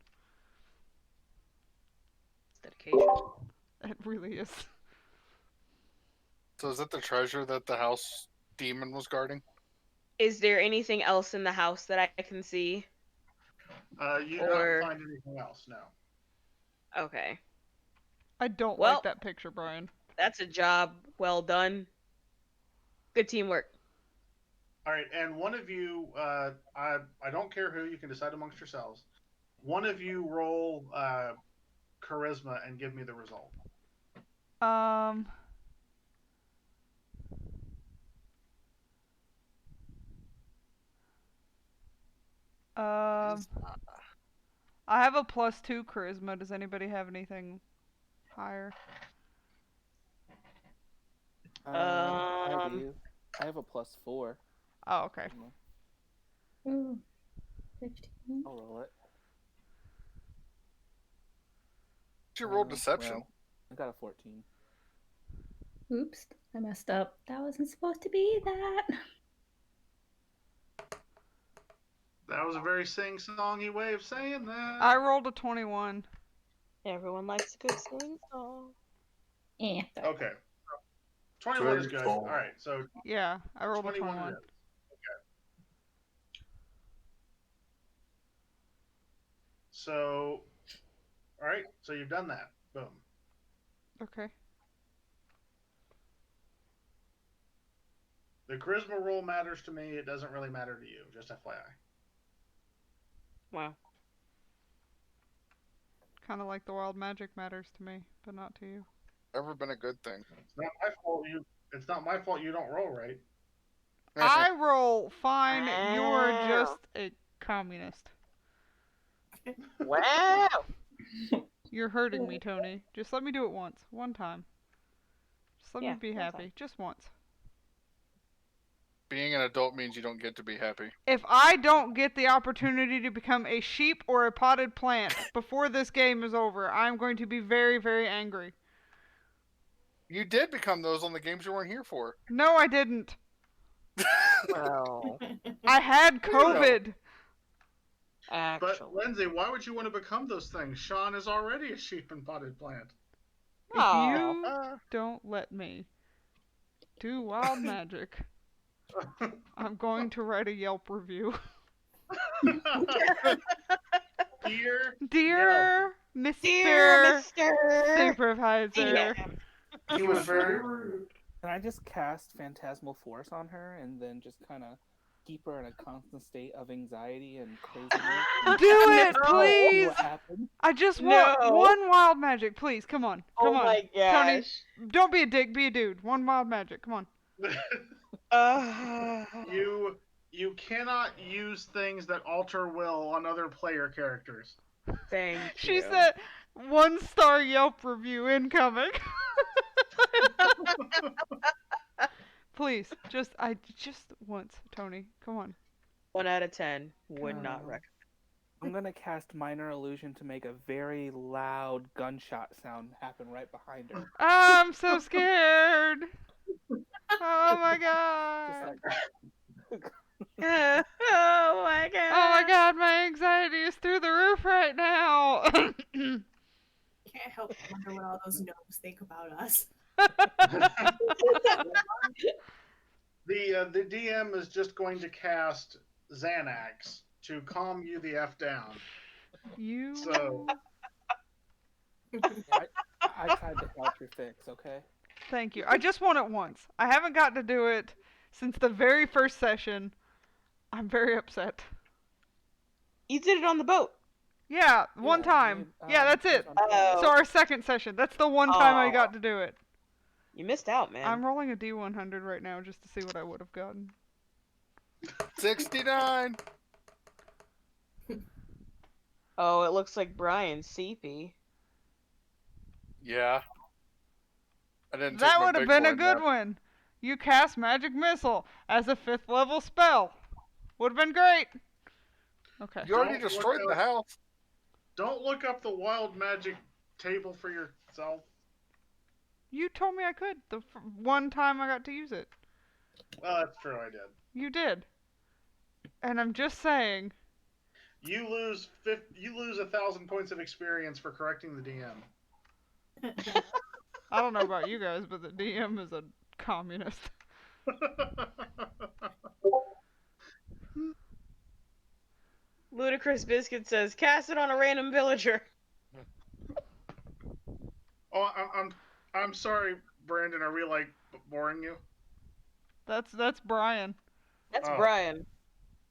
Speaker 1: It's dedication.
Speaker 3: It really is.
Speaker 2: So is that the treasure that the house demon was guarding?
Speaker 1: Is there anything else in the house that I can see?
Speaker 4: You don't find anything else, no.
Speaker 1: Okay.
Speaker 3: I don't like that picture, Brian.
Speaker 1: That's a job well done. Good teamwork.
Speaker 4: All right, and one of you, I don't care who, you can decide amongst yourselves. One of you roll charisma and give me the result.
Speaker 3: I have a +2 charisma. Does anybody have anything higher?
Speaker 7: I do. I have a +4.
Speaker 3: Oh, okay.
Speaker 8: Ooh, 15.
Speaker 7: I'll roll it.
Speaker 2: You rolled deception.
Speaker 7: Well, I got a 14.
Speaker 8: Oops, I messed up. That wasn't supposed to be that.
Speaker 4: That was a very sing-songy way of saying that.
Speaker 3: I rolled a 21.
Speaker 1: Everyone likes a good sing song.
Speaker 8: Yeah.
Speaker 4: Okay. 21 is good. All right, so
Speaker 3: yeah, I rolled a 21.
Speaker 4: Okay. So, all right, so you've done that. Boom.
Speaker 3: Okay.
Speaker 4: The charisma roll matters to me. It doesn't really matter to you, just FYI.
Speaker 1: Wow.
Speaker 3: Kind of like the wild magic matters to me, but not to you.
Speaker 2: Never been a good thing.
Speaker 4: It's not my fault you don't roll right.
Speaker 3: I roll fine. You're just a communist.
Speaker 1: Wow.
Speaker 3: You're hurting me, Tony. Just let me do it once. One time. Just let me be happy.
Speaker 1: Time.
Speaker 3: Just once.
Speaker 2: Being an adult means you don't get to be happy.
Speaker 3: If I don't get the opportunity to become a sheep or a potted plant before this game is over, I'm going to be very, very angry.
Speaker 2: You did become those on the games you weren't here for.
Speaker 3: No, I didn't.
Speaker 1: Well,
Speaker 3: I had COVID.
Speaker 1: actually.
Speaker 4: But, Lindsay, why would you want to become those things? Sean is already a sheep and potted plant.
Speaker 3: If you don't let me do wild magic, I'm going to write a Yelp review.
Speaker 4: Dear
Speaker 3: Mr.
Speaker 1: Supervisor.
Speaker 3: Yeah.
Speaker 4: He was very rude.
Speaker 7: Can I just cast Phantasmal Force on her and then just kind of keep her in a constant state of anxiety and craziness?
Speaker 3: Do it,
Speaker 1: No.
Speaker 7: See
Speaker 3: please!
Speaker 7: what happens?
Speaker 3: I just want
Speaker 1: No.
Speaker 3: one wild magic, please. Come on. Come
Speaker 1: Oh
Speaker 3: on.
Speaker 1: my
Speaker 3: Tony,
Speaker 1: gosh.
Speaker 3: don't be a dick, be a dude. One wild magic. Come on.
Speaker 4: You cannot use things that alter will on other player characters.
Speaker 1: Thank
Speaker 3: She
Speaker 1: you.
Speaker 3: said 1-star Yelp review incoming. Please, just once, Tony. Come on.
Speaker 1: 1 out of 10 would not
Speaker 7: Oh.
Speaker 1: recommend.
Speaker 7: I'm gonna cast Minor Illusion to make a very loud gunshot sound happen right behind her.
Speaker 3: I'm so scared. Oh my
Speaker 7: Just
Speaker 3: god.
Speaker 7: like
Speaker 1: Oh my god.
Speaker 3: Oh my god, my anxiety is through the roof right now.
Speaker 5: Can't help but wonder what all those gnomes think about us.
Speaker 4: The DM is just going to cast Xanax to calm you the F down.
Speaker 3: You.
Speaker 4: So
Speaker 7: I tried to help your fix, okay?
Speaker 3: Thank you. I just want it once. I haven't got to do it since the very first session. I'm very upset.
Speaker 1: You did it on the boat.
Speaker 3: Yeah, one time. Yeah, that's it.
Speaker 1: Oh.
Speaker 3: So our second session. That's the one time I
Speaker 1: Oh.
Speaker 3: got to do it.
Speaker 1: You missed out, man.
Speaker 3: I'm rolling a D100 right now just to see what I would have gotten.
Speaker 2: 69.
Speaker 1: Oh, it looks like Brian's CP.
Speaker 2: Yeah. I didn't.
Speaker 3: That
Speaker 2: take my
Speaker 3: would have
Speaker 2: big
Speaker 3: been
Speaker 2: boy
Speaker 3: a good
Speaker 2: nap.
Speaker 3: one. You cast Magic Missile as a 5th level spell. Would have been great. Okay.
Speaker 2: You already
Speaker 4: Don't
Speaker 2: destroyed
Speaker 4: look
Speaker 2: the house.
Speaker 4: don't look up the wild magic table for yourself.
Speaker 3: You told me I could the one time I got to use it.
Speaker 4: Well, that's true. I did.
Speaker 3: You did. And I'm just saying.
Speaker 4: You lose 1,000 points of experience for correcting the DM.
Speaker 3: I don't know about you guys, but the DM is a communist.
Speaker 1: Ludicrous Biscuit says, cast it on a random villager.
Speaker 4: Oh, I'm sorry, Brandon. Are we like boring you?
Speaker 3: That's Brian.
Speaker 1: That's
Speaker 4: Oh.
Speaker 1: Brian.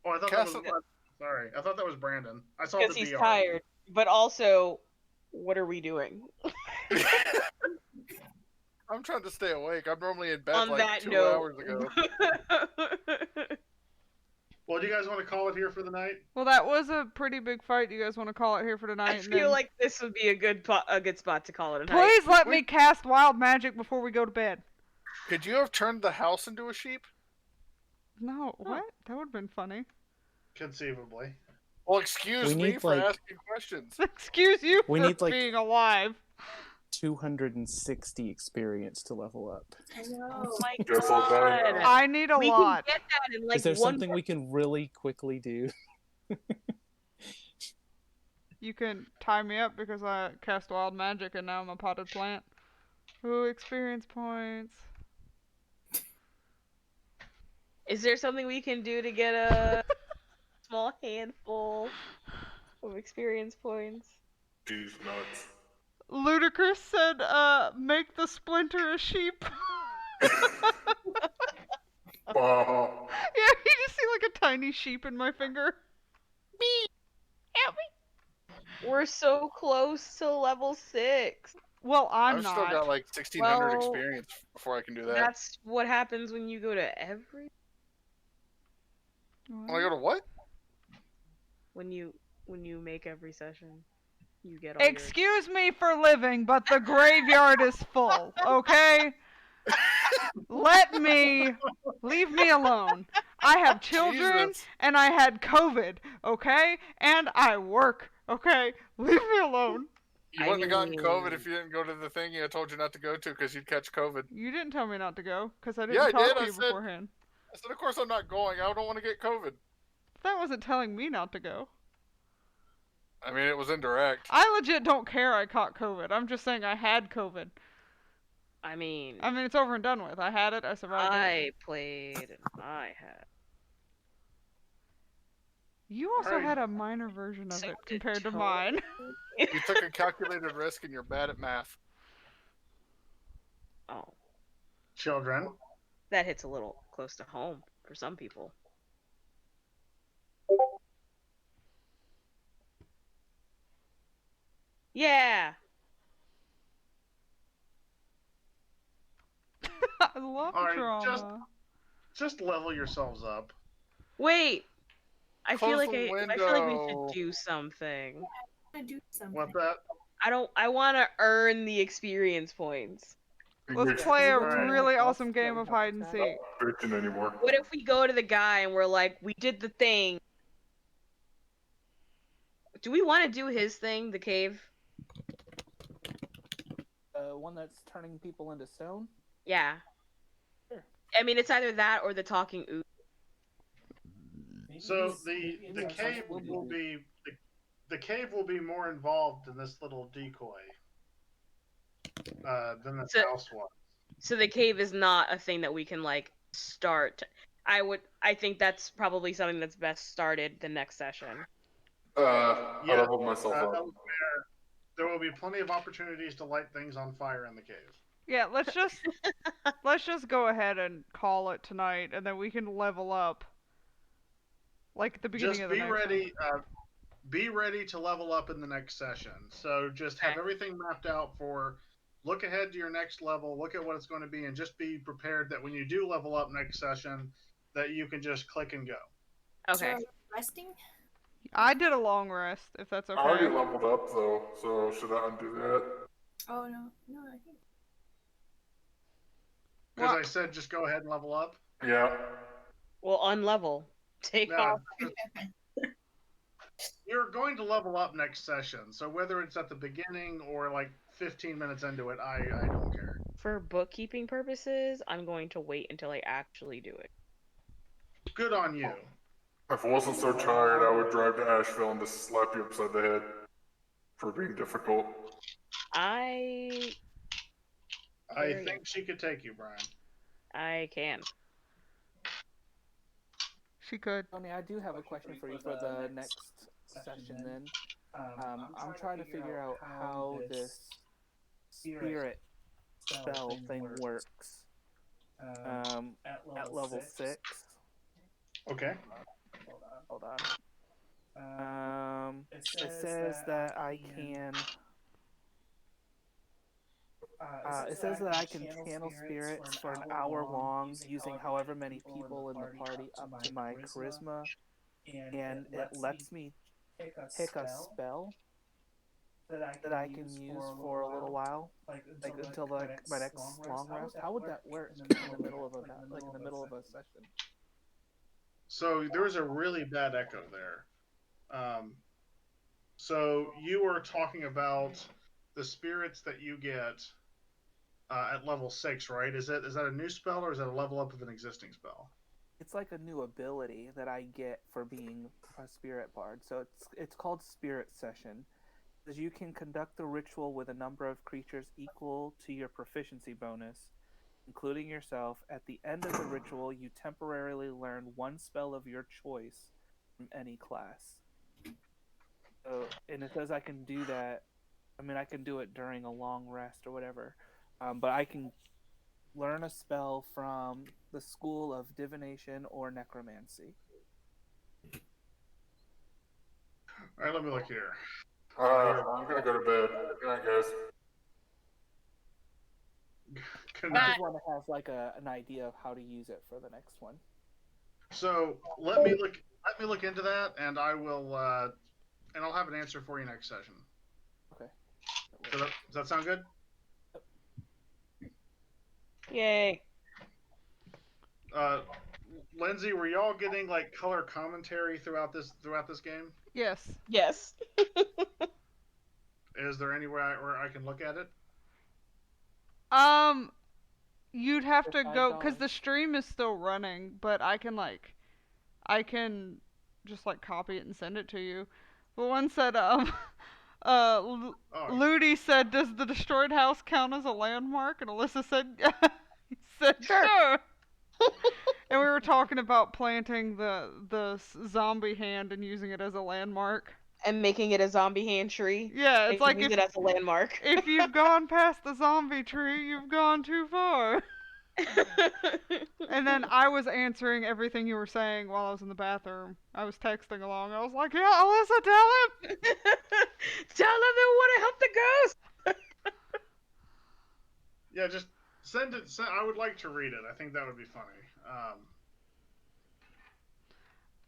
Speaker 4: Oh, I thought
Speaker 2: Cast
Speaker 4: that was. Sorry, I thought that was Brandon. I saw
Speaker 1: Because
Speaker 4: the
Speaker 1: he's
Speaker 4: BR.
Speaker 1: tired. But also, what are we doing?
Speaker 2: I'm trying to stay awake. I'm normally in bed
Speaker 1: On
Speaker 2: like
Speaker 1: that
Speaker 2: 2
Speaker 1: note.
Speaker 2: hours ago.
Speaker 4: Well, do you guys want to call it here for the night?
Speaker 3: Well, that was a pretty big fight. You guys want to call it here for tonight?
Speaker 1: I
Speaker 3: and
Speaker 1: feel
Speaker 3: then-
Speaker 1: like this would be a good spot to call it a night.
Speaker 3: Please let me cast wild magic before we go to bed.
Speaker 2: Could you have turned the house into a sheep?
Speaker 3: No, what? That would have been funny.
Speaker 4: Conceivably.
Speaker 2: Well, excuse
Speaker 6: We
Speaker 2: me
Speaker 6: need,
Speaker 2: for
Speaker 6: like-
Speaker 2: asking questions.
Speaker 3: Excuse you
Speaker 6: We
Speaker 3: for
Speaker 6: need, like-
Speaker 3: being alive.
Speaker 6: 260 experience to level up.
Speaker 1: Oh my
Speaker 9: Guess I'll die
Speaker 1: god.
Speaker 9: now.
Speaker 3: I need a
Speaker 1: We
Speaker 3: lot.
Speaker 1: can get that in like
Speaker 6: Is there
Speaker 1: one.
Speaker 6: something we can really quickly do?
Speaker 3: You can tie me up because I cast wild magic and now I'm a potted plant. Ooh, experience points.
Speaker 1: Is there something we can do to get a small handful of experience points?
Speaker 9: These nuts.
Speaker 3: Ludicrous said, make the splinter a sheep.
Speaker 9: Bah.
Speaker 3: Yeah, you just see like a tiny sheep in my finger. Me! Help me!
Speaker 1: We're so close to level 6.
Speaker 3: Well, I'm
Speaker 2: I've
Speaker 3: not.
Speaker 2: still got like 1,600
Speaker 1: Well,
Speaker 2: experience before I can do that.
Speaker 1: That's what happens when you go to every.
Speaker 2: When I go to what?
Speaker 1: When you make every session, you get all your.
Speaker 3: Excuse me for living, but the graveyard is full, okay? Leave me alone. I have children,
Speaker 2: Jesus.
Speaker 3: and I had COVID, okay? And I work, okay? Leave me alone.
Speaker 2: You
Speaker 1: I
Speaker 2: wouldn't have gotten
Speaker 1: mean-
Speaker 2: COVID if you didn't go to the thing I told you not to go to because you'd catch COVID.
Speaker 3: You didn't tell me not to go, because I didn't
Speaker 2: Yeah, I
Speaker 3: talk
Speaker 2: did.
Speaker 3: to
Speaker 2: I
Speaker 3: you
Speaker 2: said-
Speaker 3: beforehand.
Speaker 2: I said, of course I'm not going. I don't want to get COVID.
Speaker 3: That wasn't telling me not to go.
Speaker 2: I mean, it was indirect.
Speaker 3: I legit don't care I caught COVID. I'm just saying I had COVID.
Speaker 1: I mean,
Speaker 3: I mean, it's over and done with. I had it, I survived it.
Speaker 1: I played and I had.
Speaker 3: You also
Speaker 4: Alright.
Speaker 3: had a minor version of
Speaker 1: So
Speaker 3: it
Speaker 1: did
Speaker 3: compared to
Speaker 1: Tony.
Speaker 3: mine.
Speaker 2: You took a calculated risk and you're bad at math.
Speaker 1: Oh,
Speaker 4: Children.
Speaker 1: that hits a little close to home for some people. Yeah.
Speaker 3: I love
Speaker 4: All right,
Speaker 3: drama.
Speaker 4: just level yourselves up.
Speaker 1: Wait. I feel
Speaker 2: Close
Speaker 1: like
Speaker 2: the
Speaker 1: I feel like we should
Speaker 2: window.
Speaker 1: do something.
Speaker 5: I do something.
Speaker 4: What that?
Speaker 1: I want to earn the experience points.
Speaker 3: Let's play a
Speaker 4: Alright.
Speaker 3: really awesome game of hide and seek.
Speaker 9: Bitching anymore.
Speaker 1: What if we go to the guy and we're like, we did the thing? Do we want to do his thing, the cave?
Speaker 7: One that's turning people into stone?
Speaker 1: Yeah.
Speaker 7: Sure.
Speaker 1: I mean, it's either that or the talking ooze.
Speaker 4: So the cave will be the cave will be more involved in this little decoy than this house was.
Speaker 1: So the cave is not a thing that we can like start. I think that's probably something that's best started the next session.
Speaker 9: I leveled myself up.
Speaker 4: There will be plenty of opportunities to light things on fire in the cave.
Speaker 3: Yeah, let's just go ahead and call it tonight, and then we can level up. Like at the beginning of the next one.
Speaker 4: Be ready to level up in the next session. So just have everything mapped out for. Look ahead to your next level. Look at what it's going to be, and just be prepared that when you do level up next session, that you can just click and go.
Speaker 1: Okay.
Speaker 5: So, resting?
Speaker 3: I did a long rest, if that's okay.
Speaker 9: I already leveled up though, so should I undo that?
Speaker 5: Oh no, I think.
Speaker 4: Because I said just go ahead and level up.
Speaker 9: Yeah.
Speaker 1: Well, unlevel. Take off.
Speaker 4: You're going to level up next session, so whether it's at the beginning or like 15 minutes into it, I don't care.
Speaker 1: For bookkeeping purposes, I'm going to wait until I actually do it.
Speaker 4: Good on you.
Speaker 9: If I wasn't so tired, I would drive to Asheville and just slap you upside the head for being difficult.
Speaker 4: I think she could take you, Brian.
Speaker 1: I can.
Speaker 3: She could.
Speaker 7: Tony, I do have a question for you for the next session then. I'm trying to figure out how this spirit spell thing works. At level 6.
Speaker 4: Okay.
Speaker 7: Hold on. It says that I can. It says that I can channel spirits for an hour long using however many people in the party up to my charisma, and it lets me pick a spell that I can use for a little while, like until like my next long rest. How would that work in the middle of a session?
Speaker 4: So there's a really bad echo there. So you are talking about the spirits that you get at level 6, right? Is that a new spell or is that a level up of an existing spell?
Speaker 7: It's like a new ability that I get for being a spirit bard. So it's called Spirit Session. Because you can conduct the ritual with a number of creatures equal to your proficiency bonus, including yourself. At the end of the ritual, you temporarily learn one spell of your choice from any class. So, and it says I can do that. I mean, I can do it during a long rest or whatever. But I can learn a spell from the school of divination or necromancy.
Speaker 4: All right, let me look here.
Speaker 9: I'm gonna go to bed. Good night, guys.
Speaker 7: I just want to have like an idea of how to use it for the next one.
Speaker 4: So let me look into that, and I will and I'll have an answer for you next session.
Speaker 7: Okay.
Speaker 4: So does that sound good?
Speaker 1: Yay.
Speaker 4: Lindsay, were y'all getting like color commentary throughout this game?
Speaker 3: Yes.
Speaker 1: Yes.
Speaker 4: Is there anywhere where I can look at it?
Speaker 3: You'd have to go because the stream is still running, but I can just like copy it and send it to you. But one said, Ludi said, "Does the destroyed house count as a landmark?" And Alyssa said, "Sure." And we were talking about planting the zombie hand and using it as a landmark.
Speaker 1: and making it a zombie hand tree.
Speaker 3: Yeah, it's like
Speaker 1: use it as a landmark.
Speaker 3: if you've gone past the zombie tree, you've gone too far. And then I was answering everything you were saying while I was in the bathroom. I was texting along. I was like, yeah, Alyssa, tell him!
Speaker 1: Tell him they want to help the ghost!
Speaker 4: Yeah, just send it. I would like to read it. I think that would be funny.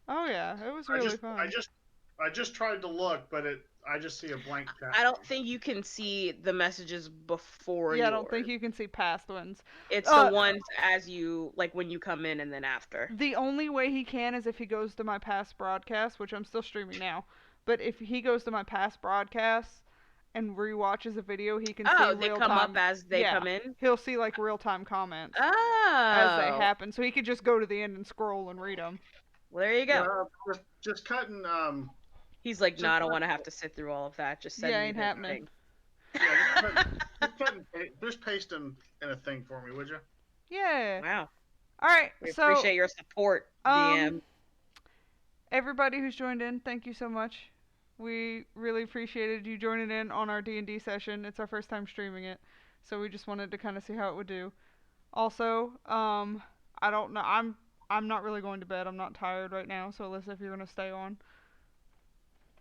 Speaker 3: Oh yeah, it was really fun.
Speaker 4: I just tried to look, but I just see a blank chat.
Speaker 1: I don't think you can see the messages before
Speaker 3: I don't think you can see past ones.
Speaker 1: It's the ones as you, like, when you come in and then after.
Speaker 3: The only way he can is if he goes to my past broadcasts, which I'm still streaming now. But if he goes to my past broadcasts and rewatches a video, he can see real-time.
Speaker 1: Oh, they come up as they come in?
Speaker 3: He'll see, like, real-time comments as they happen. So he could just go to the end and scroll and read them.
Speaker 1: Well, there you go.
Speaker 4: Just cutting...
Speaker 1: He's like, no, I don't want to have to sit through all of that. Just send me
Speaker 3: ain't happening.
Speaker 4: Thing. Yeah, just paste in a thing for me, would you?
Speaker 3: Yeah.
Speaker 1: Wow.
Speaker 3: All right.
Speaker 1: We appreciate your support, DM.
Speaker 3: Everybody who's joined in, thank you so much. We really appreciated you joining in on our D&D session. It's our first time streaming it, so we just wanted to kind of see how it would do. Also, I don't know. I'm not really going to bed. I'm not tired right now. So Alyssa, if you're gonna stay on.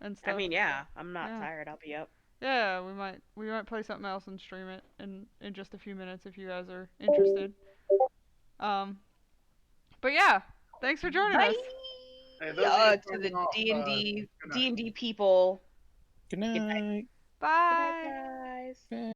Speaker 3: And stuff.
Speaker 1: I mean, yeah, I'm not tired. I'll be up.
Speaker 3: Yeah, we might play something else and stream it in just a few minutes if you guys are interested. But yeah, thanks for joining us.
Speaker 4: Hey,
Speaker 1: to the D&D people.
Speaker 6: Good night.
Speaker 3: Bye.
Speaker 1: Good night, guys.
Speaker 6: Bye.